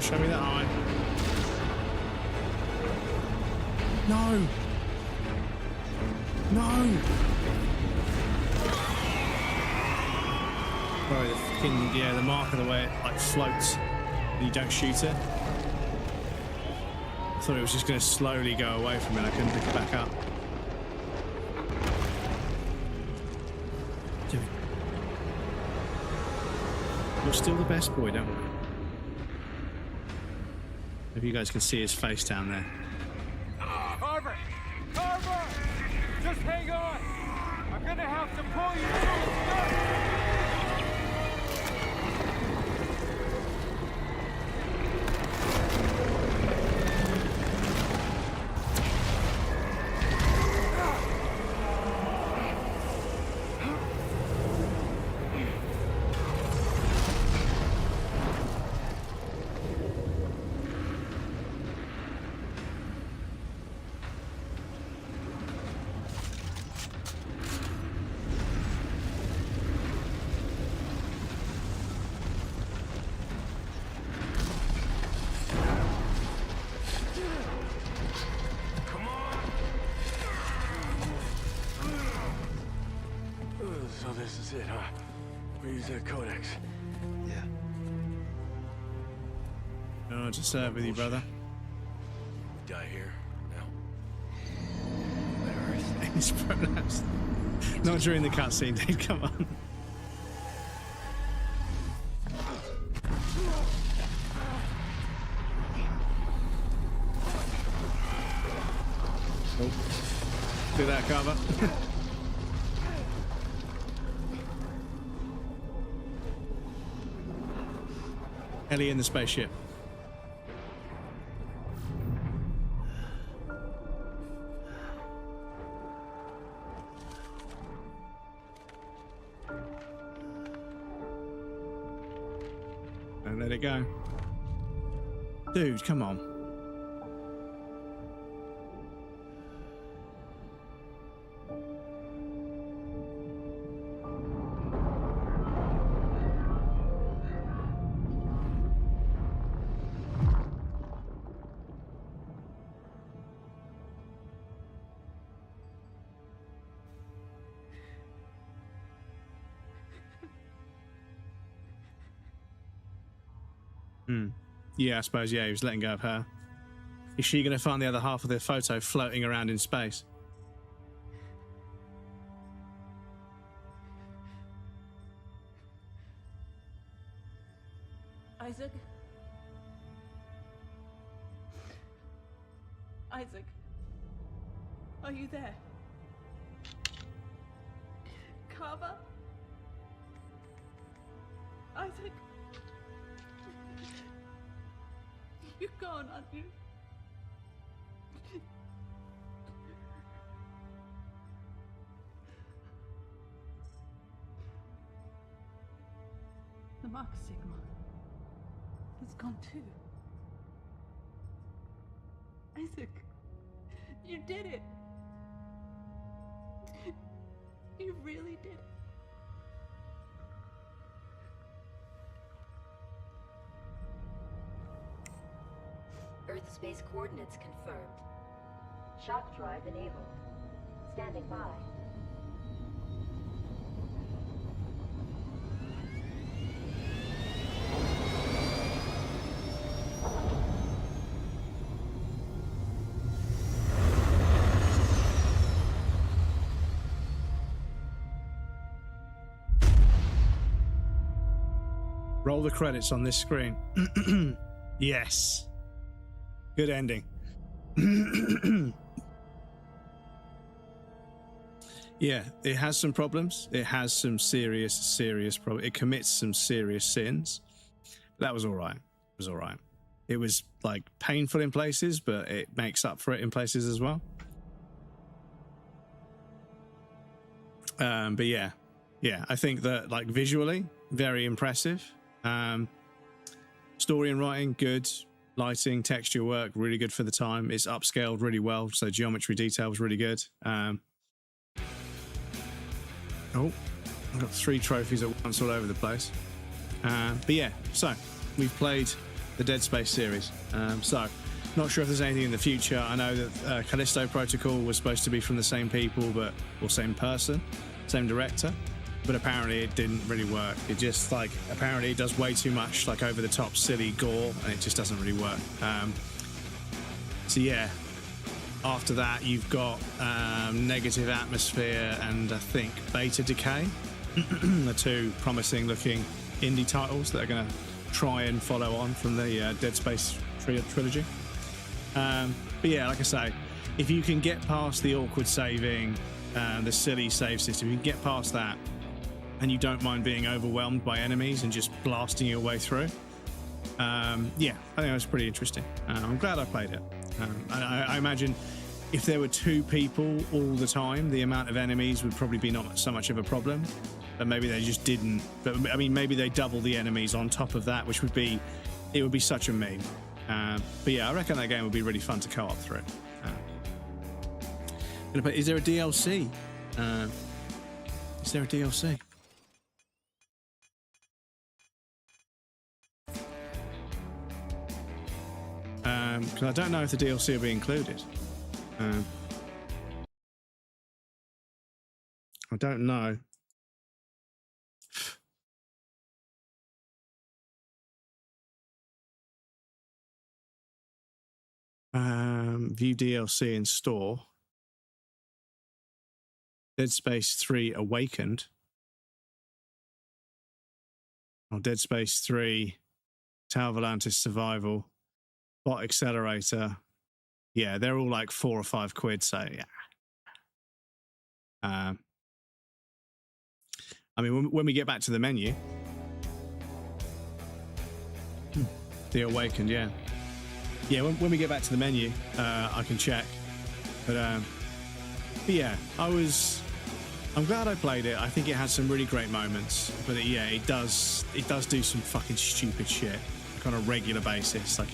Show me that eye. No! No! Sorry, the fucking, yeah, the mark of the way it like floats and you don't shoot it. I thought it was just going to slowly go away from it. I couldn't pick it back up. Jimmy. We're still the best boy, don't we? If you guys can see his face down there. Carver! Carver! Just hang on! I'm gonna have to pull you through. So this is it, huh? We use that codex. Yeah. No, just serve with you, brother. We die here now. Let Earth. It's prolapsed. Not during the cutscene, dude. Come on. Oh. Do that, Carver. Ellie in the spaceship. And let it go. Dude, come on. Yeah, I suppose, yeah, he was letting go of her. Is she going to find the other half of the photo floating around in space? Isaac? Isaac? Are you there? Carver? Isaac? You're gone, aren't you? The Mark Sigma is gone too. Isaac, you did it. You really did it. Earth space coordinates confirmed. Shock drive enabled. Standing by. Roll the credits on this screen. Yes. Good ending. Yeah, it has some problems. It has some serious problems. It commits some serious sins. But that was all right. It was all right. It was like painful in places, but it makes up for it in places as well. But yeah, I think that like visually, very impressive. Story and writing, good. Lighting, texture work, really good for the time. It's upscaled really well, so geometry detail was really good. Oh, I've got 3 trophies at once all over the place. But yeah, so we've played the Dead Space series. So not sure if there's anything in the future. I know that Callisto Protocol was supposed to be from the same people, or same person, same director. But apparently it didn't really work. It just like apparently it does way too much like over the top silly gore, and it just doesn't really work. So yeah, after that you've got Negative Atmosphere and I think Beta Decay, the 2 promising looking indie titles that are going to try and follow on from the Dead Space trilogy. But yeah, like I say, if you can get past the awkward saving, the silly save system, you can get past that, and you don't mind being overwhelmed by enemies and just blasting your way through. Yeah, I think it was pretty interesting. I'm glad I played it. I imagine if there were 2 people all the time, the amount of enemies would probably be not so much of a problem. But maybe they just didn't. But I mean, maybe they double the enemies on top of that, which would be, it would be such a meme. But yeah, I reckon that game would be really fun to co-op through. Is there a DLC? Is there a DLC? Because I don't know if the DLC will be included. I don't know. View DLC in store. Dead Space 3 Awakened, or Dead Space 3 Tower Volantis Survival, Bot Accelerator. Yeah, they're all like £4 or £5. So yeah. I mean, when we get back to the menu, the Awakened, yeah, when we get back to the menu, I can check. But yeah, I'm glad I played it. I think it had some really great moments. But yeah, it does do some fucking stupid shit like on a regular basis. Like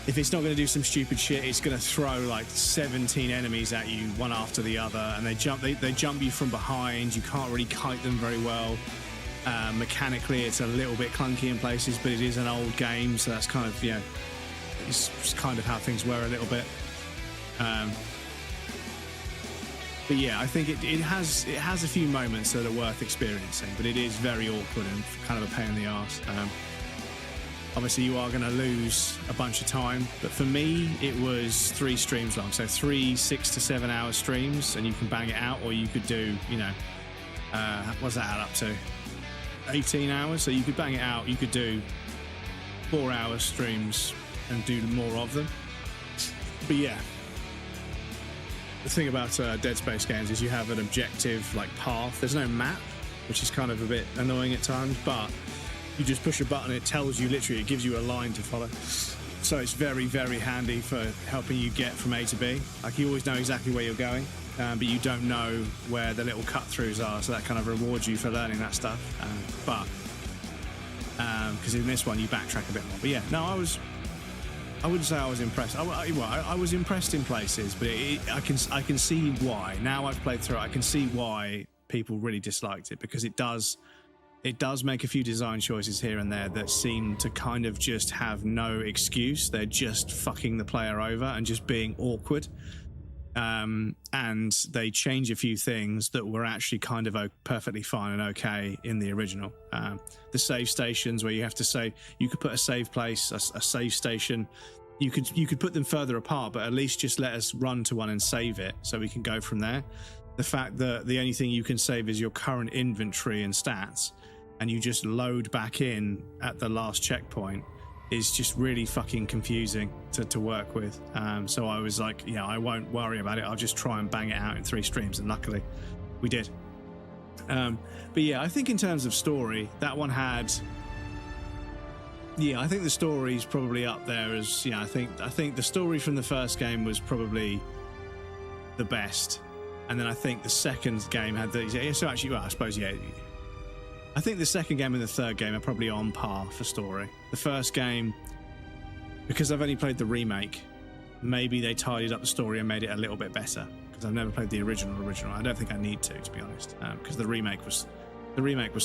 if it's not going to do some stupid shit, it's going to throw like 17 enemies at you one after the other, and they jump you from behind. You can't really kite them very well. Mechanically, it's a little bit clunky in places, but it is an old game, so that's kind of, you know, it's kind of how things were a little bit. But yeah, I think it has a few moments that are worth experiencing, but it is very awkward and kind of a pain in the arse. Obviously, you are going to lose a bunch of time, but for me, it was 3 streams long. So 3 6 to 7 hour streams, and you can bang it out, or you could do, you know, what's that add up to? 18 hours. So you could bang it out. You could do 4 hour streams and do more of them. But yeah, the thing about Dead Space games is you have an objective like path. There's no map, which is kind of a bit annoying at times, but you just push a button, it tells you, literally, it gives you a line to follow. So it's very, very handy for helping you get from A to B. Like, you always know exactly where you're going, but you don't know where the little cut-throughs are, so that kind of rewards you for learning that stuff. Because in this one, you backtrack a bit more. But yeah, no, I wouldn't say I was impressed. I was impressed in places, but I can see why. Now I've played through it, I can see why people really disliked it, because it does make a few design choices here and there that seem to kind of just have no excuse. They're just fucking the player over and just being awkward. And they change a few things that were actually kind of perfectly fine and okay in the original. The save stations, where you have to save, you could put a save place, a save station. You could put them further apart, but at least just let us run to one and save it so we can go from there. The fact that the only thing you can save is your current inventory and stats, and you just load back in at the last checkpoint, is just really fucking confusing to work with. So I was like, yeah, I won't worry about it. I'll just try and bang it out in 3 streams, and luckily we did. But yeah, I think in terms of story, that one had... Yeah, I think the story's probably up there as... Yeah, I think the story from the first game was probably the best. And then I think the second game had the... Yeah, so actually, well, I suppose, yeah... I think the second game and the third game are probably on par for story. The first game, because I've only played the remake, maybe they tidied up the story and made it a little bit better, because I've never played the original. I don't think I need to be honest, because the remake was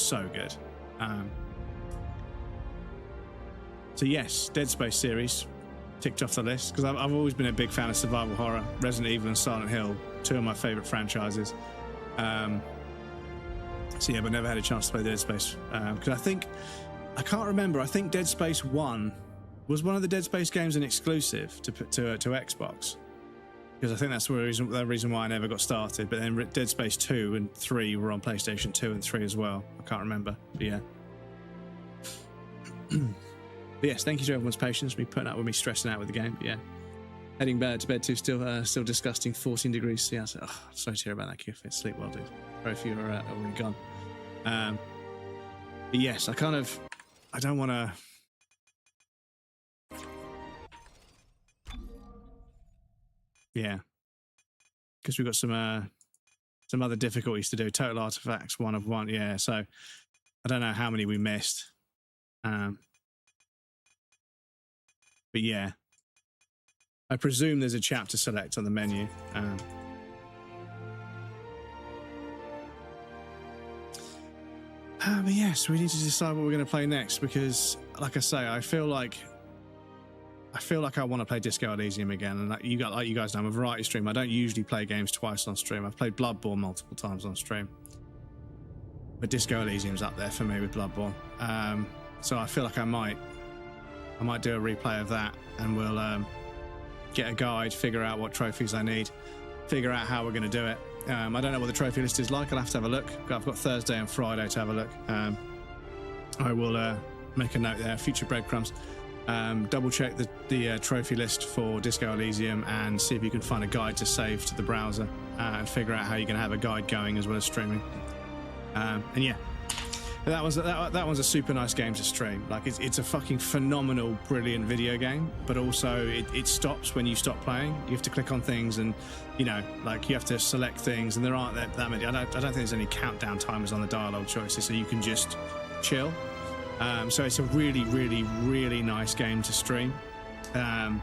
so good. So yes, Dead Space series ticked off the list, because I've always been a big fan of survival horror. Resident Evil and Silent Hill, 2 of my favourite franchises. So yeah, but never had a chance to play Dead Space, because I can't remember. I think Dead Space 1 was one of the Dead Space games an exclusive to Xbox, because I think that's the reason why I never got started. But then Dead Space 2 and 3 were on PlayStation 2 and 3 as well. I can't remember, but yeah. But yes, thank you to everyone's patience, me putting up with me stressing out with the game. But yeah, heading to bed too. Still disgusting. 14 degrees C. So, sorry to hear about that, Kif. Sleep well, dude. Very few are already gone. But yes, I don't want to. Yeah, because we've got some other difficulties to do. Total artifacts 1 of 1. Yeah, so I don't know how many we missed. But yeah, I presume there's a chapter select on the menu. But yes, we need to decide what we're going to play next, because, like I say, I feel like I want to play Disco Elysium again. And like you guys know, I'm a variety stream. I don't usually play games twice on stream. I've played Bloodborne multiple times on stream, but Disco Elysium's up there for me with Bloodborne. So I feel like I might do a replay of that, and we'll get a guide, figure out what trophies I need. figure out how we're going to do it. I don't know what the trophy list is like. I'll have to have a look. I've got Thursday and Friday to have a look. I will make a note there. Future breadcrumbs. Double check the trophy list for Disco Elysium and see if you can find a guide to save to the browser and figure out how you can have a guide going as well as streaming. And yeah, that one's a super nice game to stream. Like it's a fucking phenomenal, brilliant video game, but also it stops when you stop playing. You have to click on things and, you know, like you have to select things, and there aren't that many. I don't think there's any countdown timers on the dialogue choices, so you can just chill. So it's a really, really, really nice game to stream. And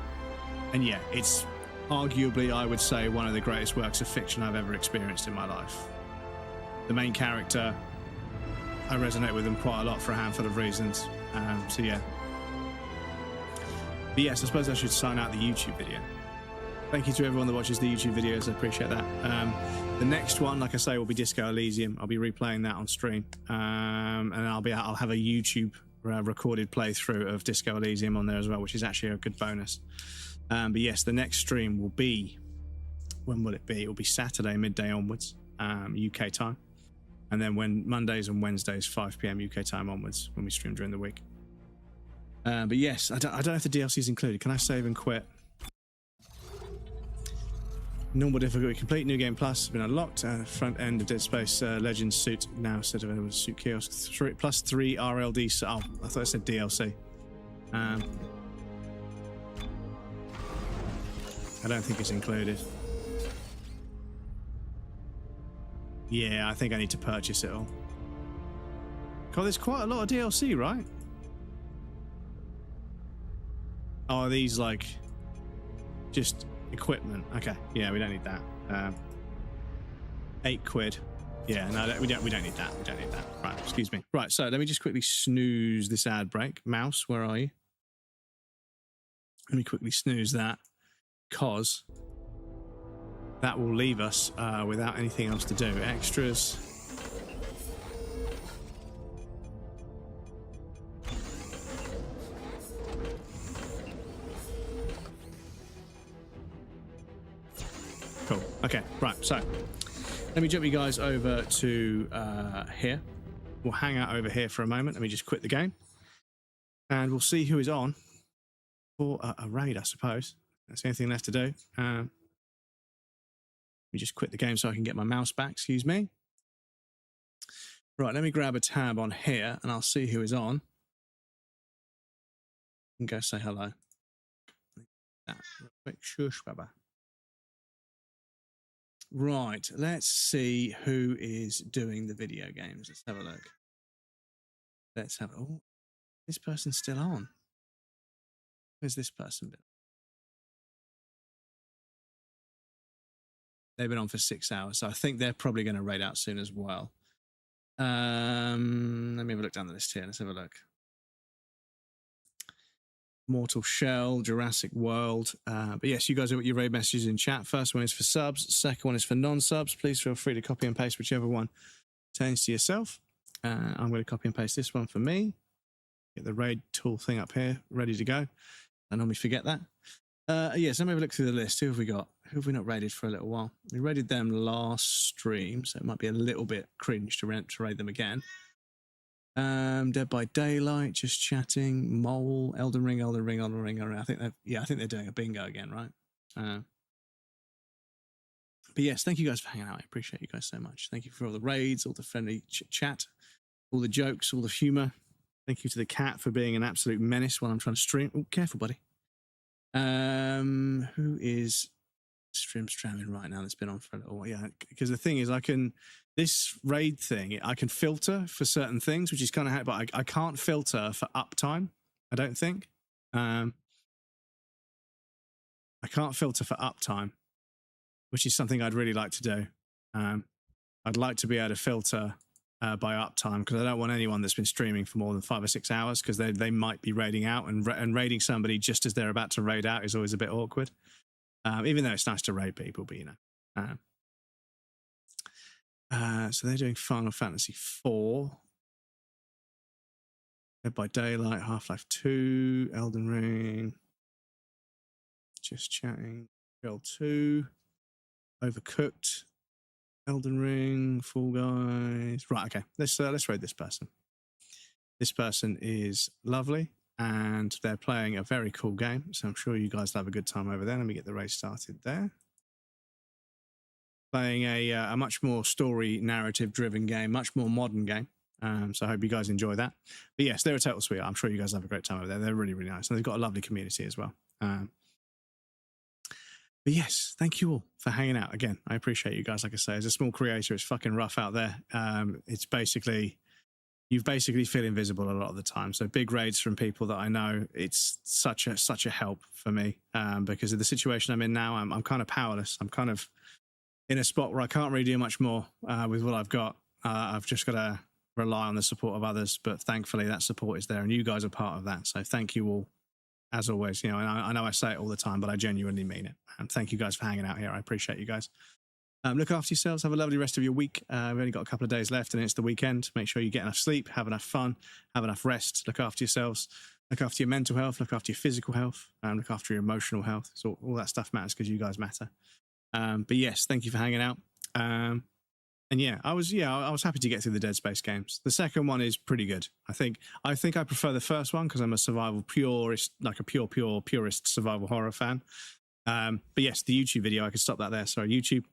yeah, it's arguably, I would say, one of the greatest works of fiction I've ever experienced in my life. The main character, I resonate with them quite a lot for a handful of reasons. So yeah. But yes, I suppose I should sign out the YouTube video. Thank you to everyone that watches the YouTube videos. I appreciate that. The next one, like I say, will be Disco Elysium. I'll be replaying that on stream, and I'll have a YouTube recorded playthrough of Disco Elysium on there as well, which is actually a good bonus. But yes, the next stream will be, when will it be? It will be Saturday midday onwards, UK time, and then when Mondays and Wednesdays 5 p.m. UK time onwards when we stream during the week. But yes, I don't know if the DLC is included. Can I save and quit? Normal difficulty complete. New game plus has been unlocked. Front end of Dead Space Legends suit now instead of a suit kiosk. Plus 3 RLD. Oh, I thought I said DLC. I don't think it's included. Yeah, I think I need to purchase it all. God, there's quite a lot of DLC, right? Oh, are these like just equipment? Okay, yeah, we don't need that. £8. Yeah, no, we don't need that. We don't need that. Right, excuse me. Right, so let me just quickly snooze this ad break. Mouse, where are you? Let me quickly snooze that, because that will leave us without anything else to do. Extras. Cool. Okay, right, so let me jump you guys over to here. We'll hang out over here for a moment. Let me just quit the game. And we'll see who is on for a raid, I suppose. That's the only thing left to do. Let me just quit the game so I can get my mouse back, excuse me. Right, let me grab a tab on here and I'll see who is on. And go say hello. Quick shush, Baba. Right, let's see who is doing the video games. Let's have a look. Let's have. Oh, this person's still on. Where's this person been? They've been on for 6 hours, so I think they're probably going to raid out soon as well. Let me have a look down the list here. Let's have a look. Mortal Shell, Jurassic World. But yes, you guys have got your raid messages in chat. First one is for subs. Second one is for non-subs. Please feel free to copy and paste whichever one pertains to yourself. I'm going to copy and paste this one for me. Get the raid tool thing up here, ready to go. I normally forget that. Yes, let me have a look through the list. Who have we got? Who have we not raided for a little while? We raided them last stream, so it might be a little bit cringe to raid them again. Dead by Daylight, just chatting. Mole, Elden Ring. I think they're doing a bingo again, right? But yes, thank you guys for hanging out. I appreciate you guys so much. Thank you for all the raids, all the friendly chat, all the jokes, all the humor. Thank you to the cat for being an absolute menace while I'm trying to stream. Oh, careful, buddy. Who is streaming right now? That's been on for a little while. Yeah, because the thing is, this raid thing, I can filter for certain things, which is kind of, but I can't filter for uptime. I don't think. I can't filter for uptime, which is something I'd really like to do. I'd like to be able to filter by uptime, because I don't want anyone that's been streaming for more than 5 or 6 hours, because they might be raiding out, and raiding somebody just as they're about to raid out is always a bit awkward. Even though it's nice to raid people, but you know. So they're doing Final Fantasy IV, Dead by Daylight, Half-Life 2, Elden Ring, just chatting, Girl 2. Overcooked, Elden Ring, Fall Guys. Right, okay. Let's rate this person. This person is lovely, and they're playing a very cool game. So I'm sure you guys will have a good time over there. Let me get the race started there. Playing a much more story narrative-driven game, much more modern game. So I hope you guys enjoy that. But yes, they're a total sweetheart. I'm sure you guys have a great time over there. They're really, really nice, and they've got a lovely community as well. But yes, thank you all for hanging out again. I appreciate you guys. Like I say, as a small creator, it's fucking rough out there. It's basically, you basically feel invisible a lot of the time. So big raids from people that I know, it's such a help for me because of the situation I'm in now. I'm kind of powerless. I'm kind of in a spot where I can't really do much more with what I've got. I've just got to rely on the support of others. But thankfully, that support is there, and you guys are part of that. So thank you all. As always, you know, and I know I say it all the time, but I genuinely mean it. And thank you guys for hanging out here. I appreciate you guys. Look after yourselves. Have a lovely rest of your week. We've only got a couple of days left, and it's the weekend. Make sure you get enough sleep, have enough fun, have enough rest. Look after yourselves. Look after your mental health. Look after your physical health. Look after your emotional health. So all that stuff matters because you guys matter. But yes, thank you for hanging out. And yeah, I was happy to get through the Dead Space games. The second one is pretty good. I think I prefer the first one because I'm a survival purist, like a purist survival horror fan. But yes, the YouTube video, I could stop that there. Sorry, YouTube.